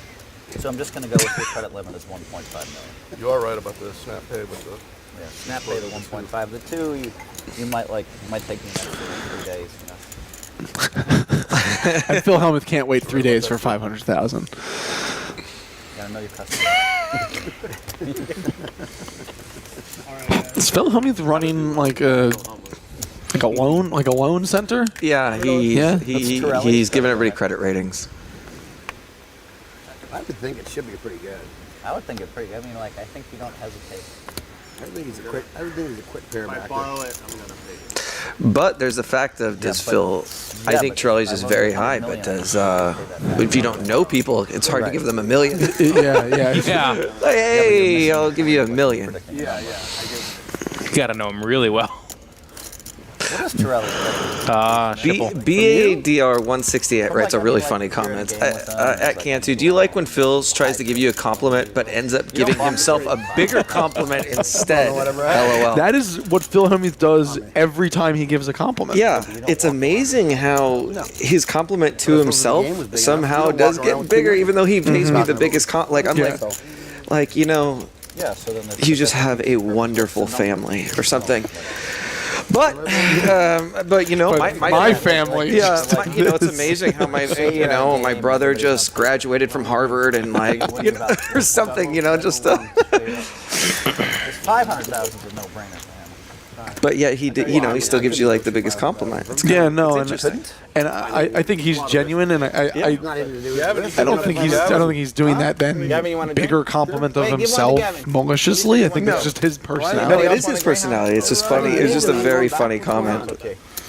So I'm just going to go with your credit limit is 1.5 million. You are right about the snap pay with the... Yeah, snap pay the 1.5. The 2, you might take me next 3 days, you know. And Phil Hellmuth can't wait 3 days for 500,000. You gotta know your customer. Is Phil Hellmuth running like a loan center? Yeah, he's giving everybody credit ratings. I would think it should be pretty good. I would think it's pretty good. I mean, like, I think you don't hesitate. I think he's a quick pair back. If I borrow it, I'm gonna pay it. But there's the fact of does Phil. I think Torelli's is very high, but does if you don't know people, it's hard to give them $1 million. Yeah. Like, hey, I'll give you $1 million. Yeah. You gotta know him really well. What is Torelli? Sippl. BADR168 writes a really funny comment. At Cantu, do you like when Phil tries to give you a compliment but ends up giving himself a bigger compliment instead? LOL. That is what Phil Hellmuth does every time he gives a compliment. Yeah, it's amazing how his compliment to himself somehow does get bigger, even though he pays me the biggest like, you know, you just have a wonderful family or something. But you know, my family. Yeah, you know, it's amazing how my brother just graduated from Harvard and like, you know, or something, you know, just. 500,000 is a no-brainer for him. But yet he did, you know, he still gives you like the biggest compliment. It's kind of, and I think he's genuine, and I don't think he's doing that then bigger compliment of himself maliciously. I think it's just his personality. No, it is his personality. It's just funny. It was just a very funny comment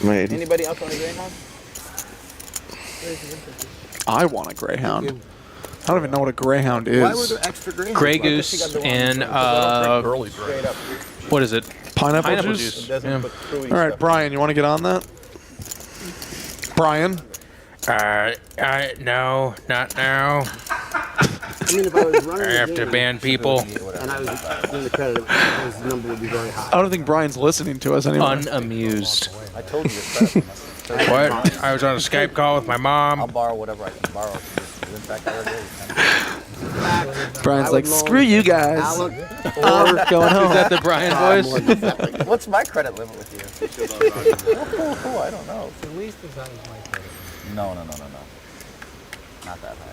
made. Anybody else want a greyhound? I want a greyhound. I don't even know what a greyhound is. Why were there extra greyhounds? Grey goose and what is it? Pineapple juice. Yeah. All right, Brian, you want to get on that? Brian? No, not now. I mean, if I was running I have to ban people. and I was doing the credit, his number would be very high. I don't think Brian's listening to us anymore. Unamused. I told you it's What? I was on a Skype call with my mom. I'll borrow whatever I can borrow. In fact, I already Brian's like, screw you guys. Alec, I'm going home. Is that the Brian voice? What's my credit limit with you? I don't know. At least as high as my credit. No. Not that high.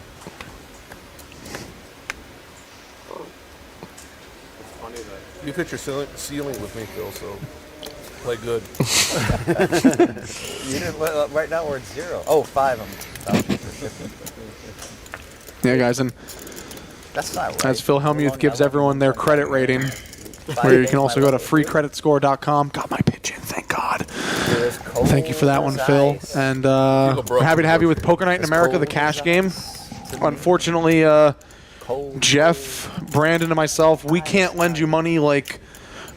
It's funny that you hit your ceiling with me, Phil, so play good. You didn't, right now we're at 0. Oh, 5 of them. Yeah, guys, and That's not right. as Phil Hellmuth gives everyone their credit rating, where you can also go to freecreditscore.com. Got my pitch in, thank God. Thank you for that one, Phil. And we're happy to have you with Poker Night in America, the cash game. Unfortunately, Jeff, Brandon, and myself, we can't lend you money like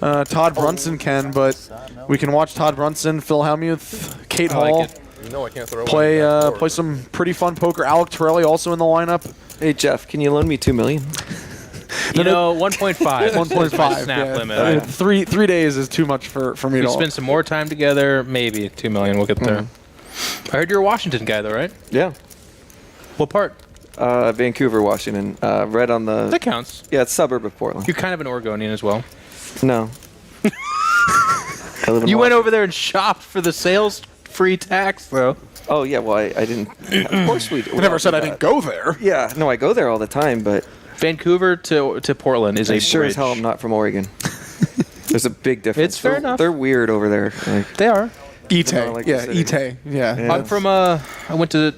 Todd Brunson can, but we can watch Todd Brunson, Phil Hellmuth, Cate Hall You know I can't throw play some pretty fun poker. Alec Torelli also in the lineup. Hey Jeff, can you loan me $2 million? You know, 1.5. 1.5 snap limit. I mean, 3 days is too much for me We to spend some more time together, maybe $2 million. We'll get there. I heard you're a Washington guy, though, right? Yeah. What part? Vancouver, Washington. Right on the. That counts. Yeah, it's a suburb of Portland. You're kind of an Oregonian as well. No. I live in You went Washington. over there and shopped for the sales-free tax, though. Oh yeah, well I didn't. Of course we. I never said I didn't go there. Yeah, no, I go there all the time, but Vancouver to Portland is a sure bridge. as hell I'm not from Oregon. There's a big difference. It's fair enough. They're weird over there. Like, They are. Ite, I don't like yeah, the city. Ite, yeah. Yeah. I'm from, I went to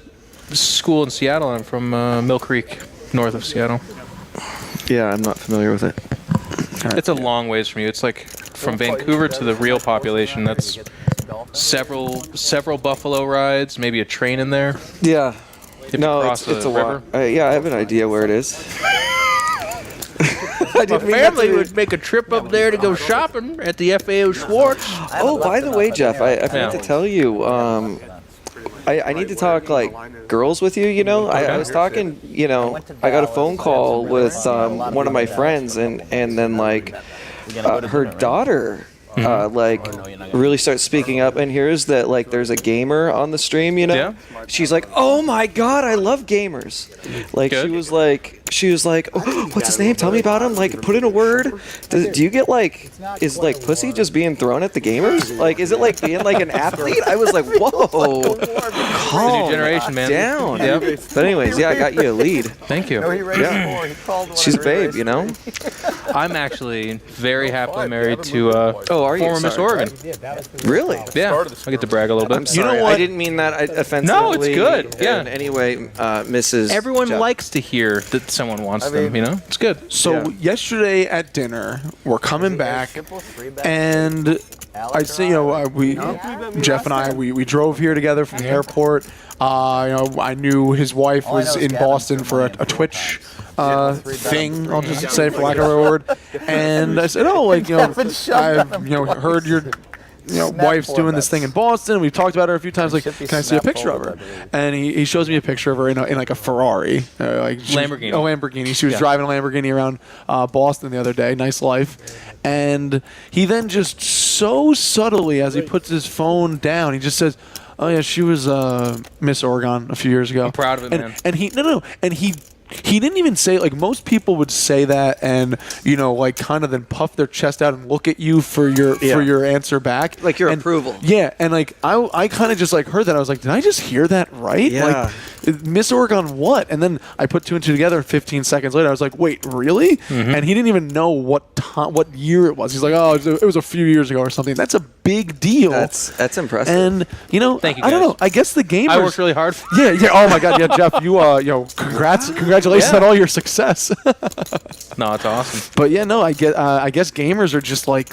school in Seattle. I'm from Mill Creek, north of Seattle. yeah, I'm not familiar with it. It's a long ways from you. It's like from Vancouver to the real population. That's several buffalo rides, maybe a train in there. Yeah. You have to No, cross it's a the river. walk. Yeah, I have an idea where it is. My family would make a trip up there to go shopping at the FAO Schwartz. Oh, by the way, Jeff, I forgot to tell you. I need to talk like girls with you. You know, I was talking. You know, I got a phone call with one of my friends, and then like her daughter. Like really starts speaking up, and here's that like there's a gamer on the stream, you know. Yeah. She's like, oh my god, I love gamers. Like Good. she was like she was like, oh, what's his name? Tell me about him. Like, put in a word. Do you get like, is like pussy just being thrown at the gamers? Like, is it like being like an athlete? I was like, whoa, calm new generation, man. down. Yep. But anyways, yeah, I got you a lead. Thank you. No, he raced 4. He called one. She's and babe, raced you know. 3. I'm actually very happily married to Oh, are you? former Miss Sorry. Oregon. Really? Yeah, I get to brag a little bit. I'm sorry. I didn't mean that offensively. No, it's good. Yeah. In any way, Mrs. Everyone Jeff. likes to hear that someone wants them. You know, it's good. So yesterday at dinner, we're coming back, and I'd say, Jeff and I, we drove here together from the airport. I knew his wife was in Boston for a Twitch thing, I'll just say, for lack of a better word. And I said, I've heard your wife's doing this thing in Boston. We've talked about her a few times. Like, can I see a picture of her? And he shows me a picture of her in like a Ferrari, Lamborghini. Lamborghini. She was driving a Lamborghini around Boston the other day. Nice life. And he then just so subtly, as he puts his phone down, he just says, "Oh yeah, she was Miss Oregon a few years ago." I'm proud of it, man. And he didn't even say, like most people would say that and like kind of then puff their chest out and look at you for your answer back, like your approval. Yeah, and like I kind of just like heard that. I was like, did I just hear that right? Yeah. Like, Miss Oregon what? And then I put 2 and 2 together. 15 seconds later, I was like, wait, really? Mm-hmm. And he didn't even know what year it was. He's like, oh, it was a few years ago or something. That's a big deal. That's impressive. And Thank you, I don't guys. know. I guess the gamers. I worked really hard. Yeah. Oh my God. Yeah, Jeff. You congratulations on all your success. No, it's awesome. But yeah, no. I guess gamers are just like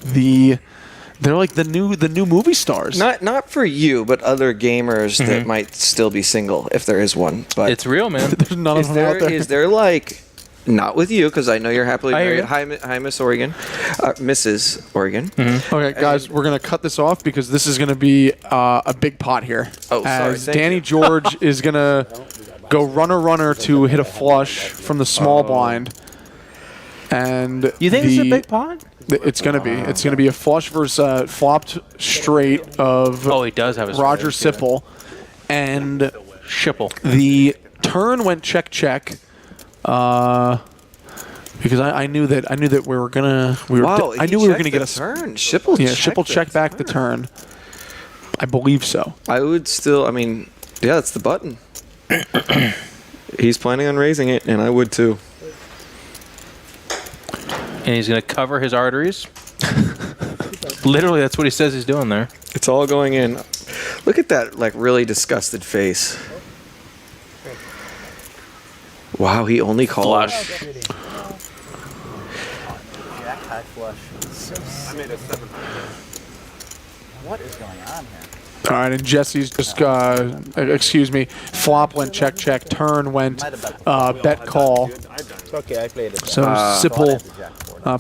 they're like the new movie stars. Not for you, but other gamers that might still be single, if there is one. But It's real, man. There's none of them out there. Is there like, not with you, because I know you're happily I hear married. Hi, Miss Oregon, Mrs. Oregon. Okay, guys, we're gonna cut this off because this is gonna be a big pot here. Oh, sorry. As Thank Dany you. Gorges is gonna go runner to hit a flush from the small blind, and You think this is a big pot? It's gonna be. It's gonna be a flush versus flopped straight of Oh, he does have his Roger Sippl, and Sippl. the turn went check. Because I knew that we were gonna I knew we were gonna get a turn. Sippl Sippl check back the turn. I believe so. I would still. I mean, yeah, that's the button. He's planning on raising it, and I would too. And he's going to cover his arteries. Literally, that's what he says he's doing there. It's all going in. Look at that, like, really disgusted face. Wow, he only called. Flush. Jack high flush. I made a 7. What is going on here? All right, and Jesse's just excuse me. Flop went check. Turn went bet call. It's okay, I played it. So Sippl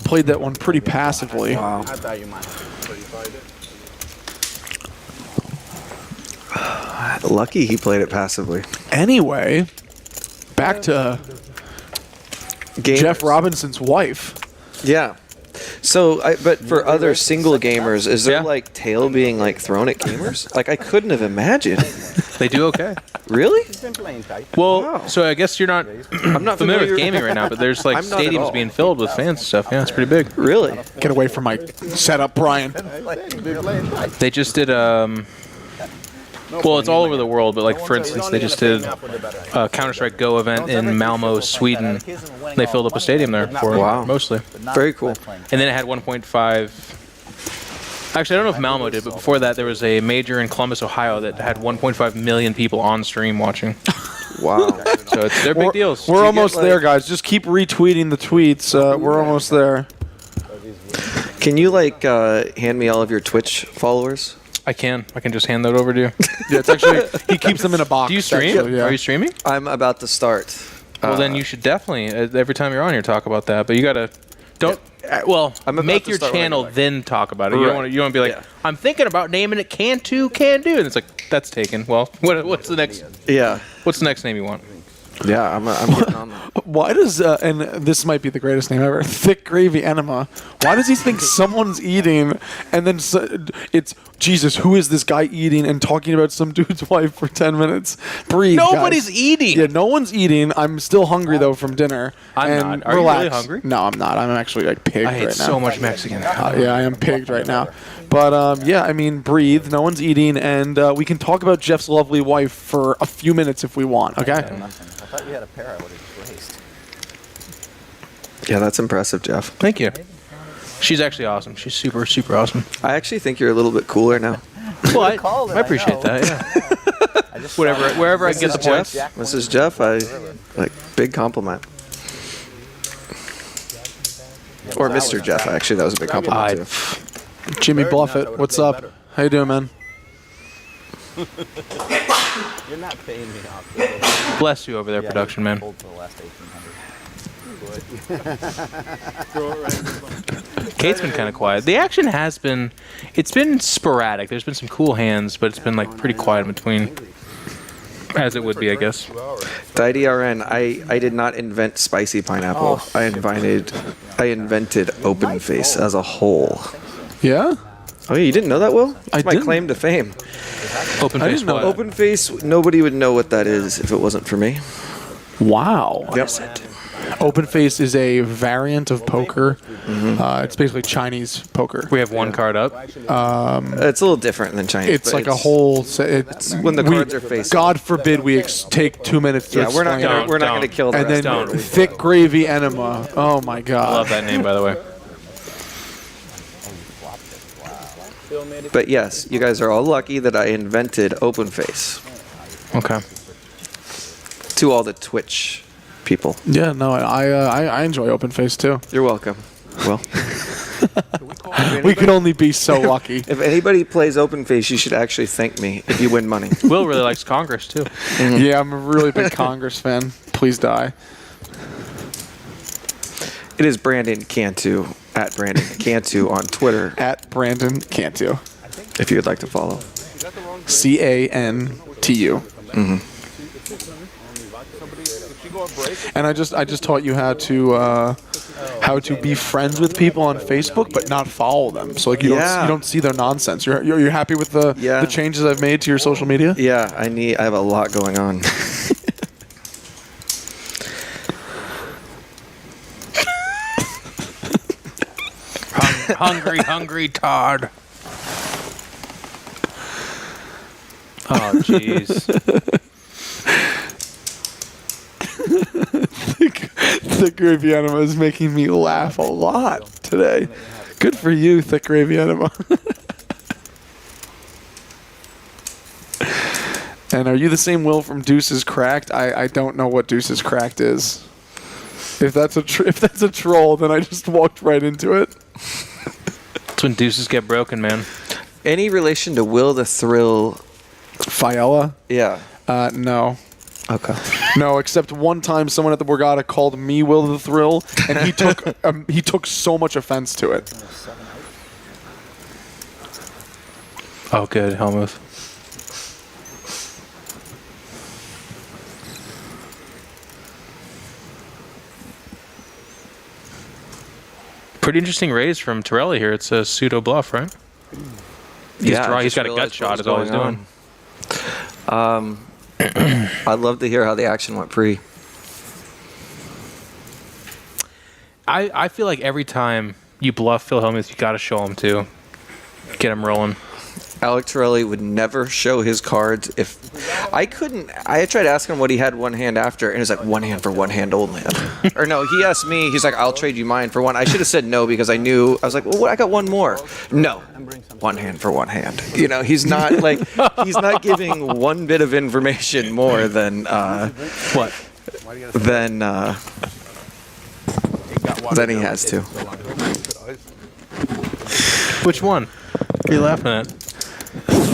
played that one pretty passively. Wow. I thought you might. Lucky he played it passively. Anyway, back to Gamers. Jeff Robinson's wife. Yeah. So, but for other single gamers, is there Yeah. like tail being like thrown at gamers? Like I couldn't have imagined. They do okay. Really? He's been playing tight. Well, Wow. so I guess you're not I'm not familiar with gaming right now, but there's like I'm not at all. stadiums being filled with fans and stuff. Yeah, it's pretty big. Really? Get away from my setup, Brian. They're playing tight. They just did well, it's all over the world, but like for instance, they just did a Counter-Strike Go event in Malmo, Sweden. They filled up a stadium there for it, Wow. mostly. Very cool. And then it had 1.5. Actually, I don't know if Malmo did, but before that, there was a major in Columbus, Ohio that had 1.5 million people on stream watching. Wow. So they're big deals. We're almost there, guys. Just keep retweeting the tweets. We're almost there. Can you like hand me all of your Twitch followers? I can just hand that over to you. Yeah, it's actually he keeps them in a box. Do you stream? actually, yeah. Are you streaming? I'm about to start. Well, then you should definitely every time you're on here talk about that. But you gotta well, I'm about make to your start channel writing. then talk about it. You Right. don't want to be like, Yeah. I'm thinking about naming it Cantu, and it's like that's taken. Well, what's the next? Yeah. What's the next name you want? Yeah, I'm getting on that. Why does and this might be the greatest name ever, Thick Gravy Enema? Why does he think someone's eating and then it's Jesus, who is this guy eating and talking about some dude's wife for 10 minutes? Breathe, Nobody's guys. eating. Yeah, no one's eating. I'm still hungry, though, from dinner. I'm and not. Are you really hungry? No, I'm not. I'm actually, like, pigged I hate right now. so much Mexican. Yeah, I am pigged right now. But, yeah, I mean, breathe. No one's eating. And we can talk about Jeff's lovely wife for a few minutes if we want, okay? I thought you had a pair I would have raised. Yeah, that's impressive, Jeff. Thank you. She's actually awesome. She's super, super awesome. I actually think you're a little bit cooler now. Well, I appreciate that, yeah. Wherever I can get the points. Mrs. Jeff, big compliment. Or Mr. Jeff, actually, that was a big compliment too. Jimmy Bluffett, what's up? How you doing, man? You're not paying me off. Bless you over there, production man. Kate's been kind of quiet. The action has been, it's been sporadic. There's been some cool hands, but it's been like pretty quiet in between, as it would be, I guess. DRN, I did not invent spicy pineapple. I invented open face as a whole. Yeah? Oh, yeah, you didn't know that, Will? That's my didn't. claim to fame. Open face what? Open face, nobody would know what that is if it wasn't for me. Wow. Yep. Open face is a variant of poker. It's basically Chinese poker. We have one card up. It's a little different than Chinese. It's like a whole. It's when the cards are facing. God forbid we take 2 minutes to we're not explain it. gonna kill the And rest then of it. thick gravy enema. Oh my God. I love that name, by the way. But yes, you guys are all lucky that I invented open face. Okay. To all the Twitch people. Yeah, no, I enjoy open face too. You're welcome. Well, we could only be so lucky. if anybody plays open face, you should actually thank me if you win money. Will really likes Congress too. Yeah, I'm a really big Congress fan. Please die. It is Brandon Cantu at Brandon Cantu on Twitter. At Brandon Cantu. If you would like to follow. CANTU. And I just taught you how to be friends with people on Facebook, but not follow them. So like you don't see their nonsense. You're happy with the changes I've made to your social media? Yeah, I have a lot going on. Hungry Todd. Oh, jeez. Thick gravy enema is making me laugh a lot today. Good for you, thick gravy enema. And are you the same Will from Deuces Cracked? I don't know what Deuces Cracked is. If that's a troll, then I just walked right into it. That's when deuces get broken, man. Any relation to Will the Thrill? Fiala? Yeah. No. Okay. No, except one time someone at the Borgata called me Will the Thrill, and he took so much offense to it. Oh, good, Hellmuth. Pretty interesting raise from Torelli here. It's a pseudo bluff, right? He's got a gut shot is all he's doing. I'd love to hear how the action went pre. I feel like every time you bluff Phil Hellmuth, you got to show him too. Get him rolling. Alec Torelli would never show his cards if I couldn't. I tried asking him what he had one hand after, and it was like one hand for one hand only. Or no, he asked me. He's like, "I'll trade you mine for one." I should have said no because I knew. I was like, "Well, what? I got one more." No, one hand for one hand. You know, he's not like he's not giving one bit of information more than what? Than he has to. Which one? What are you laughing at?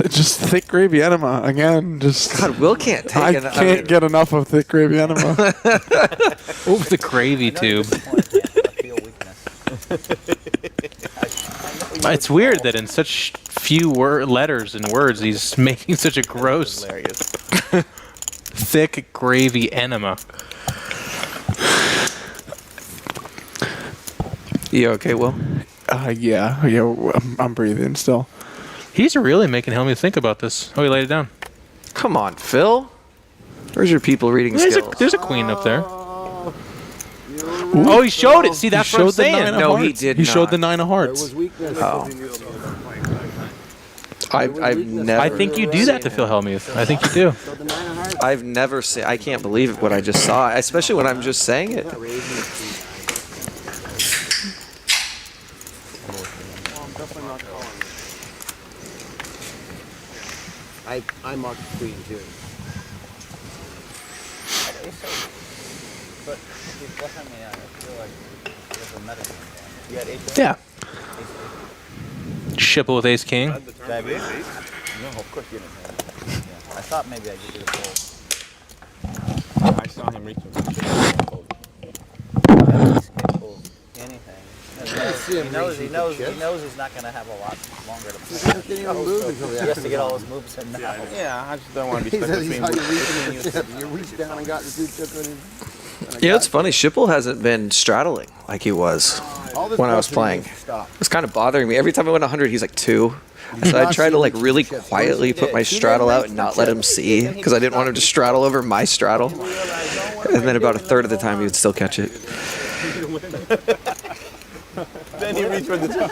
Just thick gravy enema again. Just God, Will can't take it. I can't get enough of thick gravy enema. Over the gravy tube. It's weird that in such few letters and words, he's making such a gross, thick gravy enema. You okay, Will? Yeah. I'm breathing still. He's really making Hellmuth think about this. Oh, he laid it down. Come on, Phil. Where's your people reading skills? There's a queen up there. Oh, he showed it. See, that's what I'm saying. No, he did He not. showed the 9 of hearts. There was weakness. Oh. I've never. I think you do that to Phil Hellmuth. I think you do. So the 9 of hearts. I've never seen. I can't believe what I just saw, especially when I'm just saying it. Not raising the queen. Well, I'm definitely not calling it. I marked the queen too. But if you behind me, I feel like there's a medicine. You had 8? Yeah. Sippl with ace king. Diabetes? No, of course you didn't. Yeah. I thought maybe I'd give you the full. I saw him reach him. Anything. see him He knows reaching he's for not going to have a lot longer to play. He doesn't even move until the He has to get all his moves in now. Yeah, I just don't want to be He stuck says he's between. how you reach for the chip. You reach down and got the 2 chips in him. Yeah, it's funny. Sippl hasn't been straddling like he was when I was playing. It's kind of bothering me. Every time I went 100, he's like 2. So I tried to like really quietly put my straddle out and not let him see because I didn't want him to straddle over my straddle. And then about a third of the time, he would still catch it. Then he reaches for the top.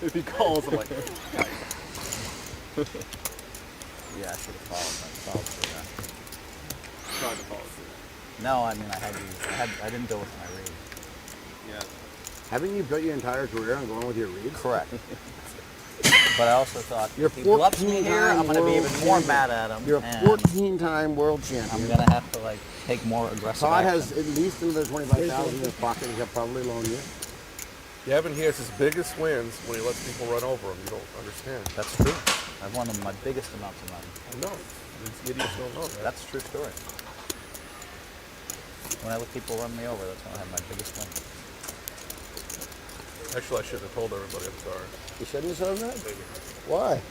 If he calls, I'm like. Yeah, I should have followed through that. Tried to follow through. No, I mean I didn't go with my read. Yeah. Haven't you built your entire career on going with your reads? Correct. But I also thought You're if he bluffs me here, I'm going to be even more mad at him. You're a and 14-time world champion. I'm going to have to like take more aggressive Todd action. has at least another 25,000 in his pocket. He'll probably loan you. Gavin, he has his biggest wins when he lets people run over him. You don't understand. That's true. I've won my biggest amounts of money. I know. These idiots don't know that. That's a true story. When I let people run me over, that's when I have my biggest win. Actually, I shouldn't have told everybody. I'm sorry. You shouldn't have said that? Why?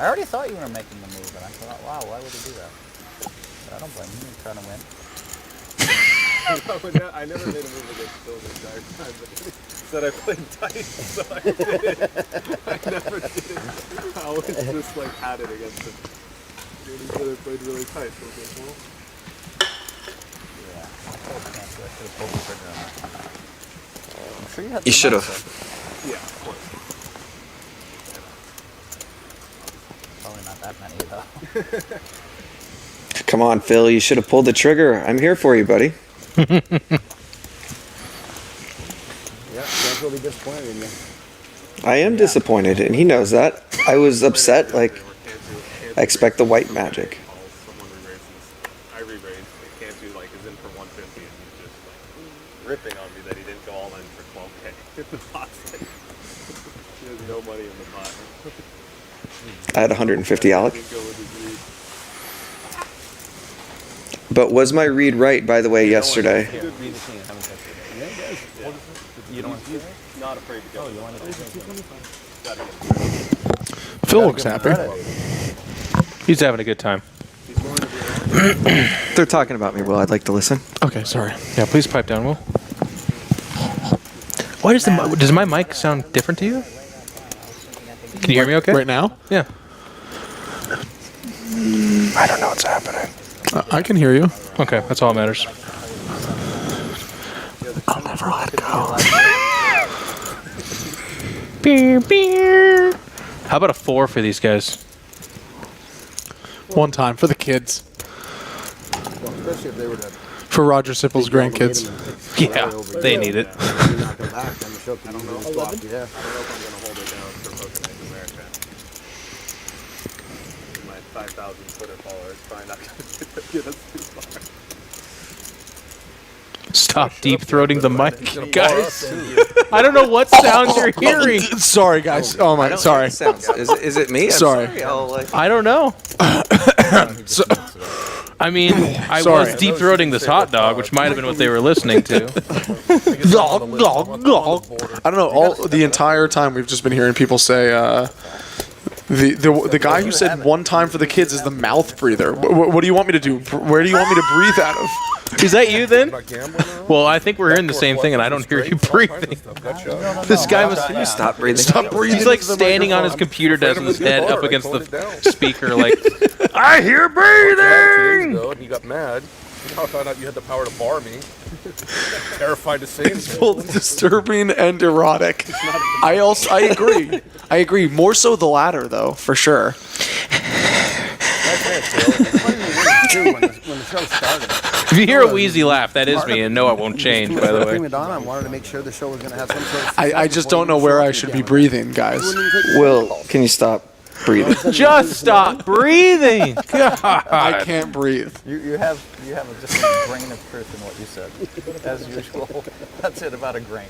I already thought you were making the move, and I thought, wow, why would he do that? But I don't blame you. You're trying to win. I never made a move against Phil the entire time, but he said I played dice, so I did it. I never did it. I always just like had it against him. He said I played really tight, so I was like, well. Yeah. I told Cantu I should have pulled the trigger on that. I'm sure you had You some should have. mindset. Yeah, of course. Probably not that many, though. Come on, Phil. You should have pulled the trigger. I'm here for you, buddy. Yeah, James will be disappointed in you. I am disappointed, and he knows that. I was upset. Like, I expect the white magic. Someone re-raises. I re-raised. Cantu like is in for 150, and he's just like ripping on me that he didn't go all in for 12K in the pot. There's no money in the pot. I had 150, Alec. Didn't go with his read. But was my read right, by the way, yesterday? Read the king. Haven't touched it. Yeah, he does. You don't want to not afraid to go. Oh, you want to Phil looks happy. He's having a good time. They're talking about me, Will. I'd like to listen. Okay, sorry. Yeah, please pipe down, Will. Why does my mic sound different to you? Can you hear me okay? Right now? Yeah. I don't know what's happening. I can hear you. Okay, that's all that matters. I'll never let go. How about a 4 for these guys? One time for the kids. Well, especially if they were to For Roger Sipple's grandkids. Yeah, they need it. knock them back, then the show can be really sloppy. Yeah. I don't know if I'm going to hold it down for Organized America. My 5,000 Twitter followers probably not going to get us too far. Stop deep-throating the mic, guys. I don't know what sounds you're hearing. Sorry, guys. Oh my, sorry. Is it me? I'm Sorry. I don't know. I mean, I was deep-throating this hot dog, which might have been what they were listening to. I don't know. The entire time we've just been hearing people say, The guy who said one time for the kids is the mouth breather. What do you want me to do? Where do you want me to breathe out of? Is that you then? Well, I think we're hearing the same thing, and I don't hear you breathing. This guy was. Can you stop breathing? Stop breathing. He's like standing on his computer desk with his head up against the speaker, like, I hear breathing! And he got mad. I found out you had the power to bar me. Terrified to say anything. It's both disturbing and erotic. I agree. I agree. More so the latter, though, for sure. When the show started. If you hear a wheezy laugh, that is me, and no, it won't change, by the way. Prima donna, I wanted to make sure the show was going to have some sort of... I just don't know where I should be breathing, guys. Will, can you stop breathing? Just stop breathing! God. I can't breathe. You have just a grain of truth in what you said, as usual. That's it, about a grain.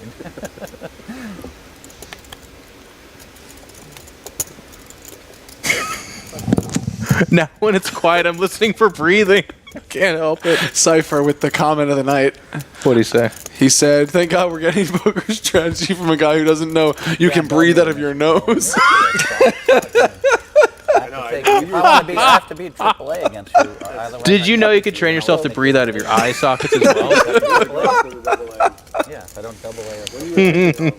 Now when it's quiet, I'm listening for breathing. Can't help it. Cypher with the comment of the night. What'd he say? He said, thank God we're getting poker strategy from a guy who doesn't know you can breathe out of your nose. I have to beat AAA against you. Either way. Did you know you could train yourself to breathe out of your eye sockets as well? Yeah, if I don't double A.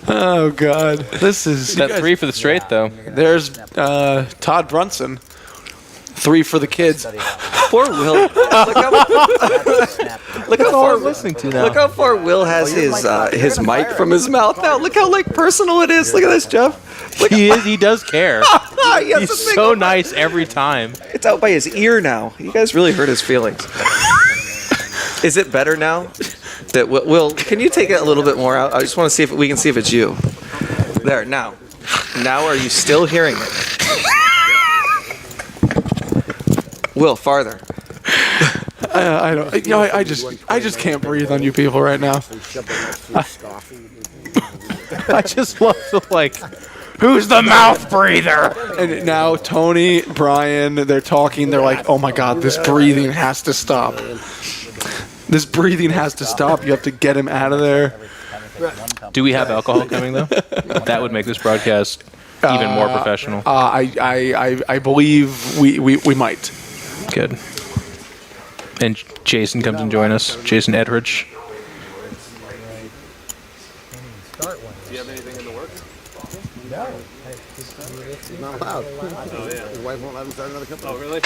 Oh, God. This is... Got 3 for the straight, though. There's Todd Brunson. 3 for the kids. Poor Will. Look how far I'm listening to now. Look how far Will has his mic from his mouth now. Look how like personal it is. Look at this, Jeff. He does care. He's so nice every time. It's out by his ear now. You guys really hurt his feelings. Is it better now? That Will, can you take it a little bit more out? I just want to see if we can see if it's you. There, now. Now are you still hearing it? Will, farther. I don't. You know, I just can't breathe on you people right now. I just love the who's the mouth breather? And now Tony, Brian, they're talking. They're like, oh my God, this breathing has to stop. This breathing has to stop. You have to get him out of there. Do we have alcohol coming though? That would make this broadcast even more professional. I believe we might. Good. And Jason comes and join us. Jason Edridge. Do you have anything in the works? No. Not allowed. His wife won't let him start another company. Oh, really?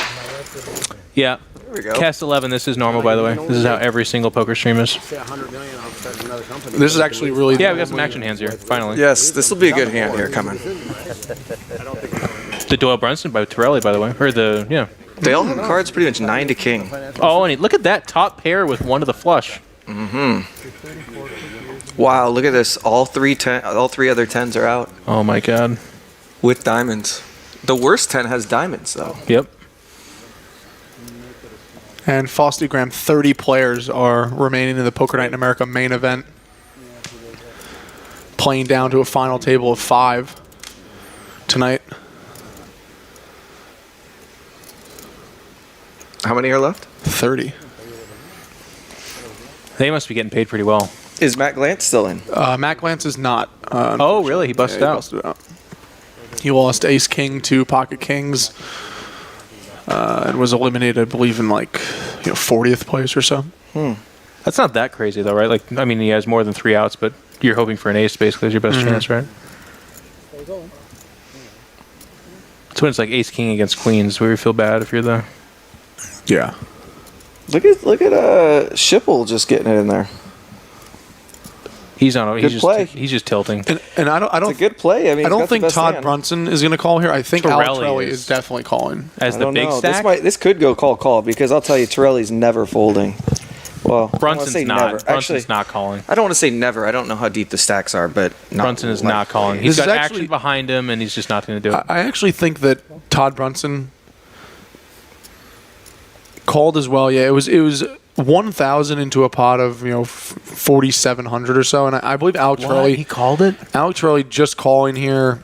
Yeah. There we go. Cast 11, this is normal, by the way. This is how every single poker stream is. Say $100 million, I'll start another company. This is actually really... Yeah, we got some action hands here, finally. Yes, this will be a good hand here coming. The Doyle Brunson by Torelli, by the way. Or the, yeah. They all have cards pretty much 9 to king. Oh, and look at that top pair with 1 to the flush. Mm-hmm. Wow, look at this. All three other 10s are out. Oh, my God. With diamonds. The worst 10 has diamonds, though. Yep. And Fostygram, 30 players are remaining in the Poker Night in America main event. Playing down to a final table of 5 tonight. How many are left? 30. They must be getting paid pretty well. Is Matt Glantz still in? Matt Glantz is not. Oh, really? He busted out. Busted out. He lost Ace King to Pocket Kings. And was eliminated, I believe, in 40th place or so. That's not that crazy, though, right? I mean, he has more than 3 outs, but you're hoping for an ace, basically, is your best chance, right? It's when it's like Ace King against Queens, where you feel bad if you're the... Yeah. Look at Sippl just getting it in there. He's on. Good play. He's just tilting. And I don't. It's a good play. I mean, I don't think Todd Brunson is going to call here. I think Alec Torelli is definitely calling as the big stack. This could go call because I'll tell you, Torelli's never folding. Well, Brunson's not. Never. Brunson's not calling. I don't want to say never. I don't know how deep the stacks are, but Brunson is not calling. He's got action behind him, and he's just not going to do it. I actually think that Todd Brunson called as well. Yeah, it was 1,000 into a pot of 4,700 or so, and I believe Alec Torelli. He called it. Alec Torelli just calling here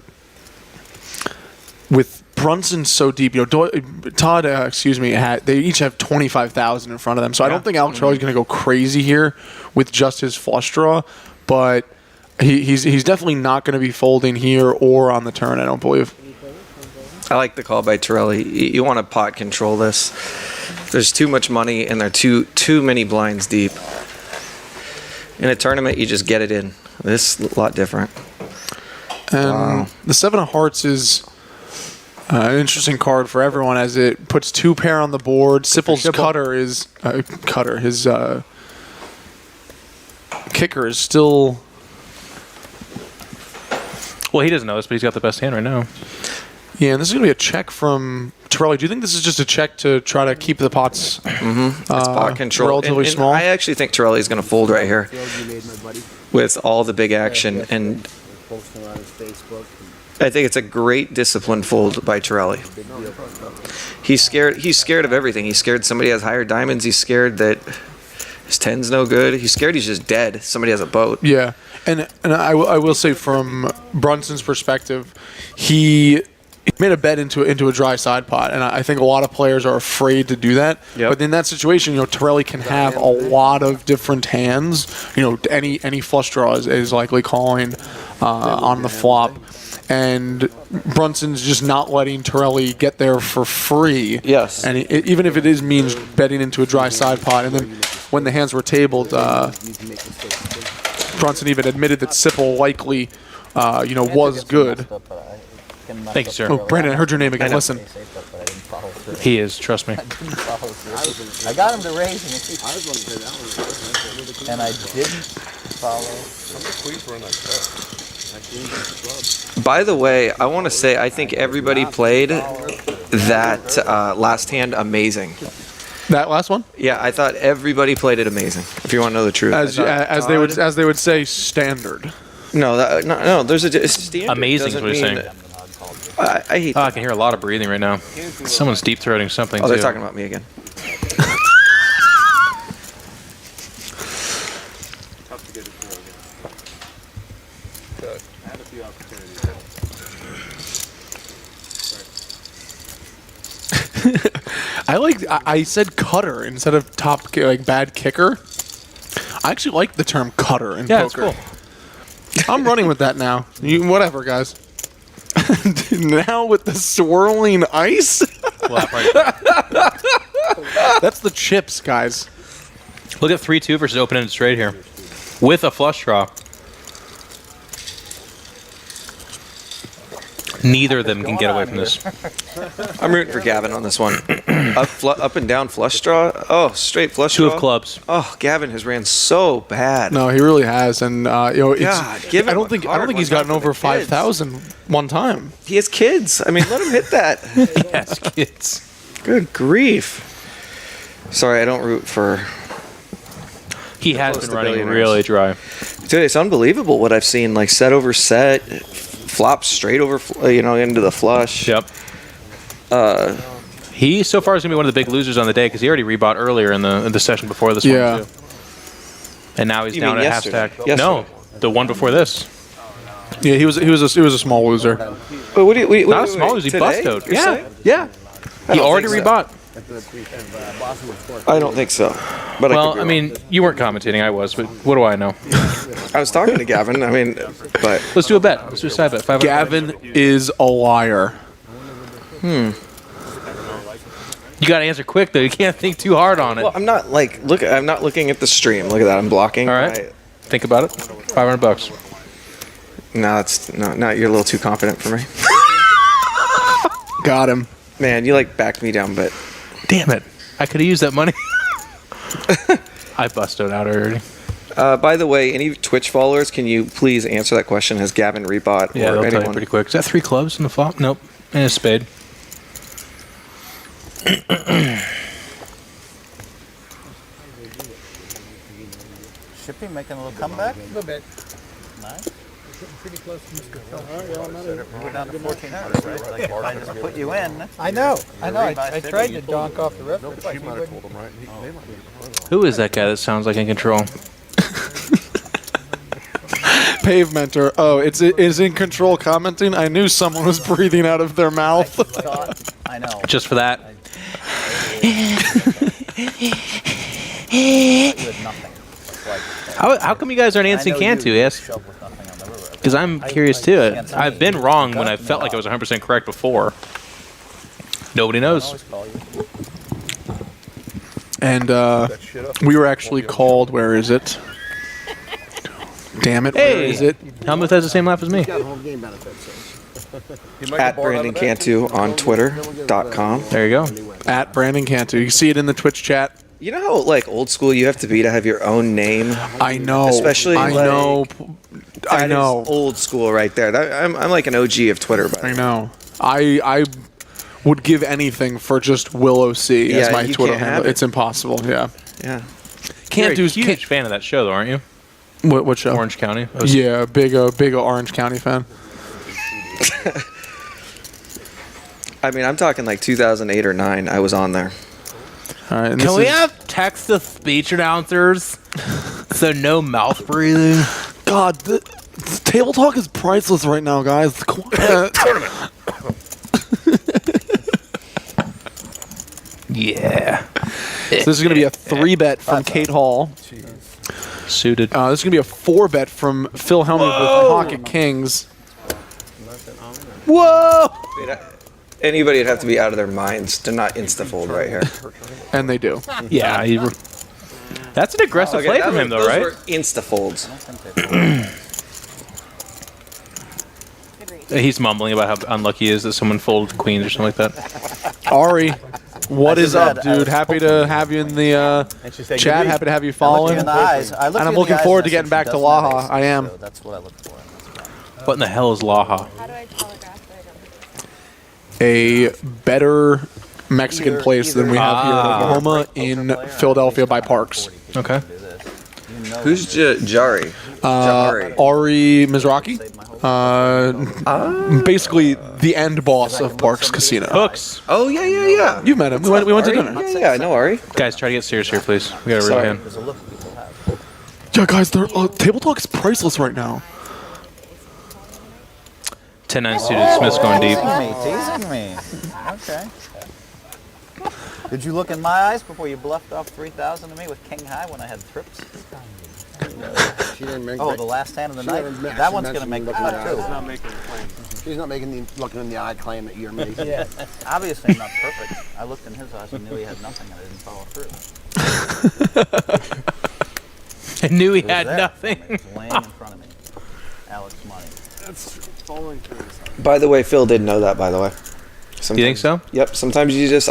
with Brunson so deep. Todd, they each have 25,000 in front of them, so I don't think Alec Torelli's going to go crazy here with just his flush draw, but he's definitely not going to be folding here or on the turn. I don't believe. I like the call by Torelli. You want to pot control this. There's too much money and they're too many blinds deep. In a tournament, you just get it in. This is a lot different. And the 7 of Hearts is an interesting card for everyone as it puts 2 pair on the board. Sipple's cutter is his kicker is still. Well, he doesn't know this, but he's got the best hand right now. Yeah, and this is going to be a check from Torelli. Do you think this is just a check to try to keep the pots It's pot control. relatively And small? I actually think Torelli is going to fold right here with all the big action. And Posting on his Facebook. I think it's a great disciplined fold by Torelli. He's scared of everything. He's scared somebody has higher diamonds. He's scared that his 10's no good. He's scared he's just dead. Somebody has a boat. Yeah, and I will say from Brunson's perspective, he made a bet into a dry side pot, and I think a lot of players are afraid to do that. Yep. But in that situation, Torelli can have a lot of different hands. Any flush draw is likely calling on the flop. And Brunson's just not letting Torelli get there for free. Yes. And even if it means betting into a dry side pot. And then when the hands were tabled, Brunson even admitted that Sippl likely, was good. Thank you, sir. Oh, Brandon, I heard your name again. Listen. He is, trust me. I got him to raise and I didn't follow. By the way, I want to say I think everybody played that last hand amazing. That last one? Yeah, I thought everybody played it amazing. If you want to know the truth, As they would say, standard. No. There's a standard. Amazing is what he's saying. I hate. I can hear a lot of breathing right now. Someone's deep throating something. Oh, they're too. talking about me again. Tough to get it through again. I had a few opportunities. I said cutter instead of bad kicker. I actually like the term cutter in poker. Yeah, it's cool. I'm running with that now. Whatever, guys. Now with the swirling ice? That's the chips, guys. Look at 3-2 versus open-ended straight here. With a flush draw. Neither of them can get away from this. I'm rooting for Gavin on this one. Up and down flush draw. Oh, straight flush draw. 2 of clubs. Oh, Gavin has ran so bad. No, he really has, and God, give him I don't think he's gotten over 5,000 one time. He has kids. I mean, let him hit that. He has kids. Good grief. Sorry, I don't root for. He has been running Billionaires. really dry. Dude, it's unbelievable what I've seen. Like set over set, flop straight over, into the flush. Yep. He so far is gonna be one of the big losers on the day because he already rebought earlier in the session before this one too. And now he's You down mean at half yesterday? stack. Yesterday. No, the one before this. Yeah, he was a small loser. Wait, what do you, Not a small loser. He today, bust-toed. you're saying? Yeah. He already think so. rebought. I don't think so. But Well, I mean, you weren't commentating. I was, but what do I know? I was talking to Gavin. I mean, but Let's do a bet. Let's do a side bet. 500. Gavin is a liar. You got to answer quick though. You can't think too hard on it. well, I'm not I'm not looking at the stream. Look at that. I'm blocking. All right. Think about it. $500. No, you're a little too confident for me. Got him. Man, you backed me down, but Damn it! I could have used that money. I busted out already. by the way, any Twitch followers, can you please answer that question? Has Gavin rebought Yeah, or they'll tell you anyone? pretty quick. Is that 3 clubs in the flop? Nope. And a spade. Shippy making a little comeback. A little bit. Nice. Getting pretty close to Mr. Phil. We're down to 1400, right? Like if I just put you in. I know. I Rebuy tried City. to donk off the ref. No, but she might have told him, right? They might be. Who is that guy that sounds like in control? Pavementer. Oh, it's in control commenting. I knew someone was breathing out of their mouth. I know. Just for that. You had nothing. How come you guys aren't answering Cantu? Yes. Shove with nothing Because I'm curious too. I've been wrong when I felt like I was 100% correct before. Nobody knows. And we were actually called. Where is it? Damn it! Where is it? Hellmuth has the same laugh as me. Got home game benefits. At Brandon Cantu on Twitter.com. There you go. At Brandon Cantu. You can see it in the Twitch chat. You know how like old school you have to be to have your own name? I know. Especially I like, know. I know. Old school right there. I'm like an OG of Twitter. By I know. I would give anything for just Will OC as my Twitter handle. It's impossible. Yeah. Yeah. Cantu's a huge fan of that show, though, aren't you? What show? Orange County. Yeah, big Orange County fan. I mean, I'm talking like 2008 or 9. I was on there. All right. And Can we have text-to-speech announcers? So no mouth breathing. God, the table talk is priceless right now, guys. Tournament. Yeah. So this is going to be a 3-bet from Cate Hall. Suited. This is going to be a 4-bet from Phil Hellmuth with Pocket Kings. Whoa! Anybody would have to be out of their minds to not insta-fold right here. And they do. Yeah. That's an aggressive play from him, though, those right? were insta-folds. He's mumbling about how unlucky he is that someone folded queens or something like that. Ari, what is up, dude? Happy to have you in the chat. Happy to have you following. And I'm looking forward to getting back to Laha. I am. That's what I look for. What in the hell is Laha? How do I telegraph that I don't A better Mexican place than we have here in Oklahoma in Philadelphia by Parks. Okay. Who's Jari? Ari Mizraki. Basically the end boss of Parks Casino. Hooks. Oh, yeah. You met him. We went to dinner. Yeah, I know Ari. Guys, try to get serious here, please. We got a real hand. Yeah, guys, table talk is priceless right now. 10-9 suited. Smith's going deep. Teasing me. Okay. Did you look in my eyes before you bluffed off 3,000 to me with king high when I had trips? She didn't make The last hand of the night? That one's going to make the cut, too. She's not making the looking in the eye claim that you're making. Yeah. Obviously, I'm not perfect. I looked in his eyes and knew he had nothing, and I didn't follow through. I knew he It was had there. nothing. It was laying in front of me. Alex money. That's following through. By the way, Phil did know that, by the way. You think so? Yep. Sometimes you just...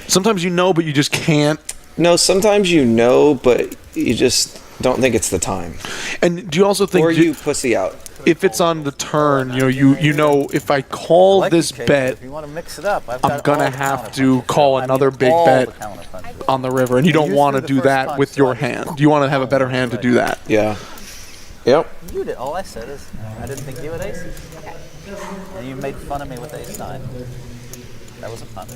Sometimes you know, but you just can't. No, sometimes you know, but you just don't think it's the time. And do you also think... Or you pussy out. If it's on the turn, you know, if I call this bet, If you want to mix it up, I'm gonna have to call another big bet on the river, and you don't want to do that with your hand. You want to have a better hand to do that. Yeah. Yep. You did. All I said is I didn't think you had aces. And you made fun of me with ace 9. That was a punch.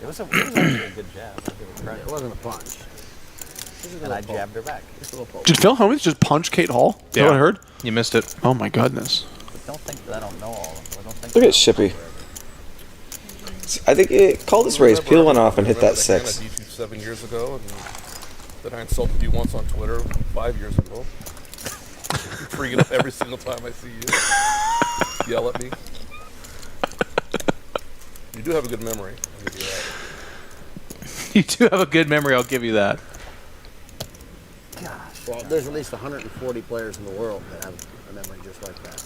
It was actually a good jab. I'll give it credit. It wasn't a punch. And I jabbed her back. Did Phil Hellmuth just punch Cate Hall? Is that what I heard? You missed it. Oh my goodness. But don't think that I don't know all of them. I don't think Look at Shippy. I think call this raise. Peel went off and hit that 6. I beat you 7 years ago, and then I insulted you once on Twitter 5 years ago. Bring it up every single time I see you. Yell at me. You do have a good memory. I'll give you that. You do have a good memory, I'll give you that. Gosh. Well, there's at least 140 players in the world that have a memory just like that.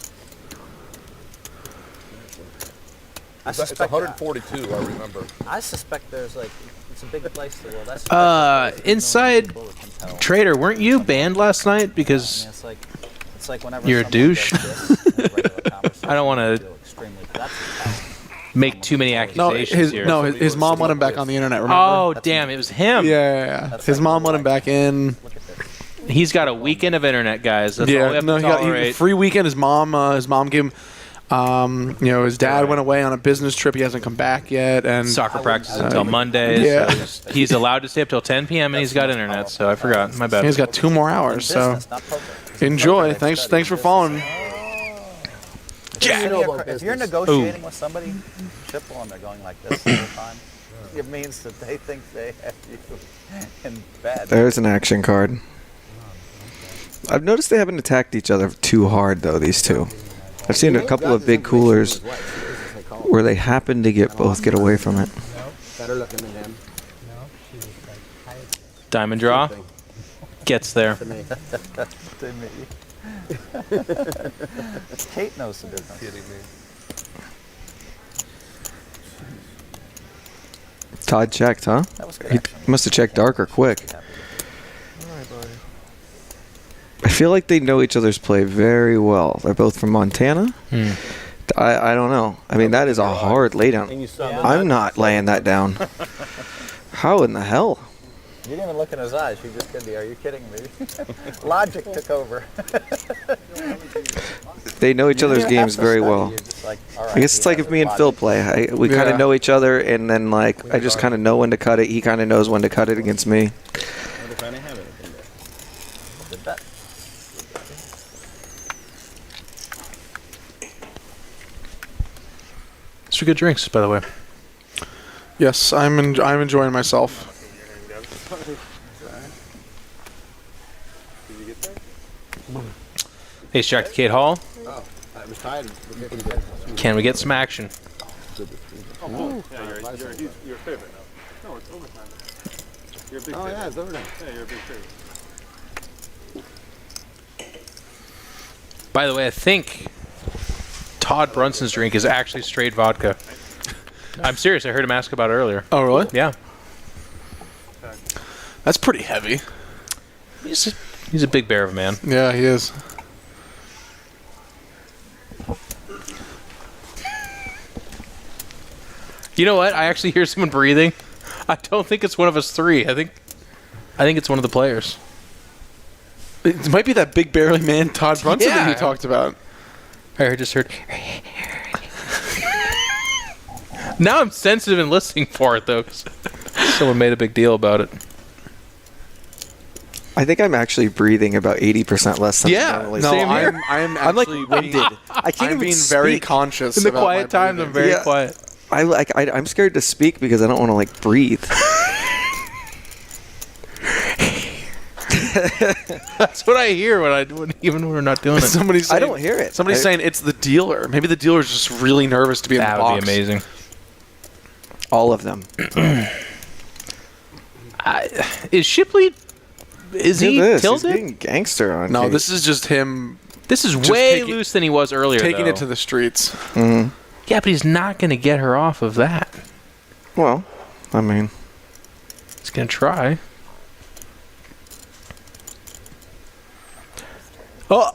It's 142, I remember. I suspect there's it's a big place. The world. Inside Trader, weren't you banned last night because it's like whenever you're a douche? I don't want to That's make too many accusations here. His mom let him back on the internet. Remember? Oh, damn! It was him. Yeah. His mom let him back in. He's got a weekend of internet, guys. That's all we have to he got tolerate. a free weekend. His mom gave him. His dad went away on a business trip. He hasn't come back yet, and Soccer practice until Monday. Yeah. So he's allowed to stay up till 10 p.m. and he's got internet. So I forgot. My bad. He's got 2 more hours. So enjoy. Thanks for following. If you're negotiating with somebody, Sippl, and they're going like this the whole time, it means that they think they have you in bed. There's an action card. I've noticed they haven't attacked each other too hard, though, these two. I've seen a couple of big coolers where they happen to both get away from it. Better looking than him. Diamond draw. Gets there. To me. Cate knows the difference. Kidding me. Todd checked, huh? That was good. He must have checked darker quick. Alright, buddy. I feel like they know each other's play very well. They're both from Montana. I don't know. I mean, that is a hard laydown. I'm not laying that down. How in the hell? You didn't even look in his eyes. You just kidding me. Are you kidding me? Logic took over. They know each other's games very well. I guess it's like if me and Phil play. We kind of know each other, and then like I just kind of know when to cut it. He kind of knows when to cut it against me. These are good drinks, by the way. Yes, I'm enjoying myself. Ace Jack to Cate Hall. Oh, I was tired. Can we get some action? Oh, yeah, he's your favorite now. No, it's overtime. You're a big favorite. Oh, yeah, it's overtime. Yeah, you're a big favorite. By the way, I think Todd Brunson's drink is actually straight vodka. I'm serious. I heard him ask about it earlier. Oh, really? Yeah. That's pretty heavy. He's a big bear of a man. Yeah, he is. You know what? I actually hear someone breathing. I don't think it's one of us three. I think it's one of the players. It might be that big barely man Todd Brunson that Yeah. you talked about. I just heard. Now I'm sensitive and listening for it though, 'cause someone made a big deal about it. I think I'm actually breathing about 80% less than I normally No, do. I'm like actually winded. I can't even being very speak. conscious In the about quiet my times, breathing. I'm very quiet. I'm scared to speak because I don't want to like breathe. That's what I hear even when we're not doing it. Somebody's saying, I don't hear it. Somebody's saying it's the dealer. Maybe the dealer's just really nervous to be in That the would box. be amazing. All of them. Is Shipley? Is he He's tilted? being gangster on No, Cate. this is just him This is Just way taking- loose than he was earlier. taking though. it to the streets. Mhm. Yeah, but he's not going to get her off of that. Well, I mean, He's going to try. Oh,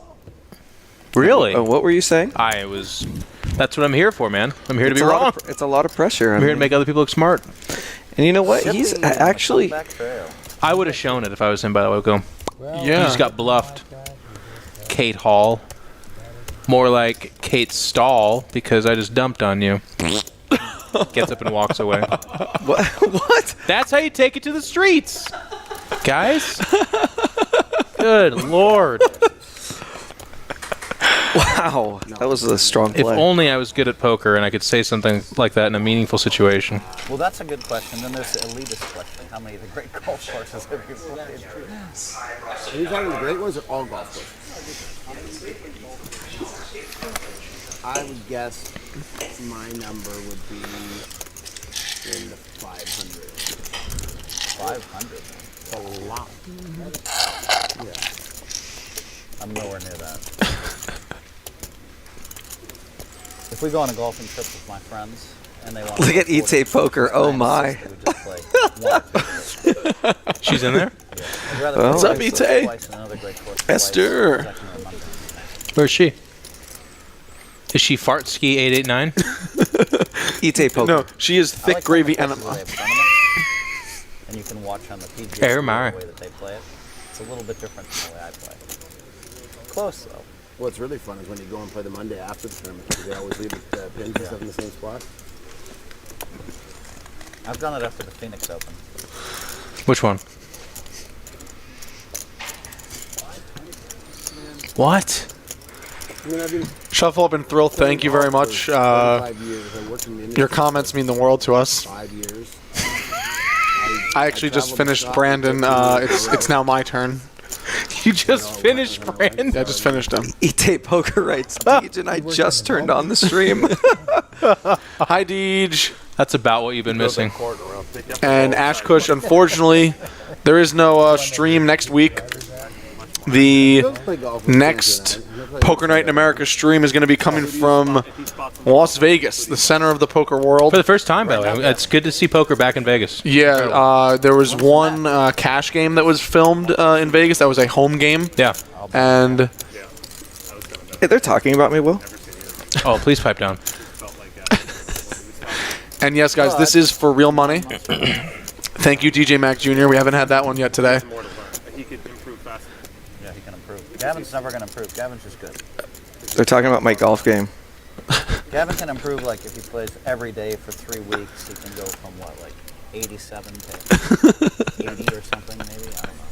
really? what were you saying? That's what I'm here for, man. I'm here to be It's a lot wrong. of it's a lot of pressure. I'm here to make other people look smart. And you know what? He's actually. I would have shown it if I was him, by the way. Go. Yeah. You just got bluffed. Cate Hall. More like Kate Stall, because I just dumped on you. Gets up and walks away. What? That's how you take it to the streets, guys. Good Lord. Wow, that was a strong If play. only I was good at poker and I could say something like that in a meaningful situation. Well, that's a good question. Then there's the elitist question. How many of the great golf courses have you played? Are you talking the great ones or all golf courses? I would guess my number would be in the 500. 500. A lot. Yeah. I'm nowhere near that. If we go on a golfing trip with my friends and they want to Look at Ite Poker. Oh my. we just play one. She's in there? Yeah. I'd rather Well, play What's up, Grace Ite? twice and another great course Esther. twice. Second on Monday. Where's she? Is she Fart Ski 889? Ite Poker. No, she is I thick like gravy some of enema. the places where they have tournaments, and you can watch on the PGA Oh, the my. way that they play it. It's a little bit different from the way I play. Close though. What's really fun is when you go and play the Monday after the tournament because they always leave the pins and stuff in the same spot. I've done it after the Phoenix Open. Which one? What? I mean, I've been Shuffle up and Thrill, thank you very much. 25 years. I worked in the industry Your comments mean the world to us. 5 years. I actually just traveled finished the shop, Brandon. took me It's now my turn. You just finished, Brandon. Yeah, I just finished him. E-Tape Poker writes, Deej, and I just turned on the stream. Hi, Deej. That's about what you've been missing. And Ash Kush, unfortunately, there is no stream next week. The next Poker Night in America stream is going to be coming from Las Vegas, the center of the poker world. For the first time, by the way. It's good to see poker back in Vegas. Yeah, there was one cash game that was filmed in Vegas. That was a home game. Yeah. And Hey, they're talking about me, Will. Oh, please pipe down. and yes, guys, this is for real money. Thank you, DJ Mac Jr. We haven't had that one yet today. He could improve faster. Yeah, he can improve. Gavin's never going to improve. Gavin's just good. They're talking about my golf game. Gavin can improve, like, if he plays every day for 3 weeks, he can go from, what, like, 87 to 80 or something, maybe? I don't know.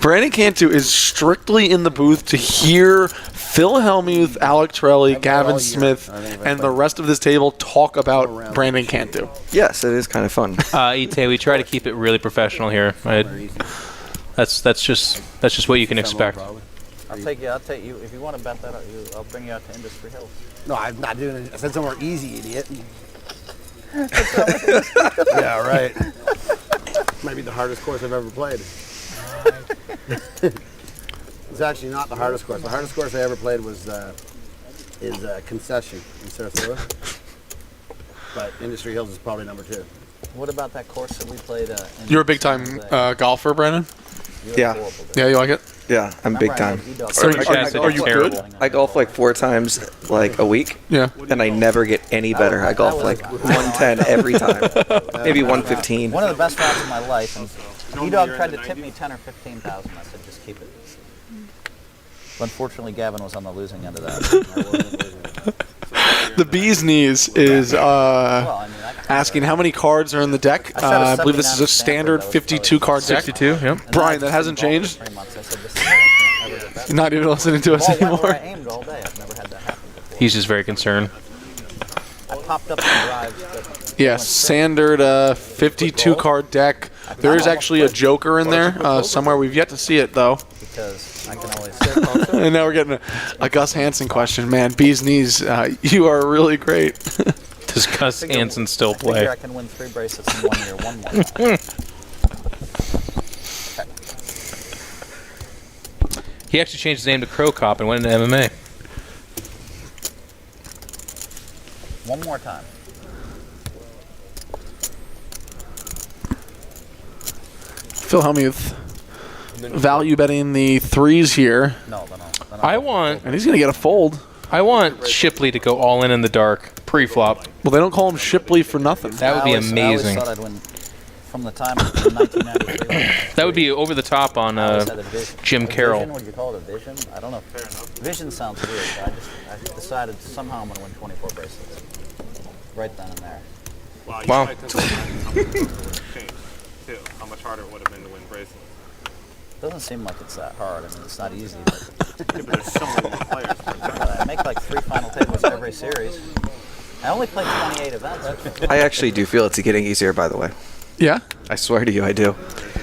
Brandon Cantu is strictly in the booth to hear Phil Hellmuth, Alec Torelli, Gavin Smith, and the rest of this table talk about Brandon Cantu. Yes, it is kind of fun. Ite, we try to keep it really professional here. That's just what you can expect. I'll take you. If you want to bet that, I'll bring you out to Industry Hills. No, I'm not doing it. I said somewhere easy, idiot. Yeah, right. Might be the hardest course I've ever played. It's actually not the hardest course. The hardest course I ever played was Concession in Sarasota. But Industry Hills is probably number 2. What about that course that we played? You're a big time golfer, Brandon? Yeah. Yeah, you like it? Yeah, I'm big time. Are you good? I golf like 4 times like a week. Yeah. And I never get any better. I golf like 110 every time. Maybe 115. One of the best rounds of my life. And E-Dog tried to tip me 10 or 15,000. I said, just keep it. But unfortunately, Gavin was on the losing end of that. The bee's knees is asking how many cards are in the deck. I believe this is a standard 52 card deck. 62, yep. Brian, that hasn't changed. You're not even listening to us anymore. I aimed all day. I've never had that happen before. He's just very concerned. I popped up some drives. But Yes, standard 52 card deck. There is actually a joker in there somewhere. We've yet to see it though. because I can always. And now we're getting a Gus Hansen question. Man, bee's knees, you are really great. Does Gus Hansen still I play? figure I can win 3 bracelets in 1 year, one more time. He actually changed his name to Crow Cop and went into MMA. One more time. Phil Hellmuth, value betting the 3s here. No. I want, and he's going to get a fold. I want Shipley to go all in the dark pre-flop. Well, they don't call him Shipley for nothing. That would be amazing. I always thought I'd win from the time of 1993. That would be over the top on Jim Carroll. Vision, would you call it a vision? I don't know. Fair enough. Vision sounds weird. I decided somehow I'm going to win 24 bracelets. Right then and there. Wow. How much harder it would have been to win bracelets. Doesn't seem like it's that hard. I mean, it's not easy. But But there's so many more players. I make like 3 final tables every series. I only played 28 events. I actually do feel it's getting easier, by the way. Yeah? I swear to you, I do.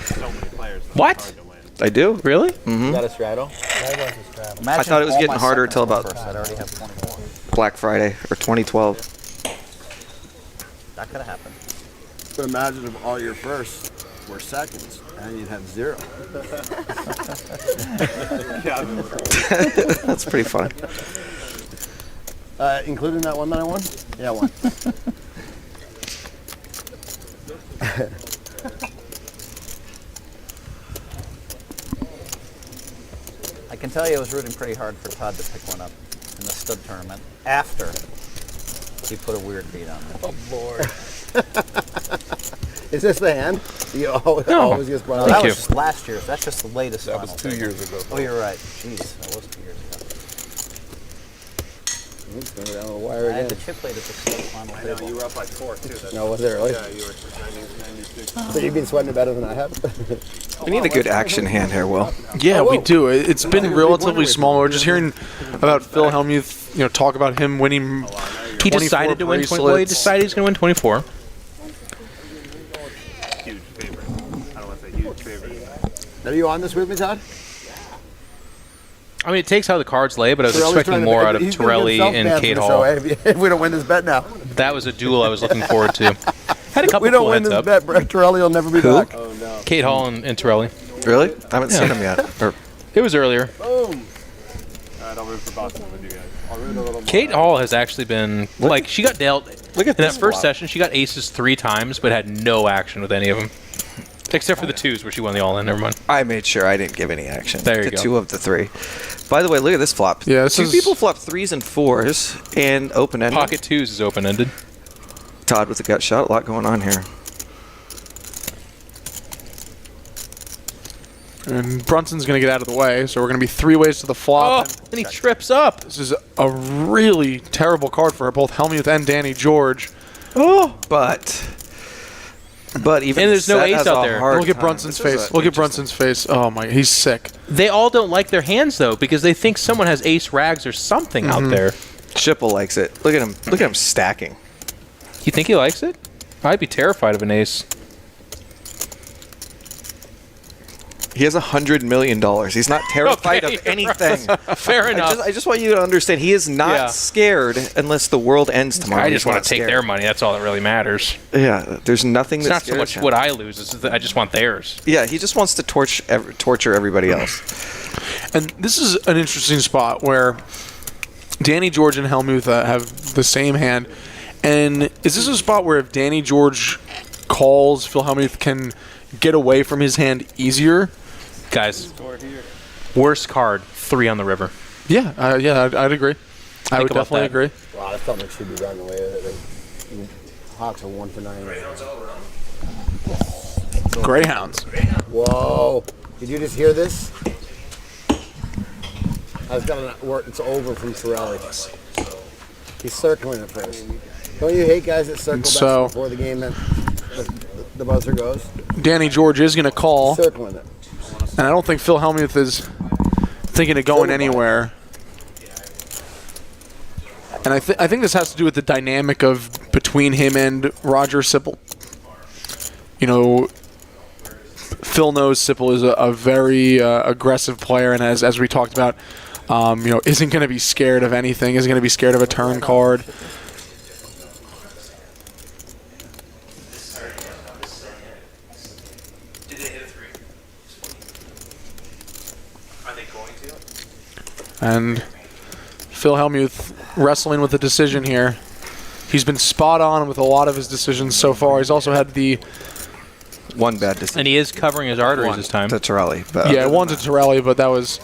So many players. What? I do. Really? Mm-hmm. Got a straddle? I thought it was getting harder till about I'd already have 24. Black Friday or 2012. That could have happened. But imagine if all your firsts were seconds, and you'd have 0. That's pretty fun. Including that one that I won? Yeah, I won. I can tell you I was rooting pretty hard for Todd to pick one up in the stud tournament after he put a weird beat on me. Oh, Lord. Is this the hand? You always gets brought up. That was just last year. That's just the latest. That was 2 years ago. Oh, you're right. Jeez, that was 2 years ago. It's going down the wire I had again. the chip plate at the stud final I know, table. you were up like 4 too. That's No, was it really? Yeah, you were 96. But you've been sweating it better than I have. We need a good action hand here, Will. Yeah, we do. It's been relatively small. We're just hearing about Phil Hellmuth, talk about him winning. He decided to win 20. Well, he decided he's going to win 24. Huge favorite. I don't want to say huge favorite. Are you on this with me, Todd? I mean, it takes how the cards lay, but I was Torelli's expecting trying to- more out of he's gonna Torelli get and self-banned Cate from the Hall. show, if we don't win this bet now. That was a duel I was looking forward to. Had a couple We don't cool win heads this up. bet, Brett Torelli will never be back. Oh no. Cate Hall and Torelli. Really? I haven't seen him yet. Or, It was earlier. Boom. Alright, I'll root for Boston with you guys. I'll root a little more. Cate Hall has actually been like she got dealt. look at In this that first flop. session, she got aces 3 times, but had no action with any of them, except for the 2s where she won the all-in. Never mind. I made sure I didn't give any action There you to go. 2 of the 3. By the way, look at this flop. Yeah, this 2 is- people flopped 3s and 4s and open-ended. Pocket 2s is open-ended. Todd with a gut shot. A lot going on here. And Brunson's going to get out of the way, so we're going to be 3 ways to the flop. Oh, and he trips up. This is a really terrible card for both Hellmuth and Dany Gorges. Oh, but even And there's no set ace has out a there. hard Look at time. Brunson's This is face. a Look at interesting- Brunson's face. Oh my, he's sick. They all don't like their hands though because they think someone has ace rags or something out there. Sippl likes it. Look at him. Look at him stacking. You think he likes it? I'd be terrified of an ace. He has $100 million. He's not terrified Okay, of anything. Fair enough. I just want you to understand. He is not Yeah. scared unless the world ends tomorrow. I He's just want not to take scared. their money. That's all that really matters. Yeah, there's nothing It's that not so scares much him. what I lose. It's that I just want theirs. Yeah, he just wants to torture everybody else. And this is an interesting spot where Dany Gorges and Hellmuth have the same hand. And is this a spot where if Dany Gorges calls, Phil Hellmuth can get away from his hand easier? Guys, worst card, 3 on the river. Yeah, I'd agree. I would about definitely that. agree. Wow, that felt like she'd be running away with it. Hawks are 1 for 9. Greyhounds. Whoa. Did you just hear this? I was gonna work. It's over from Torelli. He's circling it first. Don't you hate guys that circle So- before the game that the buzzer goes? Dany Gorges is going to call. Circling it. And I don't think Phil Hellmuth is thinking of going anywhere. And I think this has to do with the dynamic of between him and Roger Sippl. You know, Phil knows Sippl is a very aggressive player, and as we talked about, isn't going to be scared of anything. Isn't going to be scared of a turn card. And Phil Hellmuth wrestling with the decision here. He's been spot on with a lot of his decisions so far. He's also had the One bad decision. And he is covering his arteries this time. To Torelli. But yeah, one to Torelli, but that was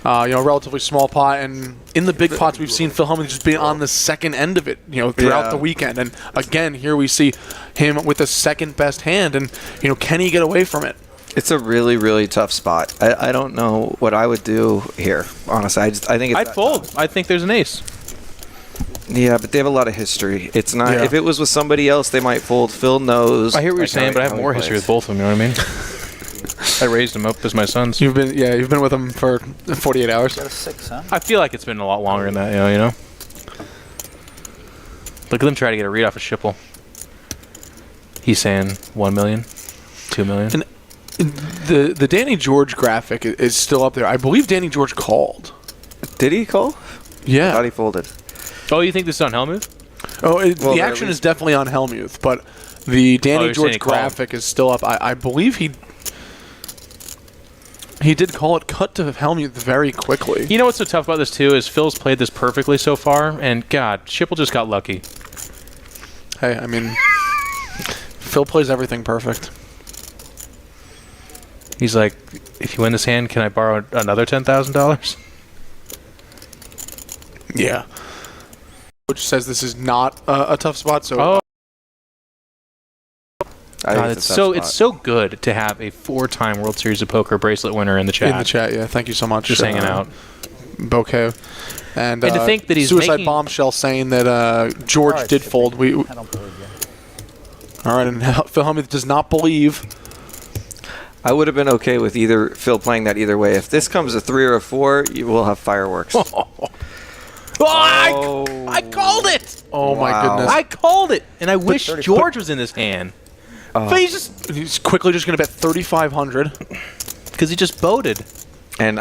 a relatively small pot. And in the big pots, we've seen Phil Hellmuth just be on the second end of it, throughout the weekend. And again, here we see him with the second best hand. And can he get away from it? It's a really, really tough spot. I don't know what I would do here, honestly. I think it's I'd fold. I think there's an ace. Yeah, but they have a lot of history. It's not. Yeah. If it was with somebody else, they might fold. Phil knows. I hear what you're like, saying, but I have how he more history plays. with both of them. You know what I mean? I raised them up as my sons. You've been with him for 48 hours. Got a 6, huh? I feel like it's been a lot longer than that. You know. Look at them try to get a read off of Sippl. He's saying 1 million, 2 million. And the Dany Gorges graphic is still up there. I believe Dany Gorges called. Did he call? I Yeah. thought he folded. Oh, you think this is on Hellmuth? Oh, Well, the they're action at is definitely on Hellmuth, but the Dany you're saying Gorges he called. graphic is still up. I believe he did call it cut to Hellmuth very quickly. You know what's so tough about this too is Phil's played this perfectly so far, and God, Sippl just got lucky. Hey, I mean, Phil plays everything perfect. He's like, if you win this hand, can I borrow another $10,000? Yeah. Which says this is not a tough spot. So Oh, I God, think it's a tough so spot. it's so good to have a 4-time World Series of Poker bracelet winner in the chat. in the chat, yeah. Thank you so much. Just hanging out. Bouquet. And to think that he's Suicide making- Bombshell saying that George Alright, did Sippl. fold. I don't believe you. All right, and Phil Hellmuth does not believe. I would have been okay with either Phil playing that either way. If this comes a 3 or a 4, you will have fireworks. I called it! Oh my Wow. goodness! I called it! And I wish 30 George was in this hand. But He's quickly just going to bet 3,500. because he just boated. And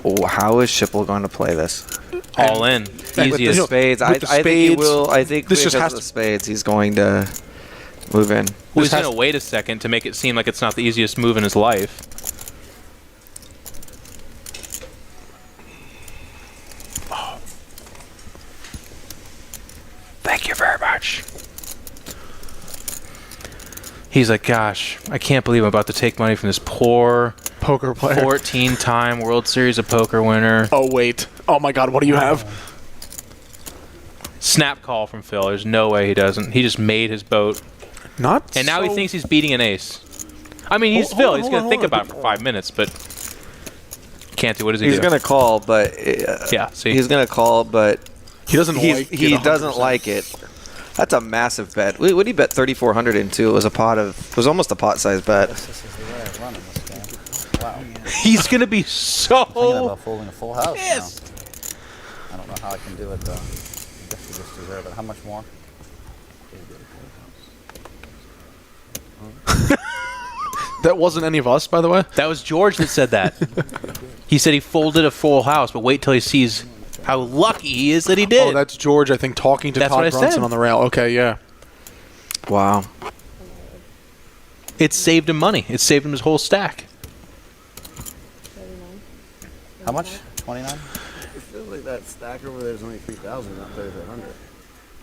Oh, how is Sippl going to play this? All in. Easy as Spades. I think he will. I think this just because has of to the spades, he's going to move in. Well, he's going to wait a second to make it seem like it's not the easiest move in his life. Oh. Thank you very much. He's like, gosh, I can't believe I'm about to take money from this poor poker player, 14-time World Series of Poker winner. Oh, wait. Oh, my God. What do you have? Snap call from Phil. There's no way he doesn't. He just made his boat. And now he thinks he's beating an ace. I mean, he's Phil. He's going to think about it for 5 minutes, but Cantu, what does he do? He's going to call, but yeah, see, he's going to call, but he doesn't like it. That's a massive bet. What did he bet 3,400 into? It was almost a pot-sized bet. This is the way I run in this game. Wow. He's going to be so I'm thinking about folding a full house now. I don't know how I can do it, though. I guess you just deserve it. How much more? That wasn't any of us, by the way. That was George that said that. He said he folded a full house, but wait till he sees how lucky he is that he did. Oh, that's George, I think, talking to Todd Brunson on the rail. Okay, yeah. Wow. It saved him money. It saved him his whole stack. How much? 29? It feels like that stack over there is only 3,000, not 3,500.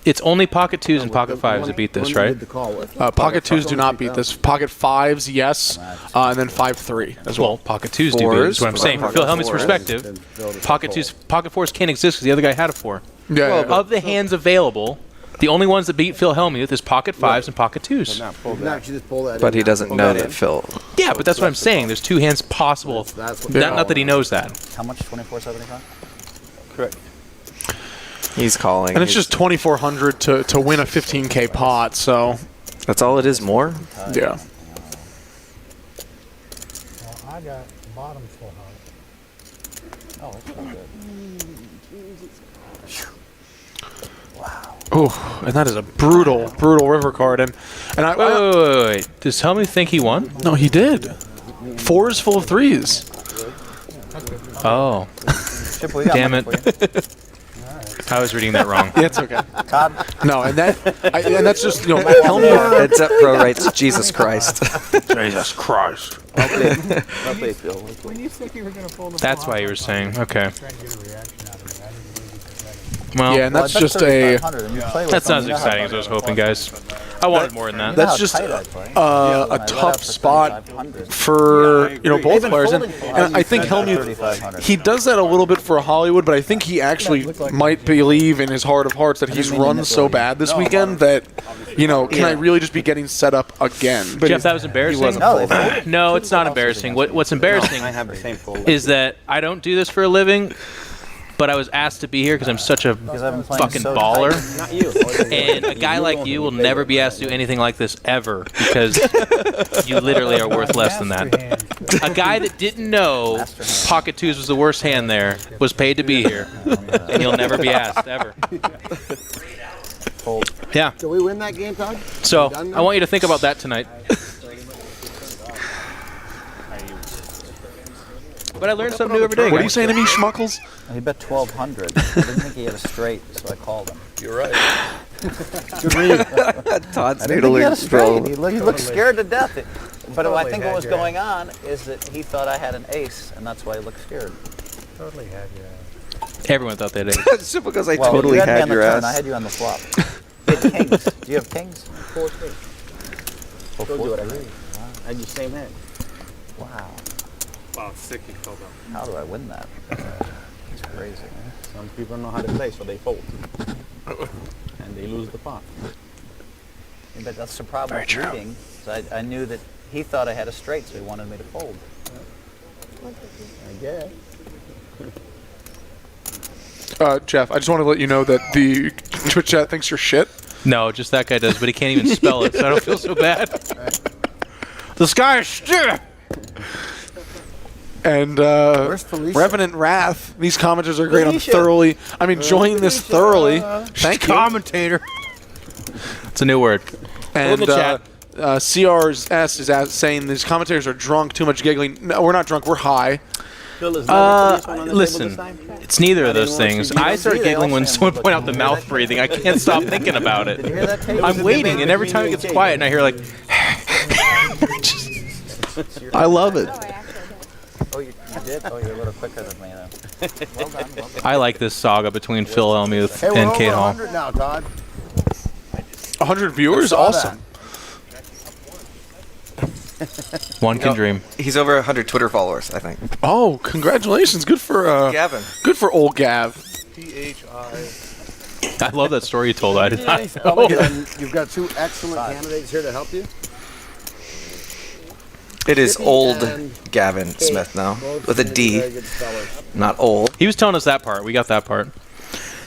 It's only pocket twos and pocket fives that beat this, right? Pocket twos do not beat this. Pocket fives, yes, and then 5-3 as well. Pocket twos do beat. That's what I'm saying. From Phil Hellmuth's perspective, pocket fours can't exist because the other guy had a 4. Yeah. Of the hands available, the only ones that beat Phil Hellmuth is pocket fives and pocket twos. But he doesn't know that Phil. Yeah, but that's what I'm saying. There's 2 hands possible. Not that he knows that. How much? 24.75? Correct. He's calling. And it's just 2,400 to win a 15K pot, so. That's all it is, more? Yeah. Well, I got bottom full house. Oh, that's not good. Wow. Oh, and that is a brutal river card. And I wait. Does Hellmuth think he won? No, he did. 4s full of 3s. Oh. Damn it. I was reading that wrong. Yeah, it's okay. Todd? No, and that's just, Hellmuth. It's up pro writes Jesus Christ. Jesus Christ. When you think you were going to fold That's why you were saying, okay. Well, yeah, and that's just a. That's not as exciting as I was hoping, guys. I wanted more than that. That's just a tough spot for both players, and I think Hellmuth, he does that a little bit for Hollywood, but I think he actually might believe in his heart of hearts that he's run so bad this weekend that can I really just be getting set up again? Jeff, that was embarrassing. No, it's not embarrassing. What's embarrassing is that I don't do this for a living. But I was asked to be here because I'm such a fucking baller. Not you. And a guy like you will never be asked to do anything like this ever because you literally are worth less than that. A guy that didn't know pocket twos was the worst hand there was paid to be here. And you'll never be asked, ever. Yeah. Did we win that game, Todd? So I want you to think about that tonight. But I learned something new every day. What are you saying to me, Schmuckles? He bet 1,200. I didn't think he had a straight, so I called him. You're right. Good read. Todd's I didn't think he had a straight. He looked scared to death. But I think what was going on is that he thought I had an ace, and that's why he looked scared. Totally had your ass. Everyone thought they had ace. It's just because I totally you had me had on the your turn. ass. I had you on the flop. You had kings. Do you have kings? 4 3. Told you what I had. I had your same hand. Wow. Wow, sick he filled up. How do I win that? It's crazy. Some people don't know how to play, so they fold. And they lose the pot. Yeah, but that's the problem with reading. So I knew that he thought I had a straight, so he wanted me to fold. I guess. Jeff, I just want to let you know that the Twitch chat thinks you're shit. No, just that guy does, but he can't even spell it, so I don't feel so bad. This guy is shit! And Revenant Wrath, these commenters are great. I'm enjoying this thoroughly. Thank you. Commentator. It's a new word. And CRS is saying these commentators are drunk, too much giggling. No, we're not drunk, we're high. Listen, it's neither of those things. I start giggling when someone point out the mouth breathing. I can't stop thinking about it. I'm waiting, and every time it gets quiet, and I hear like. I love it. Oh, you did? Oh, you're a little quicker than me, though. Well done. Well done. I like this saga between Phil Hellmuth and Cate Hall. 100 now, Todd. 100 viewers? Awesome. One can dream. He's over 100 Twitter followers, I think. Oh, congratulations. Good for Gavin. Good for old Gav. I love that story you told. I did not know. You've got two excellent candidates here to help you. It is old Gavin Smith now, with a D, not old. He was telling us that part. We got that part.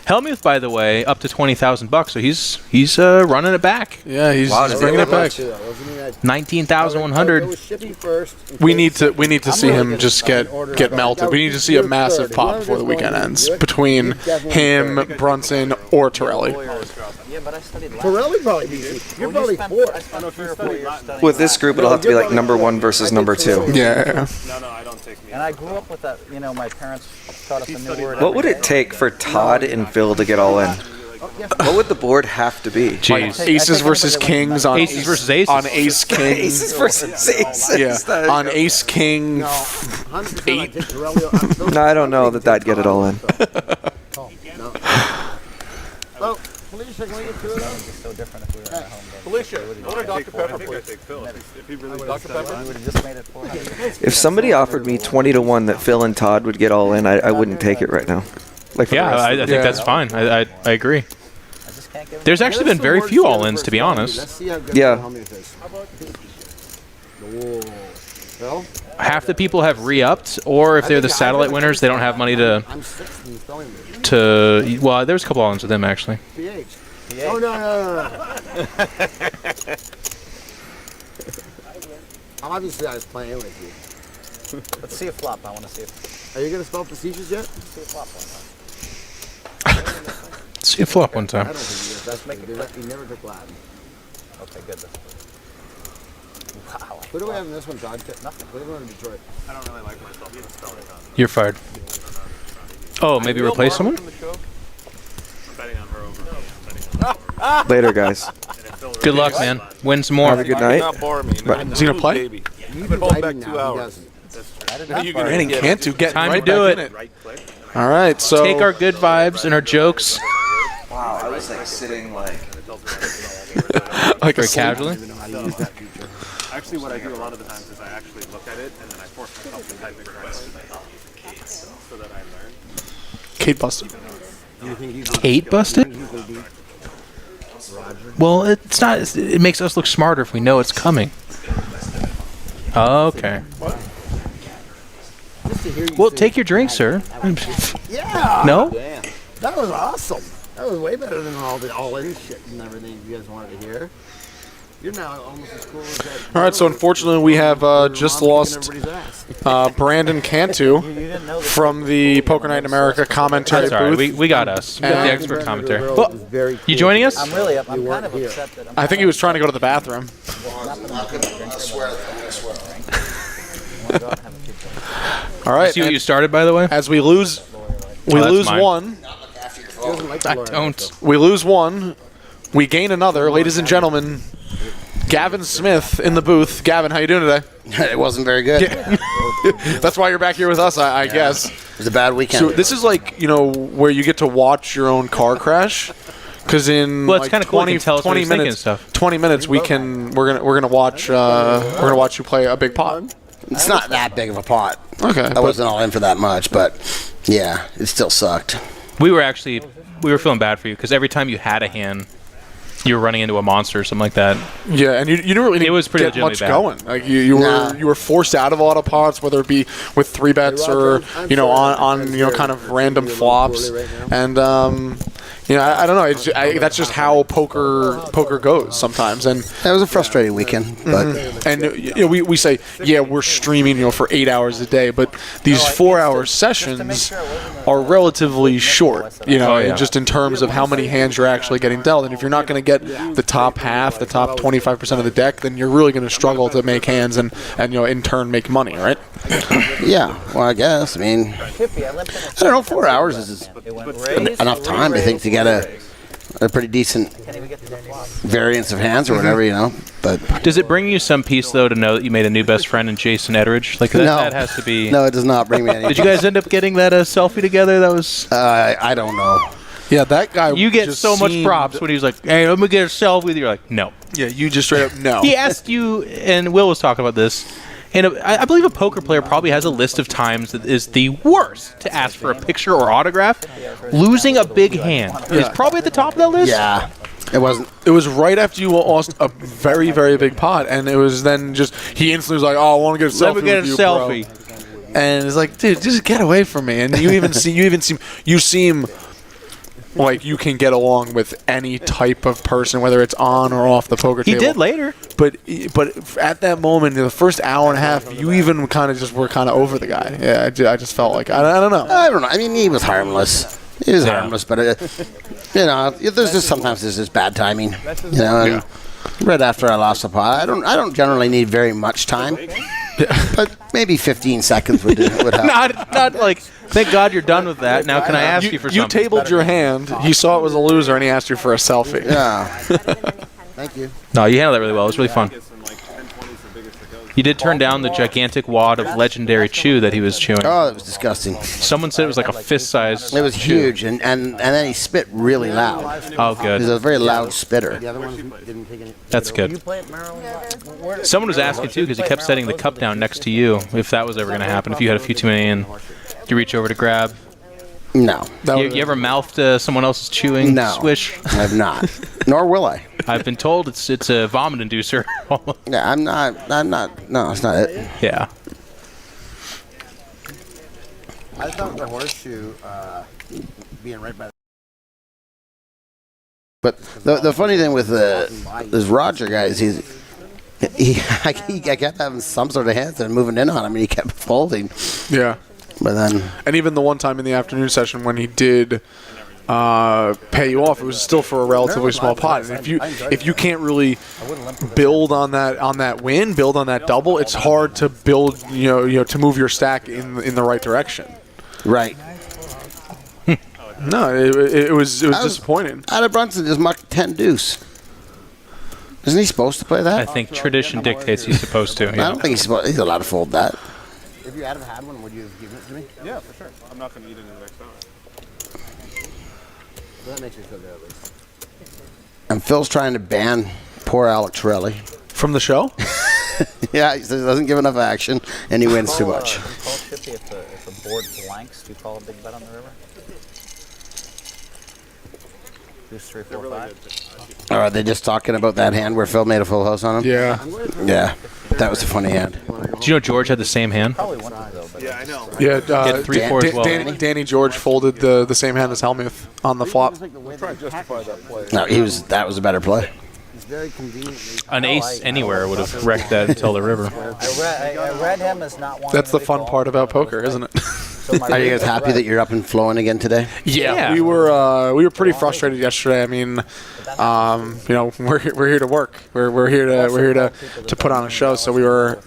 Hellmuth, by the way, up to $20,000, so he's running it back. Yeah, he's bringing it back. 19,100. We need to see him just get melted. We need to see a massive pop before the weekend ends between him, Brunson, or Torelli. Yeah, but I studied last. Torelli probably beats you. You're probably fourth. I spent 3 or 4 years studying. With this group, it'll have to be like number 1 versus number 2. Yeah. No, I don't take me. And I grew up with that. You know, my parents taught us a new word. What would it take for Todd and Phil to get all in? What would the board have to be? Jeez. Aces versus kings on Aces versus aces. On ace king. Aces versus aces. Yeah. On ace king 8. No, I don't know that'd get it all in. Well, Felicia, can we get 2 of those? It's so different if we were at home. Felicia, order Dr. Pepper, please. I take Phil. If he really Dr. Pepper? We would have just made it 400. If somebody offered me 20 to 1 that Phil and Todd would get all in, I wouldn't take it right now. Like for the Yeah, rest I of the think that's fine. I agree. I just can't give There's actually been very few all-ins, to be honest. Let's see how good Yeah. Hellmuth is. Whoa. Phil? Half the people have re-upped, or if they're the satellite winners, they don't have money to. I'm 6th in spelling bee. Well, there was a couple all-ins with them actually. PH. Oh, no. Obviously, I was playing with you. Let's see a flop. I want to see it. Are you going to spell facetious yet? Let's see a flop one time. See a flop one I time. don't think he is. That's making it. He never took Latin. Okay, good. Wow. Who do we have in this one, Todd? Nothing. Who do we have in Detroit? I don't really like myself even spelling it. You're fired. Oh, maybe replace someone? I'm betting on her over. Later, guys. Good luck, man. Win some more. Have a good night. Not bore me. Right. Is he gonna play? Baby. You've been holding back 2 hours. I did not You're getting Cantu getting Time to right do back it. in it. All right, so Take our good vibes and our jokes Wow, I was like sitting like. like very a casually. Actually, what I do a lot of the times is I actually look at it and then I force myself to type it correctly so that I learn. Kate busted. Kate busted? Well, it's not. It makes us look smarter if we know it's coming. Okay. Well, take your drink, sir. Yeah. No? That was awesome. That was way better than all the all-in shit and everything you guys wanted to hear. You're now almost as cool as that. All right, so unfortunately we have just lost Brandon Cantu from the Poker Night in America commentary That's all right. booth. We got us. We got the expert commentary. Well, Very you joining us? I'm really up. I'm kind of upset that I'm I think he was trying to go to the bathroom. All right. See what you started, by the way? As we lose that's mine. one. I don't. We lose one. We gain another. Ladies and gentlemen, Gavin Smith in the booth. Gavin, how you doing today? It wasn't very good. That's why you're back here with us, I guess. It was a bad weekend. So this is like, where you get to watch your own car crash. Because in Well, it's like kinda cool. You 20, can tell us what 20 he's thinking minutes, and stuff. 20 minutes, we're gonna watch you play a big pot. It's not that big of a pot. Okay, I wasn't all in for that much, but yeah, it still sucked. We were feeling bad for you because every time you had a hand, you were running into a monster or something like that. Yeah, and you didn't really It was pretty get much legitimately bad. going. Like you were forced out of a lot of pots, whether it be with 3 bets or on kind of random flops. And You know, I don't know. That's just how poker goes sometimes. And That was a frustrating weekend, but and you know, we say, yeah, we're streaming, you know, for 8 hours a day, but these 4-hour sessions are relatively short, you know, just in terms of how many hands you're actually getting dealt. And if you're not going to get the top half, the top 25% of the deck, then you're really going to struggle to make hands and you know, in turn make money, right? yeah, well, I guess. I mean, I don't know, 4 hours is enough time, I think, to get a pretty decent variance of hands or whatever, you know. But does it bring you some peace, though, to know that you made a new best friend in Jason Etheridge? Like that has to be. No, it does not bring me any. Did you guys end up getting that selfie together? That was. I don't know. Yeah, that guy. You get so much props when he was like, "Hey, let me get a selfie with you." You're like, "No." Yeah, you just straight up no. He asked you, and Will was talking about this. And I believe a poker player probably has a list of times that is the worst to ask for a picture or autograph. Losing a big hand is probably at the top of that list. Yeah. It wasn't. It was right after you lost a very, very big pot, and it was then just he instantly was like, "Oh, I want to get a selfie." Let me get with a you, selfie. Bro. And it's like, dude, just get away from me. And you seem like you can get along with any type of person, whether it's on or off the poker table. He did later. But at that moment, in the first hour and a half, you even kind of just were kind of over the guy. Yeah, I just felt like I don't know. I don't know. I mean, he was harmless. He was harmless, but you know, there's just bad timing. You know, and right after I lost the pot, I don't generally need very much time, but maybe 15 seconds would help. not like. Thank God you're done with that. Now can I ask you for something? You tabled your hand. He saw it was a loser, and he asked you for a selfie. Yeah. Thank you. No, you handled that really well. It was really fun. You did turn down the gigantic wad of legendary chew that he was chewing. Oh, it was disgusting. Someone said it was like a fist size. It was huge, and then he spit really loud. Oh, good. He was a very loud spitter. That's good. Someone was asking, too, because he kept setting the cup down next to you, if that was ever going to happen. If you had a few too many in, you reach over to grab. No. You ever mouthed someone else's chewing swish? I have not. Nor will I. I've been told it's a vomit inducer. Yeah, I'm not. No, it's not it. Yeah. I thought the horseshoe being right by. But the funny thing with this Roger guy is I kept having some sort of hands and moving in on him, and he kept folding. Yeah. But then, and even the one time in the afternoon session when he did pay you off, it was still for a relatively small pot. And if you can't really build on that win, build on that double, it's hard to build to move your stack in the right direction. Right. No, it was disappointing. Alec Brunson just mucked 10 deuce. Isn't he supposed to play that? I think tradition dictates he's supposed to. Yeah. I don't think he's allowed to fold that. If you had had one, would you have given it to me? Yeah, for sure. I'm not going to eat it in the next hour. That makes me feel good at least. And Phil's trying to ban poor Alec Torelli. From the show? Yeah, he says he doesn't give enough action, and he wins too much. Do you call Chippy if the board blanks? Do you call a big bet on the river? Deuce 3, 4, 5. Are they just talking about that hand where Phil made a full house on him? Yeah. Yeah. That was a funny hand. Do you know George had the same hand? Probably one though. But yeah, I know. He Yeah, had 3-4 as well. Danny George folded the same hand as Hellmuth on the flop. I'm trying to justify that play. No, that was a better play. Very convenient. An ace anywhere would have wrecked that until the river. I read him as not wanting. That's the fun part about poker, isn't it? Are you guys happy that you're up and flowing again today? Yeah. We were pretty frustrated yesterday. I mean, we're here to work. We're here to put on a show. So we were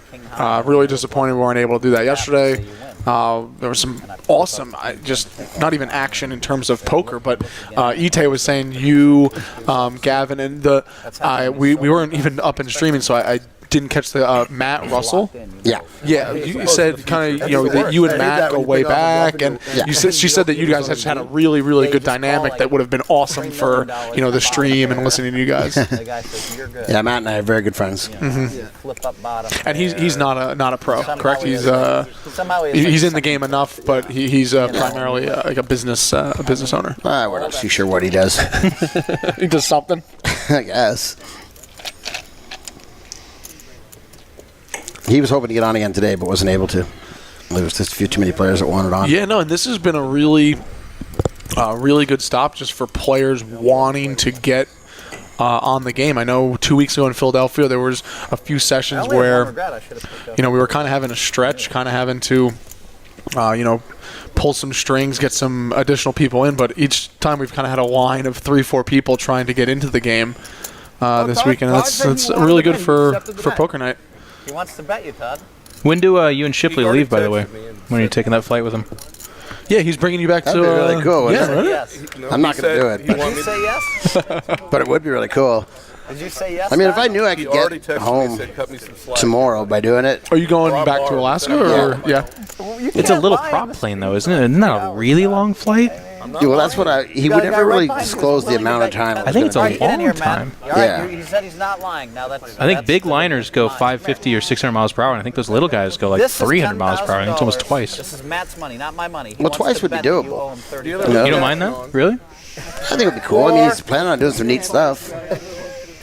really disappointed we weren't able to do that yesterday. There was some awesome, just not even action in terms of poker, but Ite was saying you, Gavin, and we weren't even up and streaming, so I didn't catch the Matt Russell. Yeah. Yeah, you said kind of that you and Matt go way back, and she said that you guys just had a really, really good dynamic that would have been awesome for the stream and listening to you guys. Yeah, Matt and I are very good friends. Flip up bottom. And he's not a pro, correct? He's in the game enough, but he's primarily like a business owner. We're not too sure what he does. He does something, I guess. He was hoping to get on again today, but wasn't able to. There was just a few too many players that wanted on. Yeah, no, and this has been a really really good stop just for players wanting to get on the game. I know 2 weeks ago in Philadelphia there was a few sessions where we were kind of having a stretch, kind of having to pull some strings, get some additional people in, but each time we've kind of had a line of 3-4 people trying to get into the game this weekend. That's really good for poker night. He wants to bet you, Todd. When do you and Shipley leave, by the way? When are you taking that flight with him? Yeah, he's bringing you back That'd to... be really cool. Yeah, Right? Yes. I'm not going to do it. Did you say yes? But it would be really cool. Did you say yes? I mean, if Todd? I knew I could get home tomorrow by doing it. Are you going back to Alaska? Or It's a little prop plane, though, isn't it? Isn't that a really long flight? Yeah, well, that's what he would never really disclose the amount of time. I think it's a long time. Yeah. He said he's not lying. Now that's. I think big liners go 550 or 600 miles per hour, and I think those little guys go like 300 miles per hour. I think it's almost twice. This is Matt's money, not my money. Well, twice would be doable. You don't mind that? Really? I think it would be cool. I mean, he's planning on doing some neat stuff.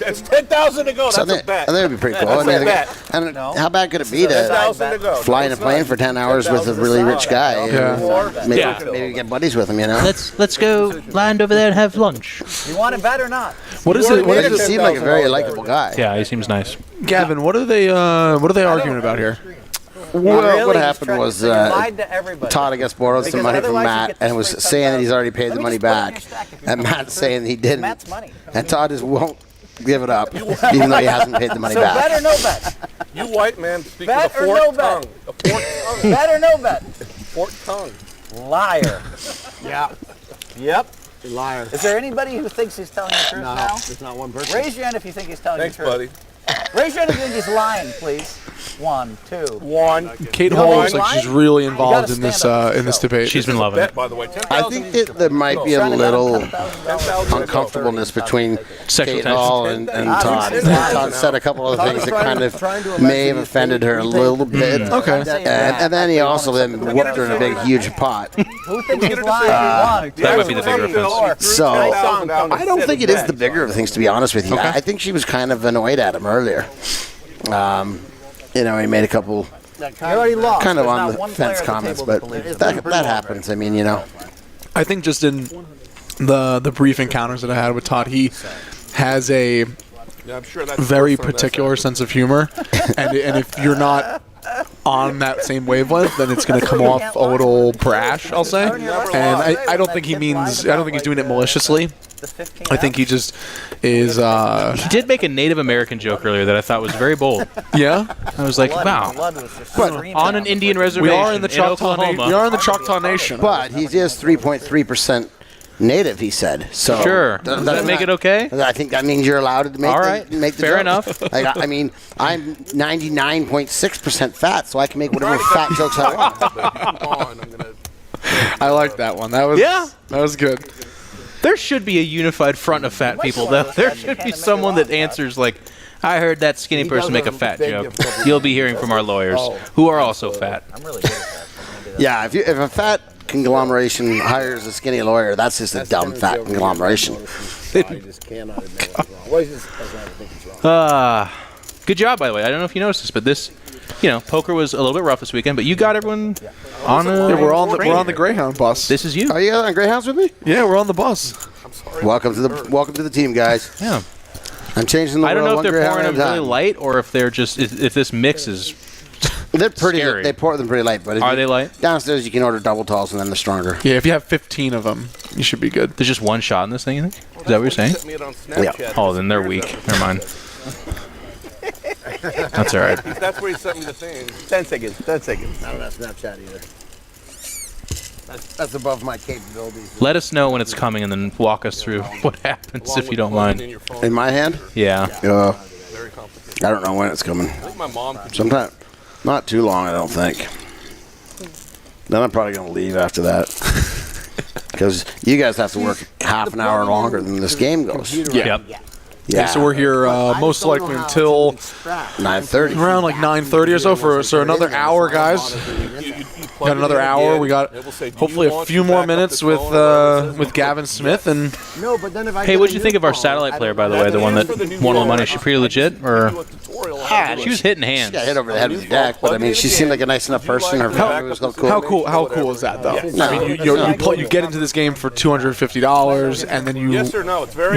It's 10,000 to go. So That's a bet. I think it would be pretty cool. That's I mean, a bet. and how bad could it be to 10,000 to go. fly in a plane for 10 hours with a really rich guy? Yeah. Maybe get buddies with him, you know? Let's go land over there and have lunch. You want to bet or not? What is it? He doesn't seem like a very likable guy. Yeah, he seems nice. Gavin, what are they arguing about here? Well, what happened was he lied to everybody. Todd, I guess, borrowed some money from Matt and was saying that he's already paid the money back. And Matt's saying he didn't. Matt's money. And Todd just won't give it up, even though he hasn't paid the money So back. bet or no bet? You white man speak Bet with a or no forked bet? tongue. A forked tongue. Bet or no bet? Forked tongue. Liar. Yeah. Yep. Liar. Is there anybody who thinks he's telling the truth No, now? there's not one person. Raise your hand if you think he's telling Thanks, the truth. buddy. Raise your hand if you think he's lying, please. 1, 2. One. Cate You Hall know looks why? like she's really You involved gotta in this stand up for in this yourself. debate. She's been loving Bet, it. by the way. I think that there might be a little 10,000 uncomfortableness between Sexual Cate tension. Hall and Todd. Todd said a couple of things that kind of may have offended her a little bit. Okay. And then he also then whooped her in a big, huge pot. Who thinks he's lying? That might be the bigger offense. So I don't think it is the bigger of things, to be honest with you. I think she was kind of annoyed at him earlier. He made a couple You already lost. kind of There's on not the one player fence at the comments, table but believes that happens. I mean, I think just in the brief encounters that I had with Todd, he has a Yeah, I'm sure that's very worse on that particular side. sense of humor, and if you're not on that same wavelength, then it's going to come off a little brash, I'll say. And I don't think he's doing it maliciously. I think he just is. He did make a Native American joke earlier that I thought was very bold. Yeah, I was like, wow. On an Indian reservation we are in the Choctaw Oklahoma. We are in the Choctaw Nation. but he is 3.3% native, he said. So Sure. Does that make it okay? I think that means you're allowed to make All right. the Fair joke. enough. Like, I mean, I'm 99.6% fat, so I can make whatever fat jokes I want. I like that one. That was good. There should be a unified front of fat people, though. There should be someone that answers like, I heard that skinny person make a fat joke. You'll be hearing from our lawyers, who are also fat. I'm really good at that. Yeah, if a fat conglomeration hires a skinny lawyer, that's just a dumb fat conglomeration. I just cannot admit it's wrong. Well, he just doesn't ever think he's wrong. Good job, by the way. I don't know if you noticed this, but this, poker was a little bit rough this weekend, but you got everyone on a Yeah, we're on train. the Greyhound bus. This is you. Are you on Greyhounds with me? Yeah, we're on the bus. Welcome to the team, guys. Yeah. I'm changing the I don't world know if one they're Greyhound pouring at them a really time. light or if they're just if this mix is. They're pretty. Scary. They pour them pretty light, but Are they light? Downstairs, you can order double talls and then they're stronger. Yeah, if you have 15 of them, you should be good. There's just one shot in this thing, you think? Is that what you're saying? Sent me it on Snapchat. Oh, then they're weak. Never mind. That's all right. That's where he sent me the thing. 10 seconds. 10 seconds. I don't have Snapchat either. That's above my capabilities. Let us know when it's coming and then walk us through what happens Along if you with don't plugging mind. in your phone. In my hand? Yeah. Very complicated. I don't know when it's coming. I think my mom could Sometime. Not too long, I don't think. Then I'm probably going to leave after that. Because you guys have to work half an hour longer than this game goes. Yep. Yeah, so we're here most likely until 9:30. around like 9:30 or so for another hour, guys. We got another hour. We got hopefully a few more minutes with Gavin Smith and. No, but then if I Hey, what'd you think of our satellite player, by the way? The one that won all the money. Is she pretty legit? Or She was hitting hands. She got hit over the head with the deck, but I mean, she seemed like a nice enough person. Her family was cool. How cool is that though? I mean, you get into this game for $250, and then you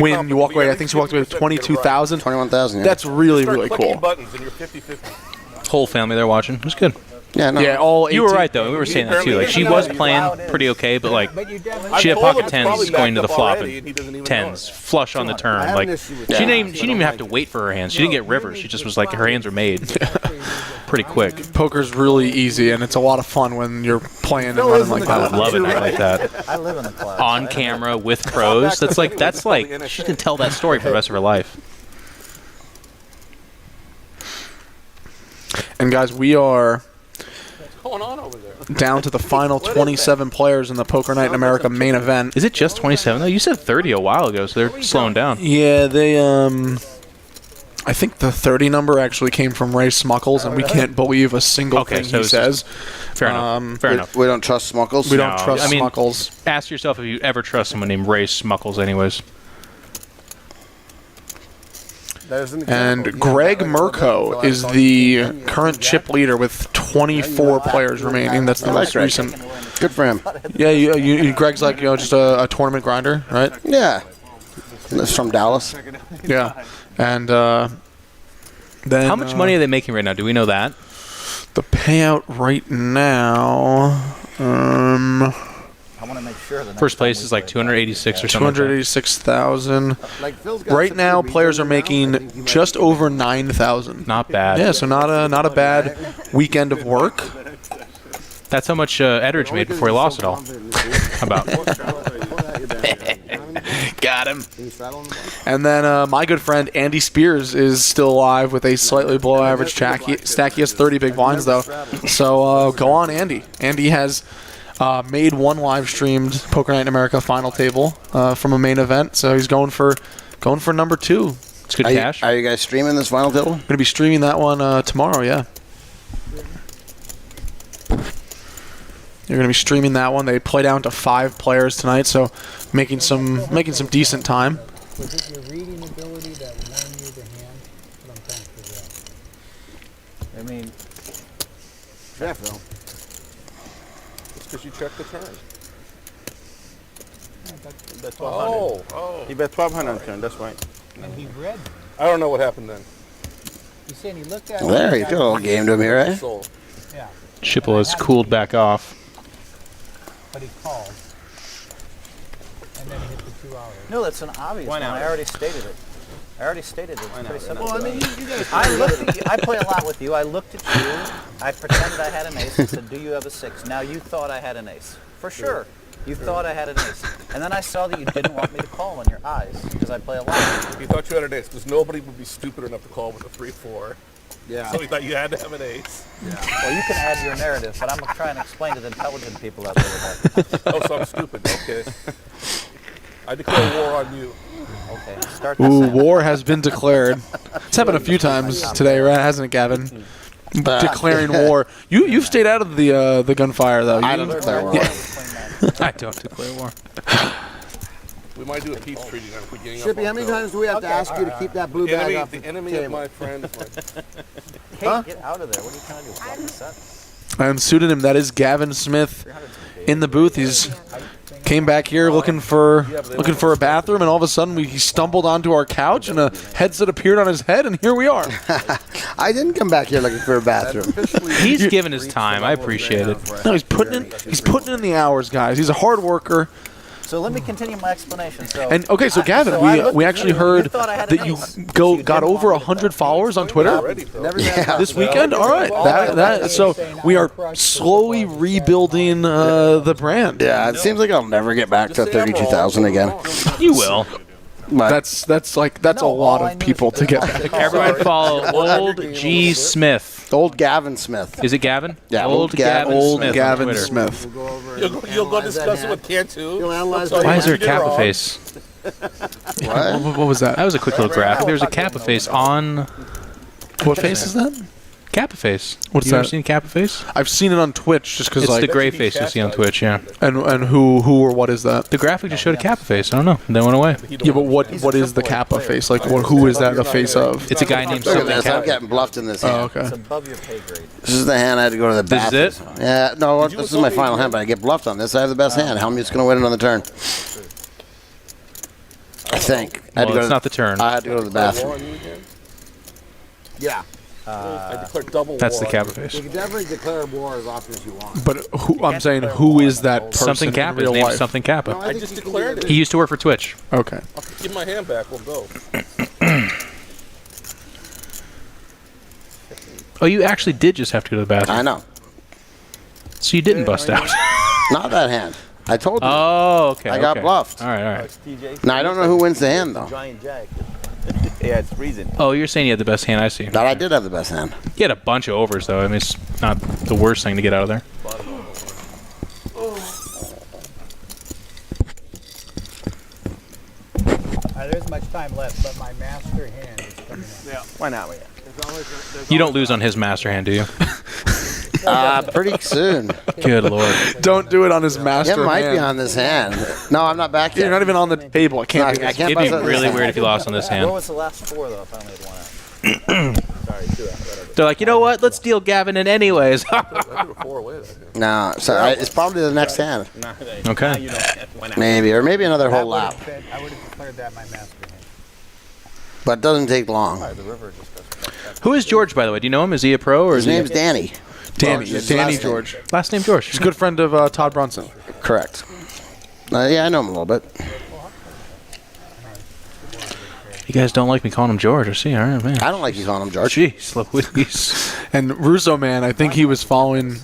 win. You walk away. I think she walked away with 22,000, 21,000. That's really cool. Buttons and you're 50-50. Whole family there watching. It was good. Yeah, no. Yeah, all you were right though. We were saying that too. Like she was playing pretty okay, but like she had pocket tens going to the flop and tens flush on the turn. Like she didn't even have to wait for her hands. She didn't get rivers. She just was like her hands were made pretty quick. Poker's really easy, and it's a lot of fun when you're playing and running like that. I would love a night like that. I live in the clouds. On camera with pros. That's like she can tell that story for the rest of her life. And guys, we are Going on over there? down to the final 27 players in the Poker Night in America main event. Is it just 27 though? You said 30 a while ago, so they're slowing down. Yeah, they I think the 30 number actually came from Ray Smuckles, and we can't believe a single thing he says. Fair enough. Fair enough. We don't trust Smuckles. We don't trust Smuckles. Ask yourself if you ever trust someone named Ray Smuckles, anyways. And Greg Mirko is the current chip leader with 24 players remaining. That's the most recent. Good for him. Yeah, Greg's like just a tournament grinder, right? Yeah. That's from Dallas. Yeah, and then how much money are they making right now? Do we know that? The payout right now. I want to make sure that First place is like 286 or something. 286,000. Right now, players are making just over 9,000. Not bad. Yeah, so not a bad weekend of work. That's how much Edridge made before he lost it all. About. Got him. And then my good friend Andy Spears is still alive with a slightly below average stack. He has 30 big blinds though. So go on, Andy. Andy has made one live streamed Poker Night in America final table from a main event. So he's going for number 2. It's good cash. Are you guys streaming this final table? Going to be streaming that one tomorrow. Yeah. You're going to be streaming that one. They play down to 5 players tonight, so making some decent time. Was it your reading ability that won you the hand? What I'm trying to figure out. I mean, Yeah, Phil. It's because you checked the turn. You bet 1,200. Oh. He bet 1,200 on turn, that's right. And he read. I don't know what happened then. He's saying he looked at Well, there, you got a little game to him here, eh? Sold. Yeah. Sippl has cooled back off. But he called. And then hit the 2 hours. no, that's an obvious one. I already stated it. It's pretty simple. Well, I mean, you guys. I looked at you. I play a lot with you. I looked at you. I pretended I had an ace. I said, "Do you have a 6?" Now you thought I had an ace, for sure. You thought I had an ace, and then I saw that you didn't want me to call in your eyes because I play a lot. You thought you had an ace because nobody would be stupid enough to call with a 3-4. Yeah. So he thought you had to have an ace. Well, you can add your narrative, but I'm trying to explain to the intelligent people out there. Oh, so I'm stupid. Okay. I declare war on you. Okay, start this. Ooh, war has been declared. It's happened a few times today, right? Hasn't it, Gavin? Declaring war. You've stayed out of the gunfire though. I don't declare war. I don't declare war. We might do a peace treaty now if we gang up Shippy, on how many Phil. times do we have to ask you to keep that blue bag off The the enemy of table? my friend is my... Kate, get out of there. What are you trying to do? Flop the set? I'm pseudonym. That is Gavin Smith in the booth. He's came back here looking for a bathroom, and all of a sudden he stumbled onto our couch, and a headset appeared on his head, and here we are. I didn't come back here looking for a bathroom. He's given his time. I appreciate it. No, he's putting in the hours, guys. He's a hard worker. So let me continue my explanation. So And okay, so Gavin, we actually heard that you got over 100 followers on Twitter this weekend. All right, so we are slowly rebuilding the brand. Yeah, it seems like I'll never get back to 32,000 again. You will. That's a lot of people to get back. Everyone follow Old G Smith. Old Gavin Smith. Is it Gavin? Yeah, Old Gavin Smith. Gavin on Twitter. Smith. You'll go discuss it with Cantu. Why is there a Kappa face? What was that? That was a quick little graphic. There's a Kappa face on. What face is that? Kappa face. What's you ever that? seen Kappa face? I've seen it on Twitch just because It's like the gray face you see on Twitch, yeah. And who or what is that? The graphic just showed a Kappa face. I don't know. They went away. Yeah, but what is the Kappa face? Like who is that the face of? It's a guy named Look at something this. I'm Kappa. getting bluffed in this hand. Oh, okay. It's above your pay grade. This is the hand I had to go to the This bathroom. is it? Yeah, no, this is my final hand, but I get bluffed on this. I have the best hand. Hellmuth's going to win it on the turn. I think. I had to Well, go it's to not the turn. I had to go to the bathroom. Yeah. I declare double That's the war. Kappa face. You can definitely declare war as often as you want. But I'm saying who is that person Something in Kappa. His real name's life? something Kappa. No, I think just you can declared do it. He used to work for Twitch. Okay. Give my hand back. We'll go. Oh, you actually did just have to go to the bathroom. I know. So you didn't bust out. Not that hand. I told you. Oh, okay. I got okay. bluffed. All right. Now, I don't know who wins the hand, though. Giant jack. Yeah, it's freezing. Oh, you're saying you had the best hand I see. But I did have the best hand. You had a bunch of overs, though. I mean, it's not the worst thing to get out of there. There isn't much time left, but my master hand is coming up. Yeah. Why not? You don't lose on his master hand, do you? Pretty soon. Good lord. Don't do it on his master It might hand. be on this hand. No, I'm not back yet. You're not even on the table. It can't be. I can't It'd be bust out this really hand. weird if you lost on this What hand. was the last four, though, if I only had one out? Sorry, 2 out. Whatever. They're like, you know what? Let's deal Gavin in anyways. I threw 4 away. No, so it's probably the next hand. Okay. You don't have one out. Maybe, or maybe another whole I lap. would have declared that my master hand. But it doesn't take long. The river just goes. Who is George, by the way? Do you know him? Is he a pro or His is he? name's Dany. Danny, His Danny last George. Last name George. He's a good friend of Todd Brunson. Correct. Yeah, I know him a little bit. You guys don't like me calling him George, I see. All right, man. I don't like you calling him George. Jeez, Louise. And Russo, man, I think he was following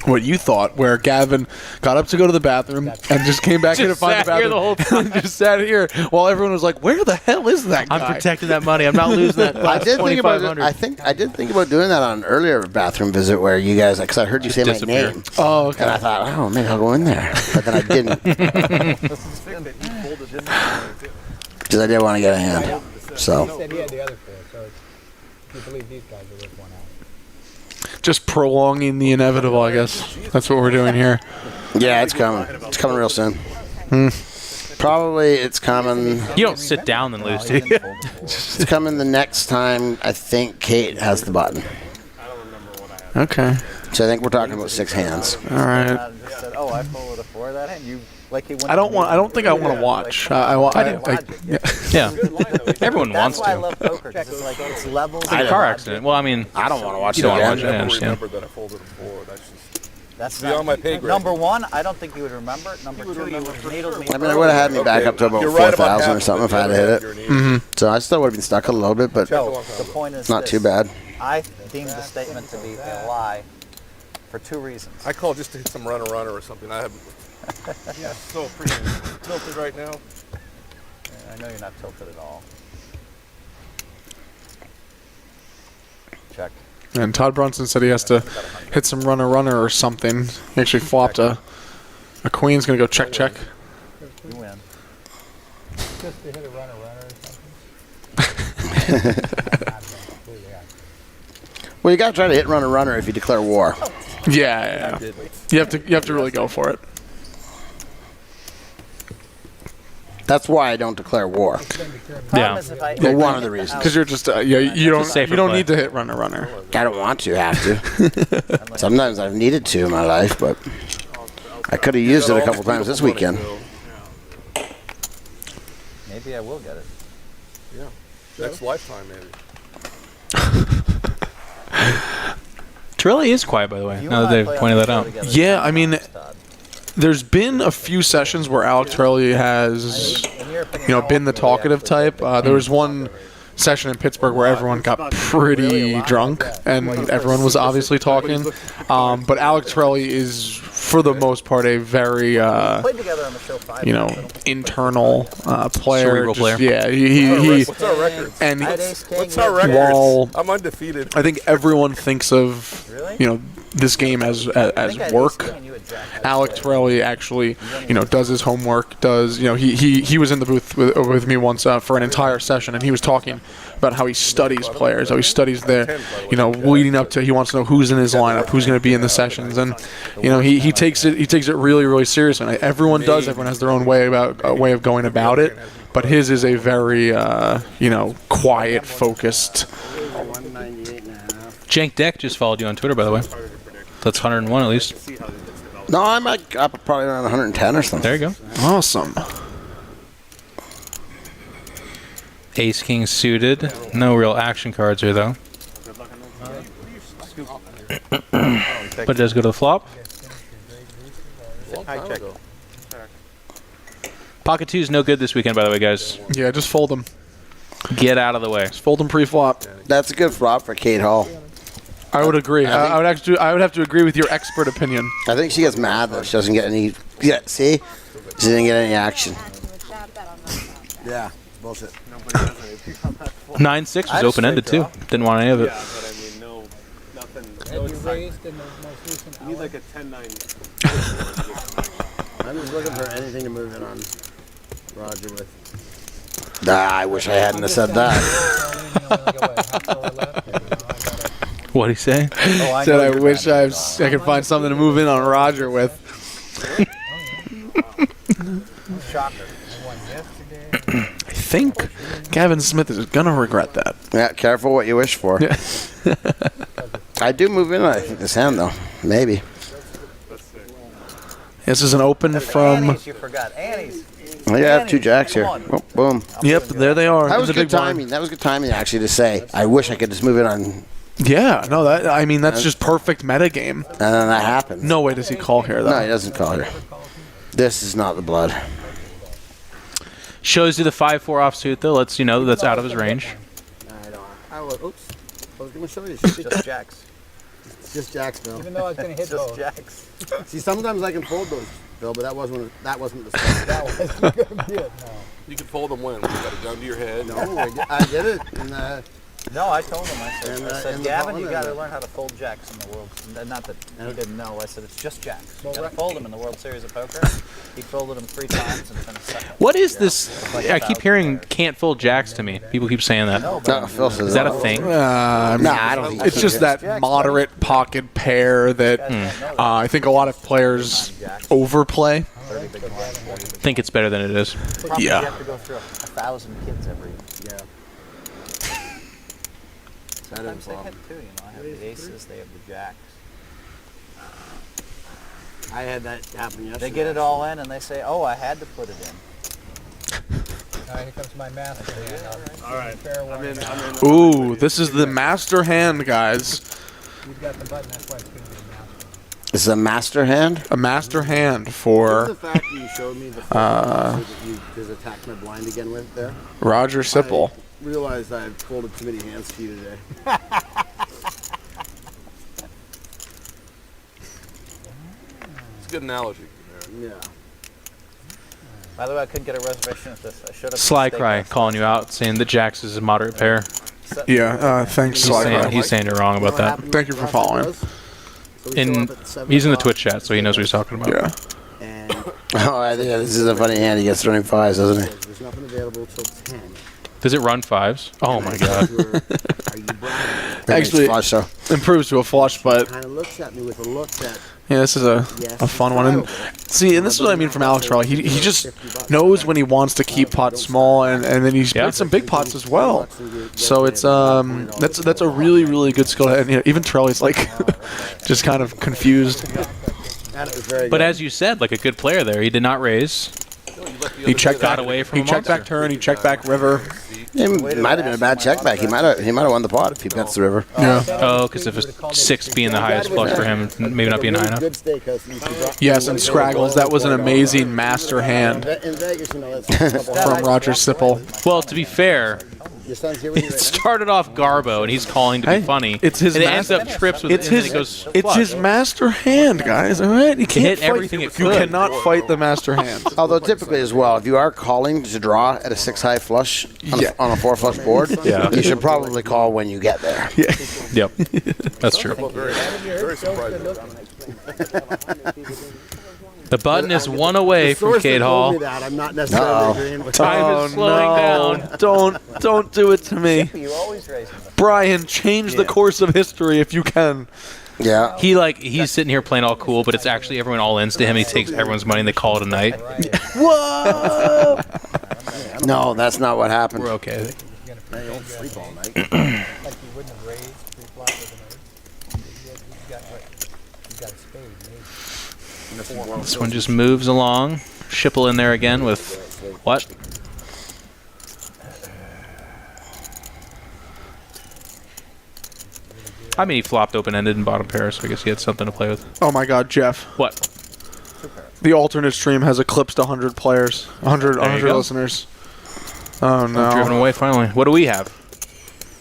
what you thought, where Gavin got up to go to the bathroom and just came back here to find the sat here bathroom. the whole time. Just sat here while everyone was like, "Where the hell is that guy?" I'm protecting that money. I'm not losing that I last did think about 2,500. I did think about doing that on an earlier bathroom visit where you guys, because I heard you say my disappear. name, Oh, okay. and I thought, oh, maybe I'll go in there, but then I didn't because I did want to get a hand. He So said he had the other 4, so you believe these guys are worth 1 out. Just prolonging the inevitable, I guess. That's what we're doing here. yeah, it's coming. It's coming real soon. Probably it's coming. You don't sit down and lose, do you? It's coming the next time. I think Cate has the button. Okay. So I think we're talking about 6 hands. All right. Just said, oh, I followed a 4 that hand. You like he went. I don't think I want to watch. Yeah. Everyone wants That's why I to. love poker. 'Cause it's like it's levels. It's like a car accident. Well, I mean, I don't want to watch you it don't want to again. watch it. I I understand. remember that I folded a 4. That's just That's beyond my pay grade. Number 1, I don't think you would remember it. Number 2, you would have needled me. I mean, it would have had me back up to about You're right about 4,000 or half something if I had hit it. So I still would have been stuck a little bit, but Joe, the point is not this. too bad. I deemed the statement to be a lie for 2 reasons. I call just to hit some runner or something. I have. Yeah, so freaking tilted right now. I know you're not tilted at all. Check. And Todd Brunson said he has to hit some runner or something. He actually flopped a queen's gonna go check. You win. Just to hit a runner or something. Well, you got to try to hit runner if you declare war. Yeah. You have to really go for it. That's why I don't declare war. Yeah. Well, one of the reasons. Because you're just you don't safer you don't play. need to hit runner. I don't want to have to. Sometimes I've needed to in my life, but I could have used it a couple times this weekend. Maybe I will get it. Yeah. Next lifetime, maybe. Torelli is quiet, by the way, You now and that I they've play on pointed the that show out. together. Yeah, I mean, Todd. there's been a few sessions where Alec Torelli has In your opinion, how been the often will we talkative actually type. play? There was one session in Pittsburgh where everyone got pretty drunk and everyone was obviously talking. But Alec Torelli is, for the most part, a very Played together on the show 5 internal player. Cerebral player. Yeah, he What's our record? and I had ace king. What's our you had record? while I'm undefeated. I think everyone thinks of Really? this game as work. Alec Torelli actually, does his homework. He was in the booth with me once for an entire session, and he was talking about how he studies players, how he studies their, leading up to. He wants to know who's in his lineup, who's going to be in the sessions, and he takes it really, really seriously. And everyone does. Everyone has their own way of going about it, but his is a very quiet, focused. Jank Deck just followed you on Twitter, by the way. That's 101 at least. No, I'm up probably around 110 or something. There you go. Awesome. Ace King suited. No real action cards here, though. But it does go to the flop. Pocket 2 is no good this weekend, by the way, guys. Yeah, just fold them. Get out of the way. Just fold them pre-flop. That's a good flop for Cate Hall. I would agree. I would have to agree with your expert opinion. I think she gets mad that she doesn't get any. Yeah, see, she didn't get any action. Yeah, bullshit. 9-6 was open-ended too. Didn't want any of it. Yeah, but I mean, no, nothing. No raised in the most recent you need like a 10-9. I'm just looking for anything to move in on Roger with. I wish I hadn't have said that. What'd he say? Said I wish I could find something to move in on Roger with. I think Gavin Smith is gonna regret that. Yeah, careful what you wish for. Yeah. I do move in, I think, this hand though. Maybe. This is an open from. Annie's, you forgot. Annie's. Oh, yeah, I have two jacks here. Oh, boom. Yep, there they are. That was good timing. That was good timing, actually, to say. I wish I could just move it on. Yeah, no, that's just perfect metagame. And then that happens. No way does he call here, though. No, he doesn't call here. This is not the blood. Shows you the 5-4 offsuit, though. Lets you know that's out of his range. Oops. I was going to show you. Just jacks. It's just jacks, Bill. Even though I was going to hit Just both. jacks. See, sometimes I can fold those, Bill, but that wasn't the That wasn't going to be it, no. You can fold them when? You got a gun to your head? No, I did it. No, I told him. I said, Gavin, you got to learn. learn how to fold jacks in the World. Not that he didn't know. I said it's just jacks. You got to fold them in the World Series of Poker. He folded them 3 times and finished second. What is this? I keep hearing can't fold jacks to me. People keep saying that. No, Phil says Is that a thing? I don't think It's just that moderate pocket pair that I think a lot of players overplay. Think it's better than it is. Probably Yeah. You have to go through 1,000 kids every. Yeah. Sometimes they hit too. I have the aces. They have the jacks. I had that happen yesterday. They get it all in and they say, "Oh, I had to put it in." All right, here comes my master hand. All right. I'm in. Ooh, this is the master hand, guys. You've got the button, that's why it's going to be a master. This is a master hand? A master hand for the fact that you showed me the that you just attacked my blind again with there. Roger Sippl. I realized I had folded too many hands to you today. It's a good analogy. Yeah. By the way, I couldn't get a reservation at this. I should have. Sly Cry calling you out, saying that jacks is a moderate pair. Yeah, thanks, Sly. He's saying you're wrong about that. Thank you for following. He's in the Twitch chat, so he knows what he's talking about. Yeah. Oh, yeah, this is a funny hand. He gets running 5s, doesn't he? There's nothing available till 10. Does it run 5s? Oh my god. Actually, flush, so. Improves to a flush, but Kind of looks at me with a look that. yeah, this is a fun one. And see, and this is what I mean from Alex Torelli. He just knows when he wants to keep pots small, and then he's played some big pots as well. So it's that's a really, really good skill. And even Torelli's like just kind of confused. But as you said, like a good player there, he did not raise. He checked got back away from He a checked back monster. turn. He checked back river. It might have been a bad check back. He might have won the pot if he bets the river. Yeah. Oh, because if a 6 being the highest flush for him, maybe not being high enough. Yes, and Scraggles. That was an amazing master hand In Vegas, you know, that's from Roger Sippl. Well, to be fair, Your son's here with you It right started off Garbo, and he's calling to be funny. It's his and it ends master- up trips with It's and then his. it goes It's flush. his master hand, guys. All right, you can't hit fight, everything it You could. cannot fight the master hand. Although typically as well, if you are calling to draw at a 6-high flush on a 4 flush board, you should probably call when you get there. Yeah. Yep. That's true. Very surprising. The button is one away from Cate Hall. I'm not necessarily agreeing with Time is slowing down. Don't do it to me. You always raise them. Brian, change the course of history if you can. Yeah. He's sitting here playing all cool, but it's actually everyone all ins to him. He takes everyone's money and they call it a night. Whoa! No, that's not what happened. We're okay. don't sleep all night. Like you wouldn't have raised 3 flop with an ace. You got a spade, maybe. This one just moves along. Sippl in there again with what? I mean, he flopped open-ended in bottom pair, so I guess he had something to play with. Oh my God, Jeff. What? The alternate stream has eclipsed 100 players, 100 go. listeners. Oh no. Driven away finally. What do we have?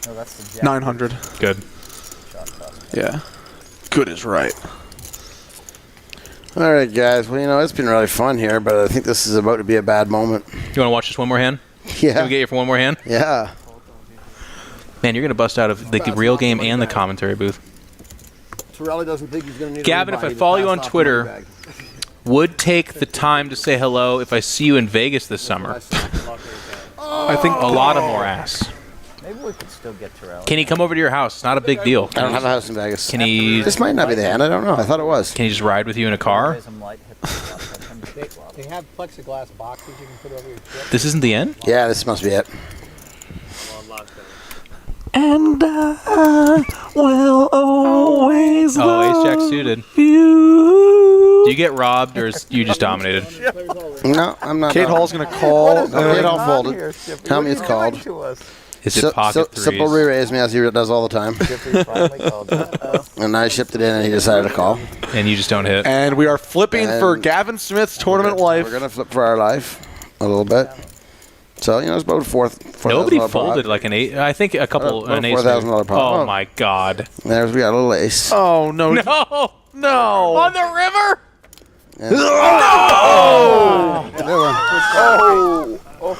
No, that's the jack. 900. Good. Yeah. Good is right. All right, guys. Well, you know, it's been really fun here, but I think this is about to be a bad moment. You want to watch this one more hand? Yeah. Can we get you for one more hand? Yeah. Man, you're going to bust out of the real game and the commentary booth. Torelli doesn't think he's going to need Gavin, a if I follow you on Twitter, would take the time to say hello if I see you in Vegas this summer. I think A lot of more ass. Maybe we could still get Torelli. Can he come over to your house? It's not a big deal. I don't have a house in Vegas. Can he? This might not be the hand. I don't know. I thought it was. Can he just ride with you in a car? Raise them light, hit the flop, let him flop. They have plexiglass boxes you can put over your chip. This isn't the end? Yeah, this must be it. And I will always Oh, ace jack suited. you. Do you get robbed or is you just dominated? No, I'm not. Cate Hall's going to call. Cate Hall folded. Tell me it's called. Is it pocket threes? Sippl re-raised me as he does all the time. And I shipped it in and he decided to call. And you just don't hit. And we are flipping And for Gavin Smith's tournament life. We're going to flip for our life a little bit. So, you know, it's about Nobody $4,000 folded pot. like an eight. I think a couple About an ace. $4,000 pot. Oh my God! There's we got a little ace. Oh, no. No! No. On the river?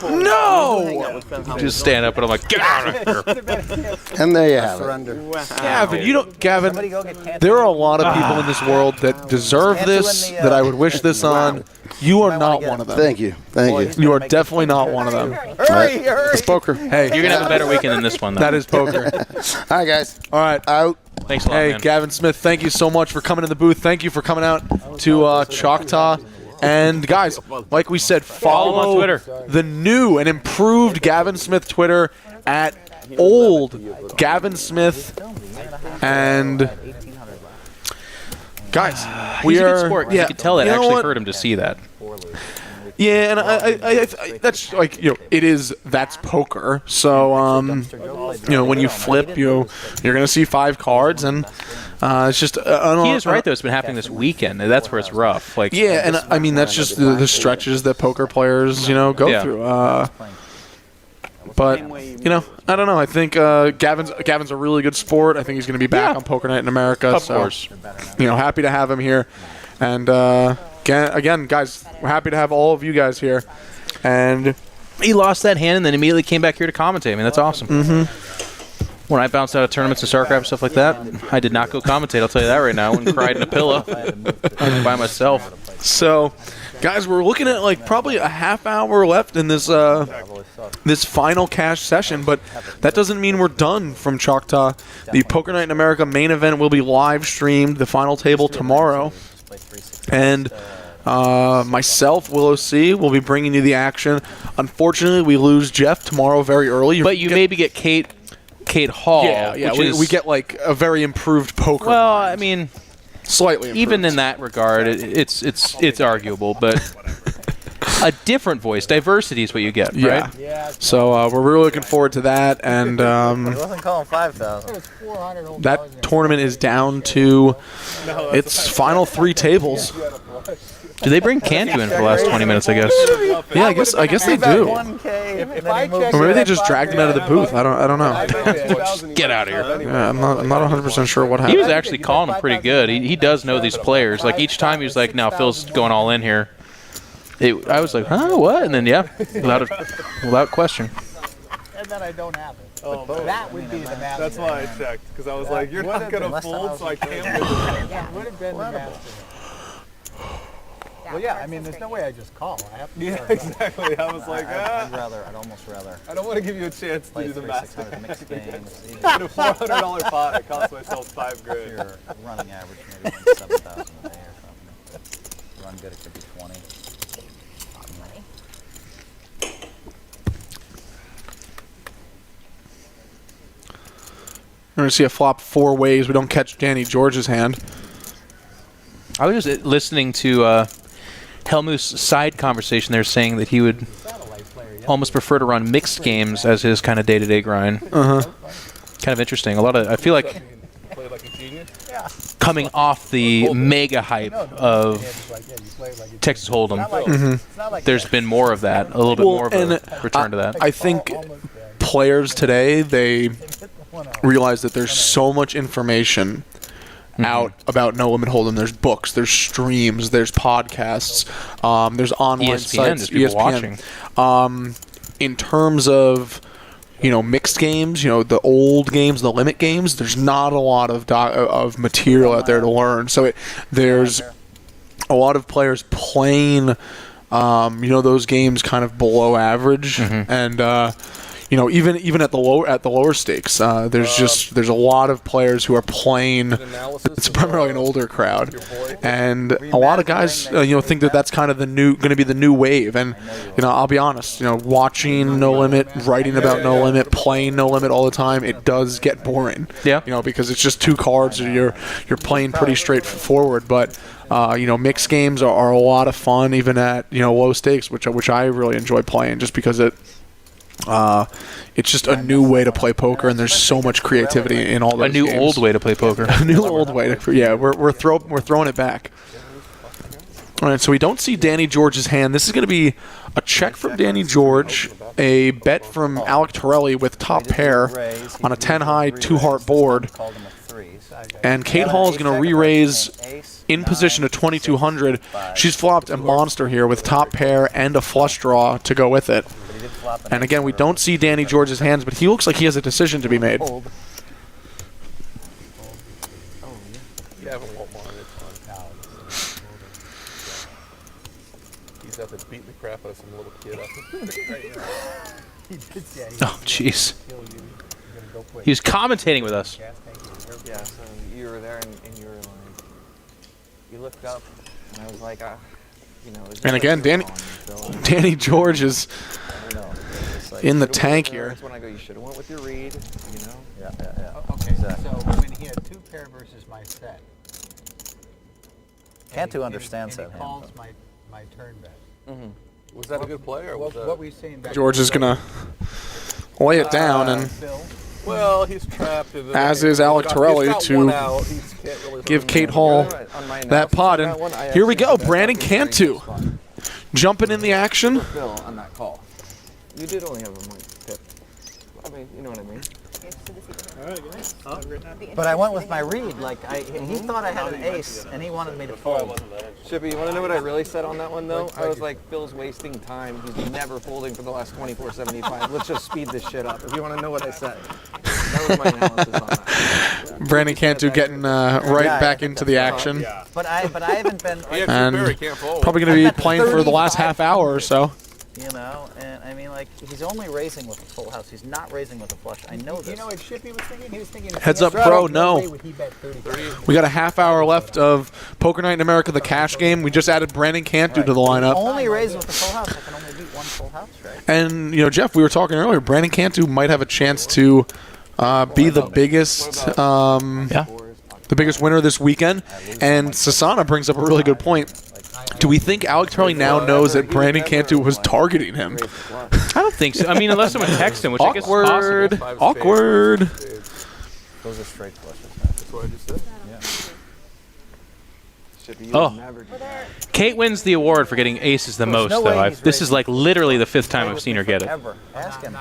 No. Just stand up and I'm like, get out of here. And there you have it. Gavin, you don't. Gavin, Somebody go get Cantu. there are a lot of people in this world that deserve this, that I would wish this on. You are not one of them. Thank you. Thank you. You are definitely not one of them. Hurry, hurry. It's poker. Hey, You're gonna have a better weekend than this one, though. that is poker. All right, guys. All right. Out. Thanks a lot, Hey, man. Gavin Smith, thank you so much for coming in the booth. Thank you for coming out to Choctaw. And guys, like we said, Follow him on Twitter. the new and improved Gavin Smith Twitter at old Gavin Smith. And guys, we He's a are. good sport. You could tell that you know actually what? hurt him to see that. Yeah, and I that's like, you know, it is, that's poker. So you know, when you flip, you're gonna see 5 cards, and it's just He is right though. It's been happening this weekend. And that's where it's rough. Like Yeah, and I mean that's just the stretches that poker players, you know, go Yeah. through. But you know, I don't know. I think Gavin's a really good sport. I think he's going to be back on Poker Night in America. Of so, course. you know, happy to have him here. And again, guys, we're happy to have all of you guys here. And he lost that hand and then immediately came back here to commentate. I mean, that's awesome. When I bounced out of tournaments and StarCraft and stuff like that, I did not go commentate. I'll tell you that right now. I went and cried in a pillow by myself. so, guys, we're looking at like probably a half hour left in this this final cash session, but that doesn't mean we're done from Choctaw. The Poker Night in America main event will be live streamed, the final table tomorrow, and myself, Willow C, will be bringing you the action. Unfortunately, we lose Jeff tomorrow very early. But you maybe get Cate Hall. Yeah, which is, we get like a very improved poker. Well, I mean, slightly improved. even in that regard, it's arguable, but a different voice. Diversity is what you get, right? Yeah. So we're really looking forward to that, and He wasn't calling 5,000. that tournament is down to its final 3 tables. Do they bring Cantu in for the last 20 minutes, I guess? Yeah, I guess they do. 1K, Or maybe they just dragged him out of the booth. I don't know. Get out of here. Yeah, I'm not 100% sure what happened. He was actually calling him pretty good. He does know these players. Like, each time he was like, no, Phil's going all in here. I was like, huh, what? And then, yeah, without question. And then I don't have it. Oh, that would be the master. That's why I checked, because I was like, you're not going to fold, so I can't win. Yeah, would have been the master. Well, yeah, I mean, there's no way I just call. I have to. Yeah, exactly. I was like, I'd almost rather. I don't want to give you a chance to do the master. 600 mixed games. In a $400 pot, it cost myself $5 grand. Your running average maybe 7,000 a day or something. Run good, it could be 20. We're going to see a flop 4 ways. We don't catch Dany Gorges' hand. I was just listening to Hellmuth's side conversation there, saying that he would almost prefer to run mixed games as his kind of day-to-day grind. Kind of interesting. I feel like coming off the mega hype of Texas Holdem, there's been more of that, a little bit more of a return to that. I think players today, they realize that there's so much information out about No Limit Hold'em. There's books, there's streams, there's podcasts, there's online ESPN, sites, there's people watching. In terms of mixed games, the old games, the limit games, there's not a lot of material out there to learn. So there's a lot of players playing those games kind of below average, and even at the lower stakes, there's a lot of players who are playing. It's primarily an older crowd, and a lot of guys think that that's kind of going to be the new wave. And I'll be honest, watching No Limit, writing about No Limit, playing No Limit all the time, it does get boring. Yeah. Because it's just 2 cards, and you're playing pretty straightforward. But mixed games are a lot of fun, even at low stakes, which I really enjoy playing, just because it's just a new way to play poker, and there's so much creativity in all those games. Old way to play poker. A new old way to, yeah. We're throwing it back. All right, so we don't see Dany Gorges' hand. This is going to be a check from Dany Gorges, a bet from Alec Torelli with top pair on a 10-high, 2-heart board, and Cate Hall is going to re-raise in position to 2,200. She's flopped a monster here with top pair and a flush draw to go with it. And again, we don't see Dany Gorges' hands, but he looks like he has a decision to be made. He's out there beating the crap out of some little kid. Oh, jeez. He was commentating with us. Yeah, so you were there and you were like, you looked up, and I was like, and again, Dany Gorges is in the tank here. That's when I go, you should have went with your read, Yeah. Okay, so when he had 2 pair versus my set, Cantu understands that. that He hand. calls my turn bet. Was that a good play, or was that? What were you saying back? George is going to lay it down, and well, he's trapped. as is Alec Torelli to give Cate Hall that pot. And here we go, Brandon Cantu jumping in the action. Bill on that call. You did only have a pip. I mean, you know what I mean. But I went with my read. He thought I had an ace, and he wanted me to fold. Shippy, you want to know what I really said on that one, though? I was like, Phil's wasting time. He's never folding for the last 24.75. Let's just speed this shit up. If you want to know what I said. That was my analysis on that. Brandon Cantu getting back into the action. But I haven't been. And probably going to be playing for the last half hour or so. And I mean, he's only raising with a full house. He's not raising with a flush. I know this. You know what Shippy was thinking? He was thinking. Heads up, pro. No. We got a half hour left of Poker Night in America, the cash game. We just added Brandon Cantu to the lineup. Only raising with a full house. I can only beat 1 full house, right? And Jeff, we were talking earlier. Brandon Cantu might have a chance to be the biggest, the biggest winner this weekend. And Sasana brings up a really good point. Do we think Alec Torelli now knows that Brandon Cantu was targeting him? I don't think so. I mean, unless someone texts him, which I guess is possible. Awkward. Those are straight flushes. That's what I just said. Oh, Kate wins the award for getting aces the most, no though. way he's This is like literally the 5th time I've seen her get it. Ever. Ask him.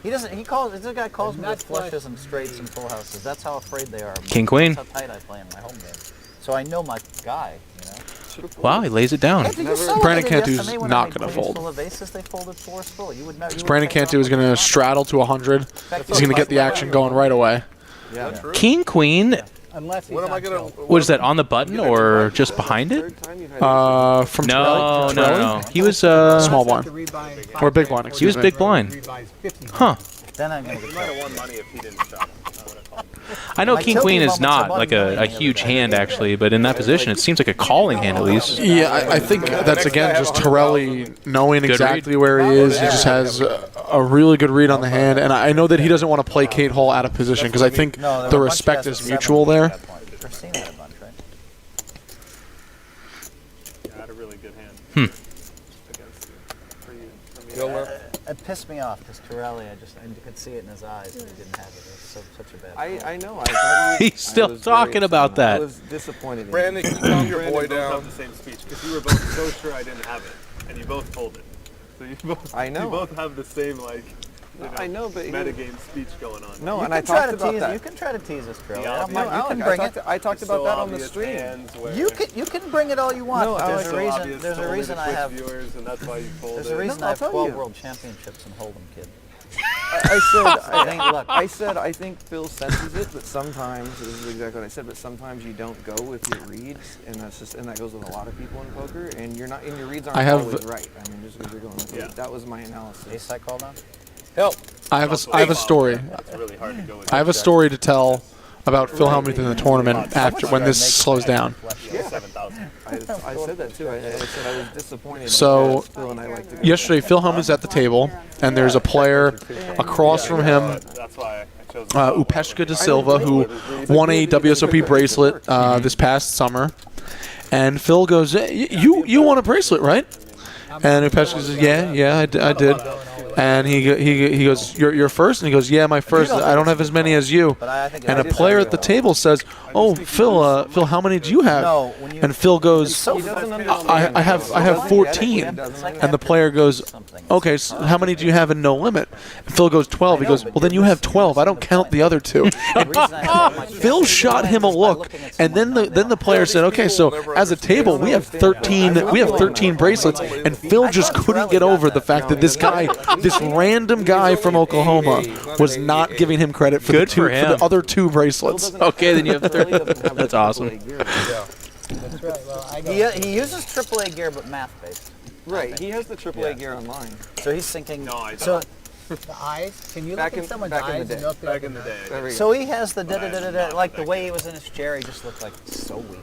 He doesn't. He calls. This guy calls me with flushes and straights and full houses. That's how afraid they are. King, queen. That's how tight I play in my home game. So I know my guy. You know. Wow, he lays it down. Brandon Cantu's not going to fold. Brandon Cantu is going to straddle to 100. He's going to get the action going right away. Yeah. King, queen. Unless What am I gonna? What is that, on the button or just behind it? From No. He was small blind. Or big blind, He excuse was me. big blind. Huh. Then I'm gonna He might have won money if he didn't shop. I know King Queen is not like a huge hand actually, but in that position it seems like a calling hand at least. Yeah, I think that's again just Torelli knowing exactly where he is. He just has a really good read on the hand, and I know that he doesn't want to play Cate Hall out of position because I think the respect is mutual there. Had a really good hand. It pissed me off because Torelli, I could see it in his eyes that he didn't have it. It was such a bad. I know. He's still talking about that. I was disappointed. Brandon, can you calm your boy Brandon down? both have the same speech because you were both so sure I didn't have it, and you both pulled it. So you both. I know. You both have the same like. I know, but metagame speech going on. No, you and I can try talked to about tease. that. You can try to tease us, Torelli. Yeah, I don't mind. You can bring it. I talked about that on the stream. You can bring it all you want. No, but Alex, there's a reason. There's a reason I have. Viewers, and that's why you pulled There's it. a reason No, I I'll have tell 12 you. world championships in Holdem, kid. I think Phil senses it, but sometimes this is exactly what I said. But sometimes you don't go with your reads, and that goes with a lot of people in poker. And you're not, and your reads aren't always right. I mean, just because you're going with it. That was my analysis. Ace I called on. Help. I have a story. It's really hard to go with. I have a story to tell about Phil Hellmuth in the tournament after when this slows down. Yeah. 7,000. I said that too. I said I was disappointed. So because Phil and I like to go yesterday, Phil Hellmuth's at the table, and there's a player across from him, That's why I chose. Upeshka da Silva, who won a WSOP bracelet this past summer. And Phil goes, hey, you won a bracelet, right? And Upeshka says, yeah, I did. And he goes, you're first? And he goes, yeah, my first. I don't have as many as you. And a player at the table says, oh, Phil, how many do you have? And Phil goes, I have 14. And the player goes, okay, so how many do you have in No Limit? And Phil goes, 12. He goes, well, then you have 12. I don't count the other two. And Phil shot him a look, and then the player said, okay, so as a table, we have 13 bracelets, and Phil just couldn't get over the fact that this random guy from Oklahoma was not giving him credit for the other two bracelets. Okay, then you have 30. That's awesome. That's right. Well, He uses AAA gear, but math-based. Right, he has the AAA gear online. So he's thinking. No, I don't. So the eyes. Can you Back look in- at someone's back in the eyes day. and know if Back in the day. There we go. So he has the da-da-da-da-da, like the way he was in his chair, he just looked like so weak.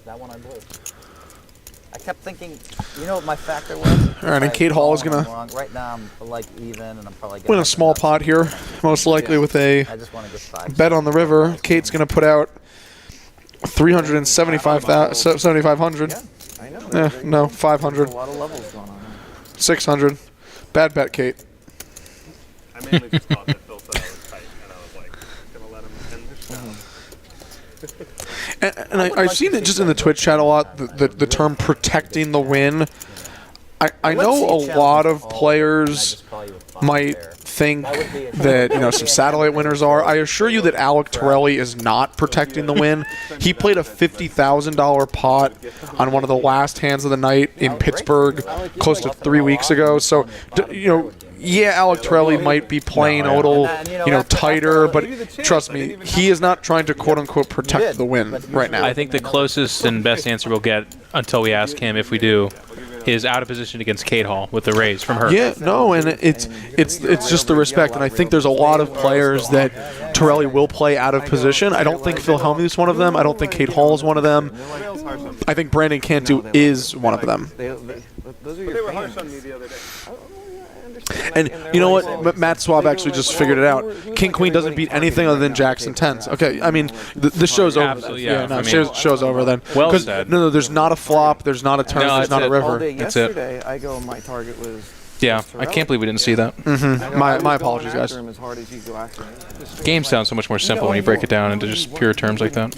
That one I believe. I kept thinking, you know what my factor was? All right, and Cate Hall is going to right now I'm like even, and I'm probably win a small pot here, most likely with a I just want to get 5. bet on the river. Kate's going to put out 7,500. I know. No, 500. There's a lot of levels going on. 600. Bad bet, Kate. I mainly just thought that Phil said I was tight, and I was like, gonna let him end this down. And I've seen it just in the Twitch chat a lot, the term protecting the win. I know a lot of players might think that some satellite winners are. I assure you that Alec Torelli is not protecting the win. He played a $50,000 pot on one of the last hands of the night in Pittsburgh close to 3 weeks ago. So, yeah, Alec Torelli might be playing a little, tighter, but trust me, he is not trying to quote-unquote protect the win right now. I think the closest and best answer we'll get until we ask him, if we do, is out of position against Cate Hall with the raise from her. Yeah, no, and it's just the respect, and I think there's a lot of players that Torelli will play out of position. I don't think Phil Hellmuth is one of them. I don't think Cate Hall is one of them. I think Brandon Cantu is one of them. Those are They your were harsh fans. on me the other day. And you know what? Matt Swab actually just figured it out. King Queen doesn't beat anything other than jacks and tens. Okay, I mean the show's over. Absolutely, yeah. No, I mean, show's over then. Well 'Cause said. No, there's not a flop. There's not a turn. No, there's not a it. river. All day That's it. yesterday, I go. My target was. Yeah, I can't believe we didn't see that. My apologies, guys. Him as hard as you go after him. Game sounds so much more simple when you break it down into just pure terms like that.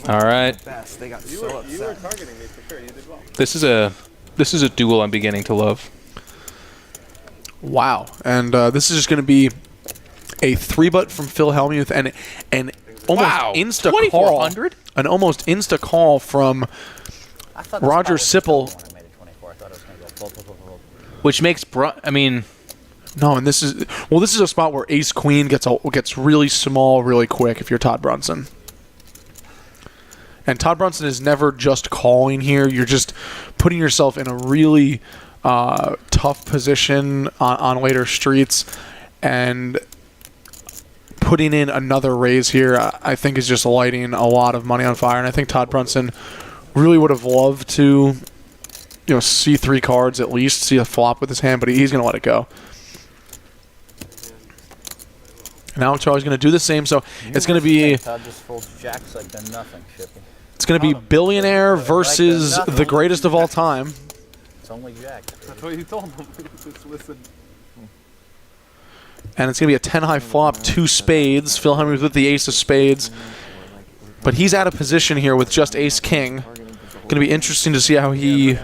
All right. Best. They got so You were upset. targeting me for sure. You did well. This is a duel I'm beginning to love. Wow. And this is just going to be a 3-butt from Phil Hellmuth and almost Wow. insta call. 2400? An almost insta call from I thought the Roger spot was Sippl. when I made it 24. I thought it was going to go bolt, bolt, bolt, bolt. Which makes I mean, No, and this is a spot where Ace Queen gets really small really quick if you're Todd Brunson. And Todd Brunson is never just calling here. You're just putting yourself in a really tough position on later streets, and putting in another raise here, I think, is just lighting a lot of money on fire. And I think Todd Brunson really would have loved to, see 3 cards at least, see a flop with his hand, but he's going to let it go. And Alec Torelli's going to do the same, so it's going to be Todd just folds jacks like they're nothing, Shippy. it's going to be Billionaire versus the greatest of all time. It's only jacks. That's what you told them. Just listen. And it's going to be a 10-high flop, 2 spades. Phil Hellmuth with the ace of spades. But he's out of position here with just ace-king. Going to be interesting to see how he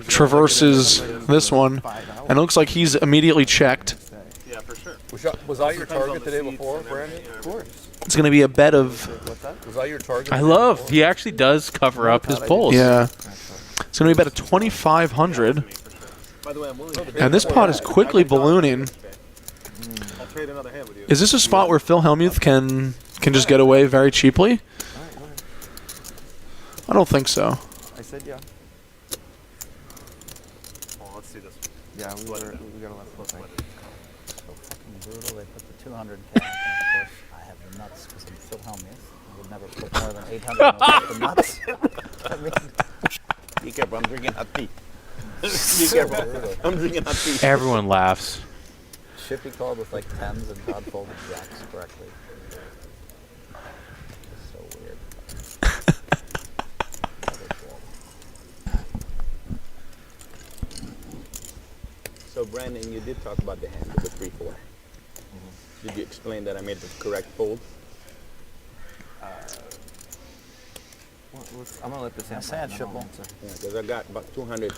traverses this one. And it looks like he's immediately checked. Yeah, for sure. Was I your target the day before, Brandon? Of course. It's going to be a bet of... Was I your target? I love. He actually does cover up his polls. Yeah. It's going to be a bet of 2,500. By the way, I'm willing to And this pot is quickly ballooning. I'll trade another hand with you. Is this a spot where Phil Hellmuth can just get away very cheaply? I don't think so. I said yeah. Oh, let's see this. Yeah, we got a left foot. So fucking brutal. They put the 200 cash, and of course, I have the nuts because I'm Phil Hellmuth. I would never put more than 800 on the nuts. I mean, Be careful, I'm drinking hot tea. Be careful. I'm drinking hot tea. Everyone laughs. Shippy called with like 10s and Todd folded jacks correctly. It's so weird. So Brandon, you did talk about the hand with the 3-4. Did you explain that I made the correct fold? I'm gonna let this hand. Shippl. Because I got about 200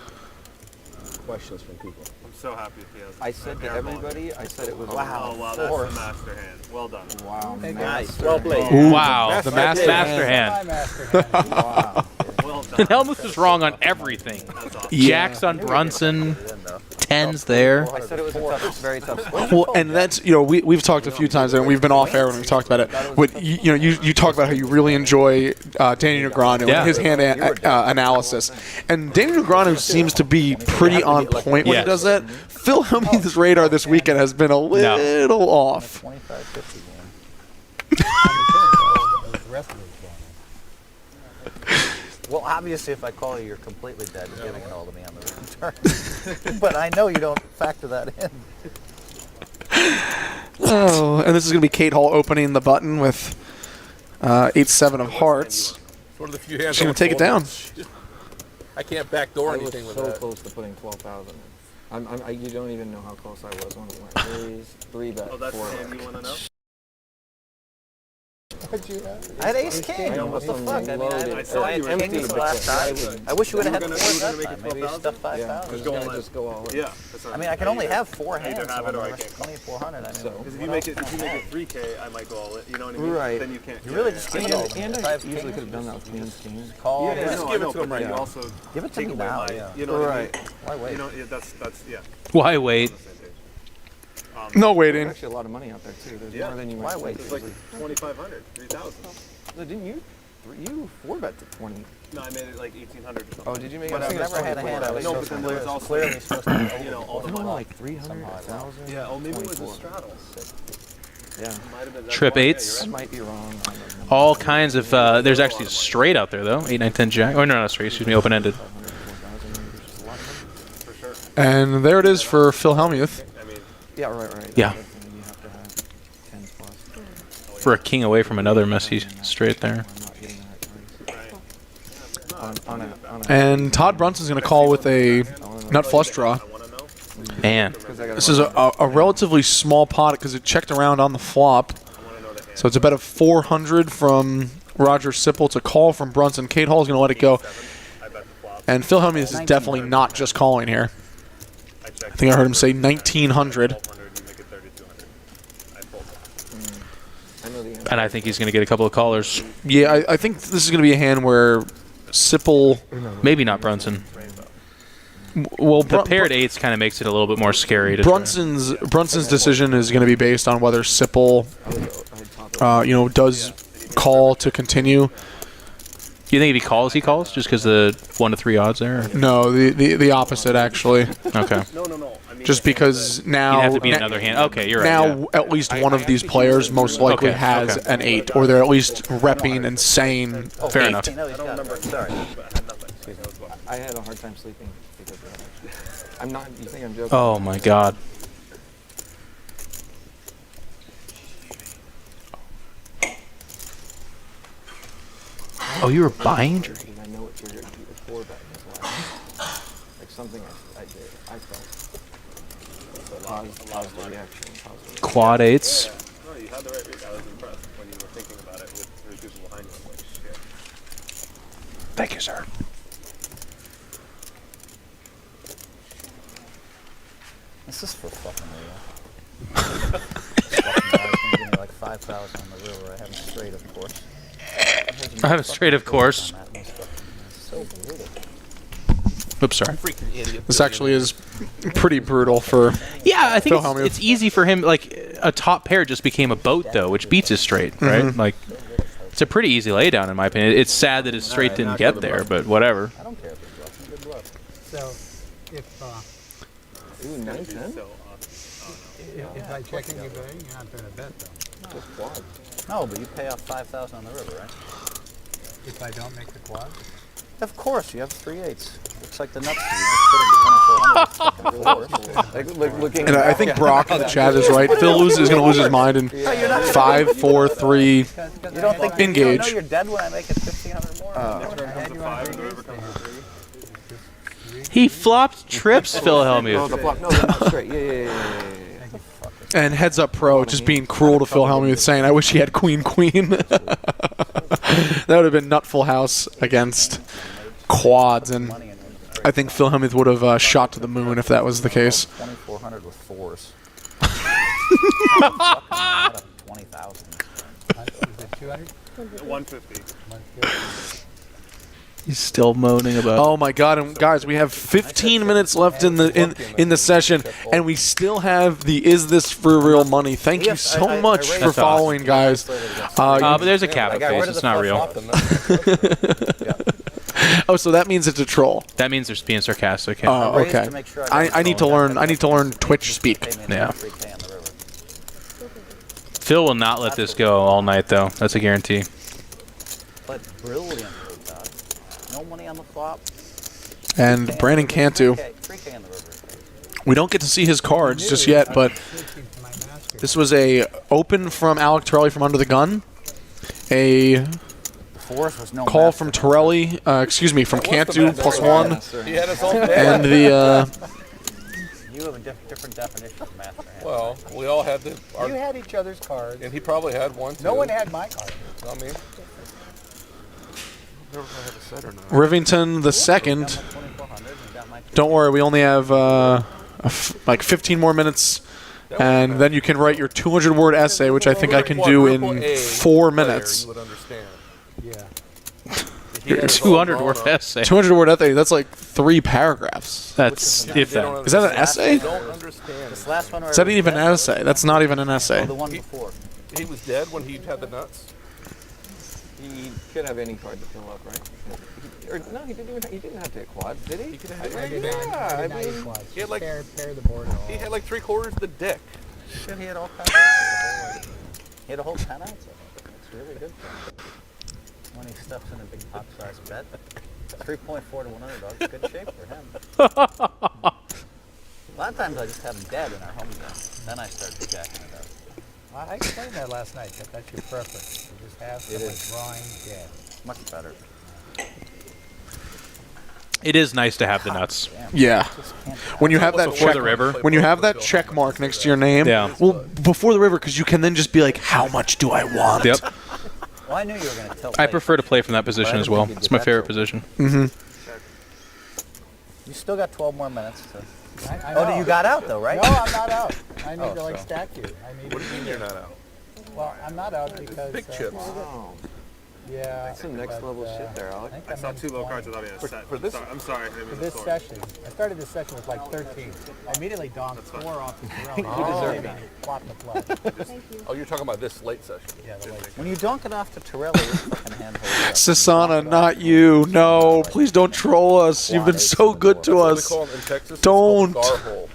questions from people. I'm so happy if he has. I said to everybody, I said it was Wow, wow, that's the master hand. Well done. Wow, Nice. Well played. Wow, the master hand. Wow. Well done. And Hellmuth was wrong on everything. Jacks on Brunson, 10s there. I said it was a tough, very tough spot. Well, and that's, we've talked a few times, and we've been off air when we've talked about it. But, you talk about how you really enjoy Dany Gorges and his hand analysis. And Dany Gorges seems to be pretty on point when he does that. Phil Hellmuth's radar this weekend has been a little off. 25-50 game. Well, obviously, if I call you, you're completely dead. You're giving it all to me on the return. But I know you don't factor that in. Oh, and this is going to be Cate Hall opening the button with 8-7 of hearts. One of the few hands She's going to take it down. I can't backdoor I was anything with so that. close to putting 12,000. You don't even know how close I was on the raise, 3-bet, Oh, that's the 4. hand you want to know? I had ace king. What the fuck? I mean, I had kings the last time. I wish you would have had fours that time. Maybe you stuffed 5,000. Just go all in. Yeah. I mean, I can only have 4 hands. Either have it or I that's can't. 2,400. I mean, Because if you make it 3K, I might go all in. You know what I mean? Right. Then you can't. You really just give it all. And If I have usually kings, could have done that with queens, kings. Call. Yeah, just give it to him right. You yeah. also Give it to take me away now. my. Yeah. You know what I mean? Why wait? You know, yeah, that's yeah. Why wait? No waiting. There's actually a lot of money out there too. There's Yeah. more than you Why might wait? It's like 2,500, 3,000. No, didn't you? You 4-bet to 20. No, I made it like 1,800 or something. Oh, did you make But it? I've never had a hand. I was No, so but then there was clear- also, clearly supposed to be you know, all the Wasn't it money. like 300, 1,000? Yeah, oh, maybe it was a 24. straddle. Yeah. Might have been that Trip one. Yeah, eights. I you're right. might be wrong. on the All kinds of. There's actually a straight out there though. 8, 9, 10 jack. Oh no, not straight. Excuse me, open ended. 500, 4,000, maybe there's just a lot of money. For sure. And there it is for Phil Hellmuth. Yeah, right. Yeah. You have to have 10 plus. For a king away from another messy straight there. And Todd Brunson's going to call with a nut flush draw. Man. This is a relatively small pot because it checked around on the flop. So it's a bet of 400 from Roger Sippl to call from Brunson. Cate Hall is going to let it go. And Phil Hellmuth is definitely not just calling here. I think I heard him say 1900. And I think he's going to get a couple of callers. Yeah, I think this is going to be a hand where Sippl... Maybe not Brunson. Well, the paired eights kind of makes it a little bit more scary. To Brunson's decision is going to be based on whether Sippl, does call to continue. Do you think if he calls, just because the 1 to 3 odds there? No, the opposite actually. Okay. Just because now You'd have to be another hand. Okay, you're right. Now at least one of these players most likely has an 8, or they're at least repping and saying Fair 8. enough. I had a hard time sleeping because of that. I'm not. You think I'm joking? Oh my God. Oh, you were buying? I know what you're for betting as well. Like something I did. I felt. Positive reaction. Quad eights. No, you had the right reason. I was impressed when you were thinking about it with 3 people behind you. I'm like, shit. Thank you, sir. This is for fucking real. Fucking give me like 5,000 on the river. I have him straight, of course. I have it straight, of course. So brutal. Oops, sorry. This actually is pretty brutal for Yeah, I think Phil Hellmuth. it's easy for him. Like, a top pair just became a boat, though, which beats his straight, right? Like, it's a pretty easy laydown, in my opinion. It's sad that his straight didn't get there, but whatever. I don't care if it's bluffing. Good bluff. So, if Ooh, 9-10? if I check in your betting, you're not going to bet though. Just quad. No, but you pay off 5,000 on the river, right? If I don't make the quad. Of course, you have 3/8. Looks like the nuts. You just put in 2400. Looking. And I think Brock in the chat is right. Phil is going to lose his mind in 5, 4, 3. You don't think Engage. You don't know you're dead when I make it 1,500 more? He flopped trips, Phil Oh, Hellmuth. the flop. No, that's straight. Yeah. And Heads Up Pro just being cruel to Phil Hellmuth, saying, I wish he had Queen. That would have been nut full house against quads, and I think Phil Hellmuth would have shot to the moon if that was the case. 2,400 with 4s. 20,000. Is it 200? 150. He's still moaning about. Oh my God! And guys, we have 15 minutes left in the session, and we still have the "Is this for real money?" Thank you so much for following, guys. But there's a cap face. It's not real. Oh, so that means it's a troll. That means they're being sarcastic. Oh, okay. I need to learn. I need to learn Twitch speak. Yeah. Phil will not let this go all night, though. That's a guarantee. But brilliantly, Todd. No money on the flop. And Brandon Cantu. 3K on the river. We don't get to see his cards just yet, but this was a open from Alec Torelli from under the gun. A call from Torelli, from Cantu +1. He had his own And the You have a different definition of master hand. well, we all had the. You had each other's cards. And he probably had one too. No one had my card. Not me. Never if I had a set or not. Rivington the second. Don't worry, we only have like 15 more minutes, and then you can write your 200-word essay, which I think I can do in 4 minutes. You would understand. Yeah. Your 200-word essay. 200-word essay. That's like 3 paragraphs. That's if that. Is that an essay? Don't understand. This last one. Is that even an essay? That's not even an essay. The one before. He was dead when he had the nuts. He could have any card to fill up, right? No, he didn't have to hit quads, did he? He could have. I did not hit quads. He had like pair the board. he had like 3/4 of the deck. Shit, he had all kinds. He had a whole 10 ounce of it. It's really good for him. When he steps in a big pot-sized bet, 3.4 to 1 underdog. Good shape for him. lot of times I just have them dead in our home game. Then I start jacking it up. I explained that last night, that that's your preference. You just have someone drawing dead. Much better. It is nice to have the nuts. Yeah. When you have that Before check, the river. when you have that check mark next to your name, Yeah. well, before the river, because you can then just be like, how much do I want? Yep. Well, I knew you were going to tilt. I late. prefer to play from that position But I as didn't well. think you'd It's get my that favorite till- position. You still got 12 more minutes. To... I Oh, know. you got out though, right? No, I'm not out. I need Oh, to like so. stack you. I need What do you mean you're not out? Well, I'm not out because Big chips. Wow. Yeah. That's some next but, level shit there, Alec. I think I I'm saw in 2 low 20. cards without even a set. for this- Sorry, I'm sorry. I didn't For mean this to sort. session, I started this session with like 13. I immediately donked 4 off the Torelli. Flop the flush. Thank you. Oh, you're talking about this late session. Yeah, the late. When you donk it off to Torelli, your fucking hand holds up. Sasana, not you. No, please don't troll us. You've been so good to That's what us. we call them in Texas. It's Don't. called gar hole.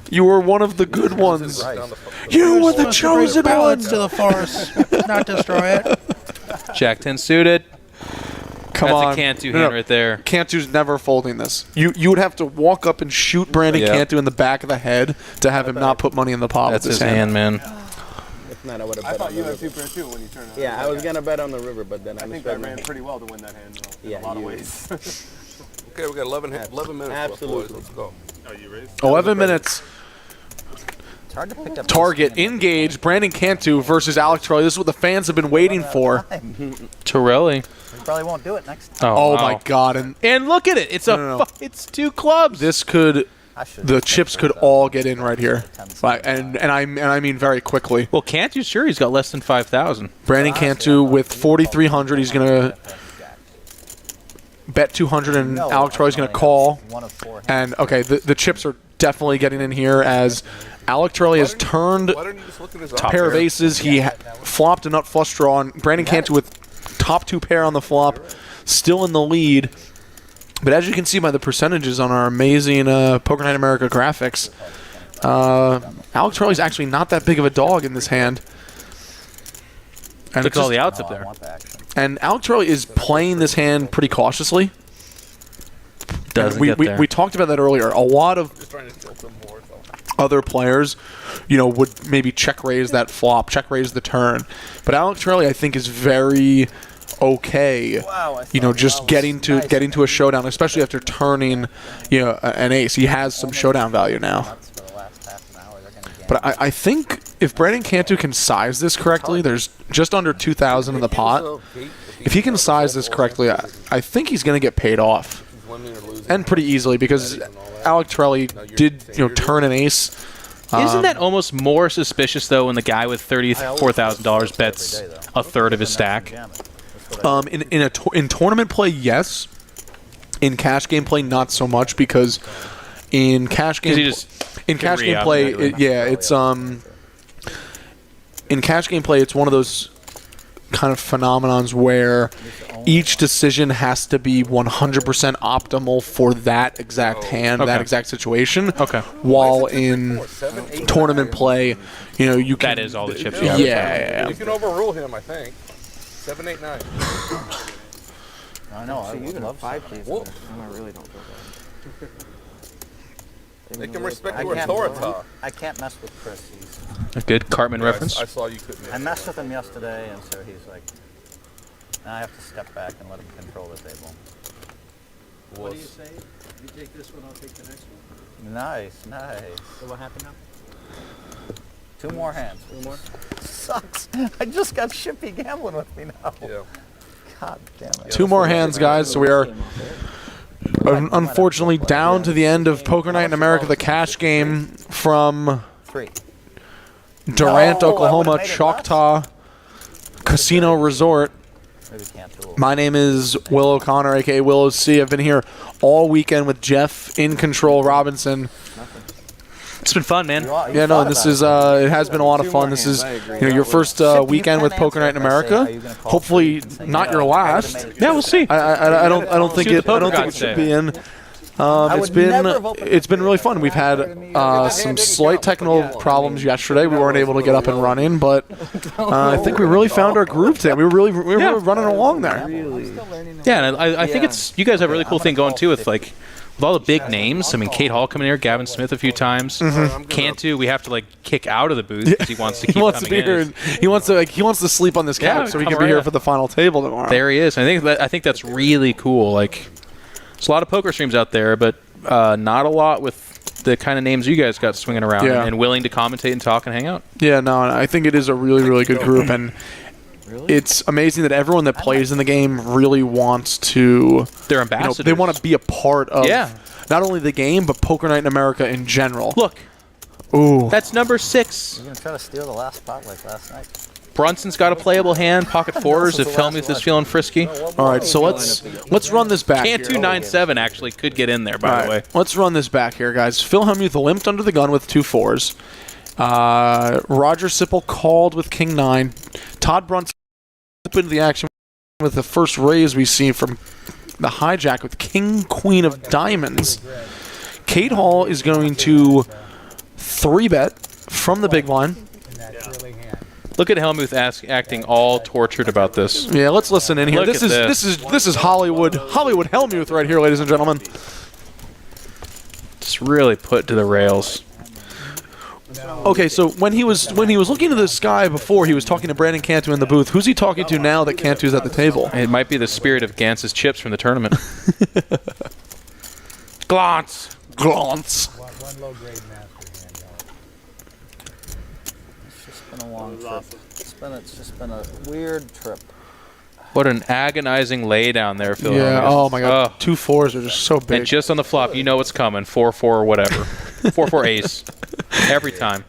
You were one of the good ones. Down the- You were the chosen one. to the forest, not destroy it. Jack 10 suited. Come That's on. a Cantu No, hand no. right there. Cantu's never folding this. You would have to walk up and shoot Brandon Yeah. Cantu in the back of the head to have him not put money in the pot That's with his this hand, man. If not, I would have I bet thought on you the had river. 2 pair too when you turned it. Yeah, I was going to bet on the river, but then I I think misread I my ran hand. pretty well to win that hand in Yeah, a lot of you- ways. Okay, we got 11 minutes left, boys. Absolutely. Let's go. Oh, you raised? 11 minutes. It's hard to pick up. Target, this engage, Brandon Cantu versus Alec Torelli. This is what the fans have been waiting for. Torelli. We probably won't do it next time. Oh, wow. my God. And And look at it. It's a No. it's 2 clubs. this could, I should the just chips pick could those up. all get in right here. And I mean very quickly. Well, Cantu's sure he's got less than 5,000. Brandon Cantu with 4,300. He's going to bet 200, and No, Alec Torelli's going to I call. One of 4 hands. And, okay, the chips are definitely getting in here as Alec Torelli has turned Why don't you just look at his a pair of aces. He flopped a nut flush draw, and Brandon Cantu with top 2 pair on the flop, still in the lead. But as you can see by the percentages on our amazing Poker Night America graphics, Alec Torelli's actually not that big of a dog in this hand. And Look it's at all the just- outs up Oh, I there. want the action. and Alec Torelli is playing this hand pretty cautiously. Doesn't we, get we, there. we talked about that earlier. A lot of Just trying to tilt him more. So. other players, would maybe check raise that flop, check raise the turn. But Alec Torelli, I think, is very okay. Wow, I thought Just that getting was to nice. getting to a showdown, especially after turning, an ace. He has some showdown value now. Nuts for the last half an hour. They're gonna gamble. But I think if Brandon Cantu can size this correctly, there's just under 2,000 in the pot. If he can size this correctly, I think he's going to get paid off. And pretty easily, because Alec Torelli did, turn an ace. Isn't that almost more suspicious, though, when the guy with $34,000 bets a third of his stack? In tournament play, yes. In cash game play, not so much, because in cash game he just in cash could game re-up play, and it's in cash game play, it's one of those kind of phenomenons where each decision has to be 100% optimal for that exact hand, that Okay. exact situation. Okay. While in tournament play, you can. That is all the chips Yeah, you have. yeah. You can overrule him, I think. 7, 8, 9. I know. I See, you would can love have 5 some. keys. Whoa. I really don't feel bad. Make him respect I your can't- authority. I can't mess with Chris. He's, A good Cartman reference. I saw you couldn't. I messed with him yesterday, and so he's like, now I have to step back and let him control the table. What do you say? You take this one, I'll take the next one. Nice, nice. So what happened now? 2 more hands. 2 more? Sucks. I just got Shippy gambling with me now. Yeah. God damn it. 2 more hands, guys. So we are unfortunately down to the end of Poker Night in America, the cash game from 3. Durant, No, I Oklahoma, would've made it Choctaw Casino Resort. Maybe Cantu. My name is Will O'Connor, aka Will OC. I've been here all weekend with Jeff in control Robinson. It's been fun, man. Yeah, no, this is it has been a lot of fun. This is your first weekend with Poker Night in America. Hopefully not your last. Yeah, we'll see. I don't think See what it the poker I don't think gods it should say. be in. It's been really fun. We've had some slight technical problems yesterday. We weren't able to get up and running, but I think we really found our groove today. We were really running along there. Yeah, and I think it's you guys have a really cool thing going too with like with all the big names. I mean, Cate Hall coming here, Gavin Smith a few times. Cantu, we have to like kick out of the booth because he wants to keep coming in. He wants to sleep on this couch so he can be here for the final table tomorrow. There he is. I think that's really cool. Like, there's a lot of poker streams out there, but not a lot with the kind of names you guys got swinging around and willing to commentate and talk and hang out. Yeah, no, I think it is a really, really good group, and it's amazing that everyone that plays in the game really wants to. They're ambassadors. They want to be a part of not only the game but Poker Night in America in general. Look, that's number 6. You're gonna try to steal the last pot like last night. Brunson's got a playable hand, pocket 4s if Hellmuth is feeling frisky. All right, so let's run this back. Cantu 9-7 actually could get in there, by the way. Let's run this back here, guys. Phil Hellmuth limped under the gun with 2 4s. Roger Sippl called with King 9. Todd Brunson into the action with the first raise we see from the hijack with King Queen of Diamonds. Cate Hall is going to 3-bet from the big blind. Look at Hellmuth acting all tortured about this. Yeah, let's listen in here. This is Hollywood Hellmuth right here, ladies and gentlemen. Just really put to the rails. Okay, so when he was looking to the sky before, he was talking to Brandon Cantu in the booth. Who's he talking to now that Cantu's at the table? It might be the spirit of Gantz's chips from the tournament. Glance. One low-grade master hand. It's just been a long trip. It's just been a weird trip. What an agonizing laydown there, Phil. Yeah, oh my God. 2 4s are just so big. And just on the flop, you know what's coming. 4-4 or whatever. 4-4 ace. Every time.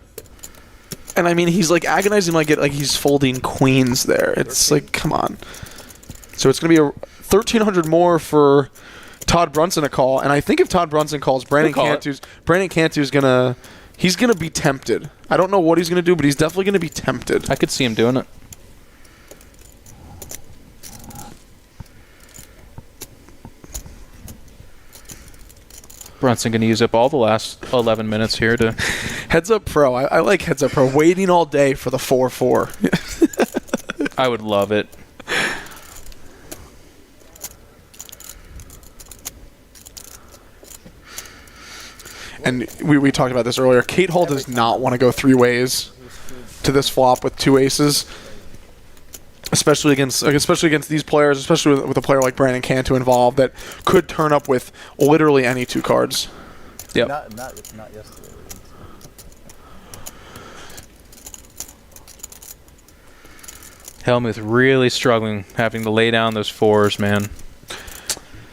And I mean, he's like agonizing like he's folding queens there. It's like, come on. So it's going to be a 1,300 more for Todd Brunson to call. And I think if Todd Brunson calls, Brandon Cantu's going to... He's going to be tempted. I don't know what he's going to do, but he's definitely going to be tempted. I could see him doing it. Brunson going to use up all the last 11 minutes here to... Heads Up Pro. I like Heads Up Pro. Waiting all day for the 4-4. I would love it. And we talked about this earlier. Cate Hall does not want to go 3 ways to this flop with 2 aces. Especially against these players, especially with a player like Brandon Cantu involved that could turn up with literally any 2 cards. Yep. Not yesterday. Hellmuth really struggling having to lay down those 4s, man.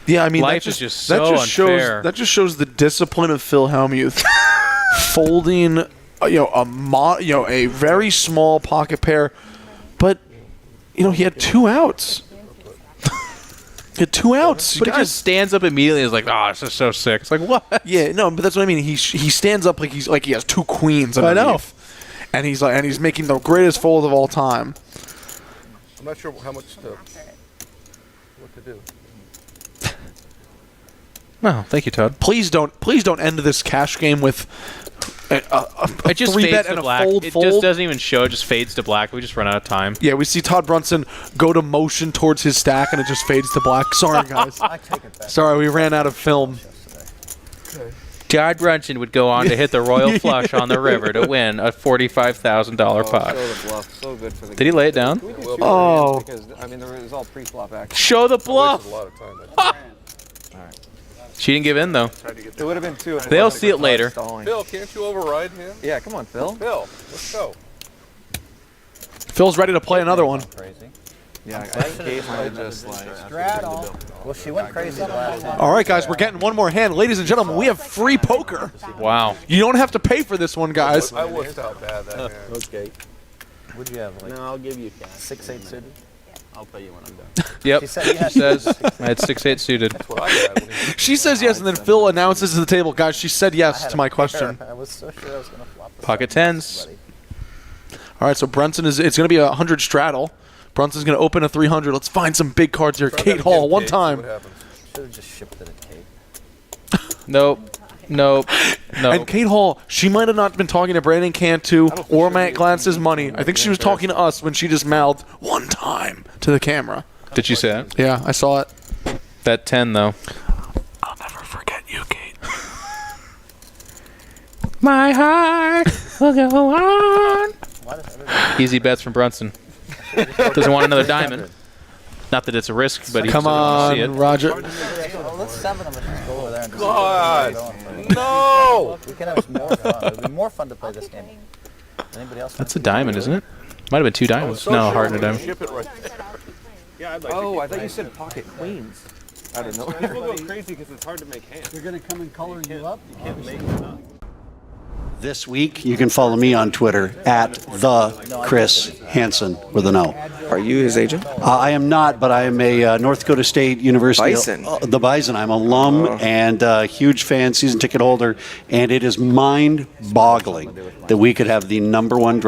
Yeah, I mean, life is just so unfair. That just shows the discipline of Phil Hellmuth. Folding, a very small pocket pair, but he had 2 outs. He had 2 outs. But he just stands up immediately and is like, oh, this is so sick. It's like, what? Yeah, no, but that's what I mean. He stands up like he has 2 queens underneath. I know. And he's making the greatest fold of all time. I'm not sure what to do. No, thank you, Todd. Please don't end this cash game with it just 3-bet fades and to a black. fold. It just doesn't even show. It just fades to black. We just run out of time. Yeah, we see Todd Brunson go to motion towards his stack, and it just fades to black. Sorry, guys. I take it back. Sorry, we ran out of film. Todd Brunson would go on to hit the royal flush on the river to win a $45,000 pot. Show the bluff. So good for the Did he lay it down? Oh. Because, I mean, there was all pre-flop action. Show the bluff. A lot of time. She didn't give in, though. It would have been 2. They'll see it later. Phil, can't you override him? Yeah, come on, Phil. Phil, let's go. Phil's ready to play another one. Crazy. Yeah, I think Cate just like... Straddle. Well, she went crazy the last time. All right, guys, we're getting one more hand. Ladies and gentlemen, we have free poker. Wow. You don't have to pay for this one, guys. I wussed out bad that hand. Okay. What'd you have? No, I'll give you cash. 6-8 suited? I'll pay you when I'm done. Yep. She said yes. She says I had 6-8 suited. That's what I had. She says yes, and then Phil announces to the table, guys, she said yes to my question. I was so sure I was going to flop this. Pocket 10s. All right, so Brunson it's going to be a 100 straddle. Brunson's going to open a 300. Let's find some big cards here. Cate Hall, one time. Should have just shipped it at Cate. Nope. And Cate Hall, she might have not been talking to Brandon Cantu or Matt Glance's money. I think she was talking to us when she just mouthed one time to the camera. Did you say that? Yeah, I saw it. That 10, though. I'll never forget you, My heart will go on. Easy bets from Brunson. Doesn't want another diamond. Not that it's a risk, but he Come doesn't want to see on, it. Roger. Well, let's 7 of us just go over there and just God! No! We can have some more fun. It would be more fun to play this game. Anybody else? That's a diamond, isn't it? Might have been 2 diamonds. No, heart and a diamond. Ship it right there. Yeah, I'd like Oh, to I thought you said pocket queens. I don't know. People go crazy because it's hard to make hands. They're going to come and color you up. You can't make it up. This week, you can follow me on Twitter at the Chris Hansen with an O. Are you his agent? I am not, but I am a North Dakota State University. Bison. The Bison. I'm alum and huge fan, season ticket holder, and it is mind-boggling that we could have the #1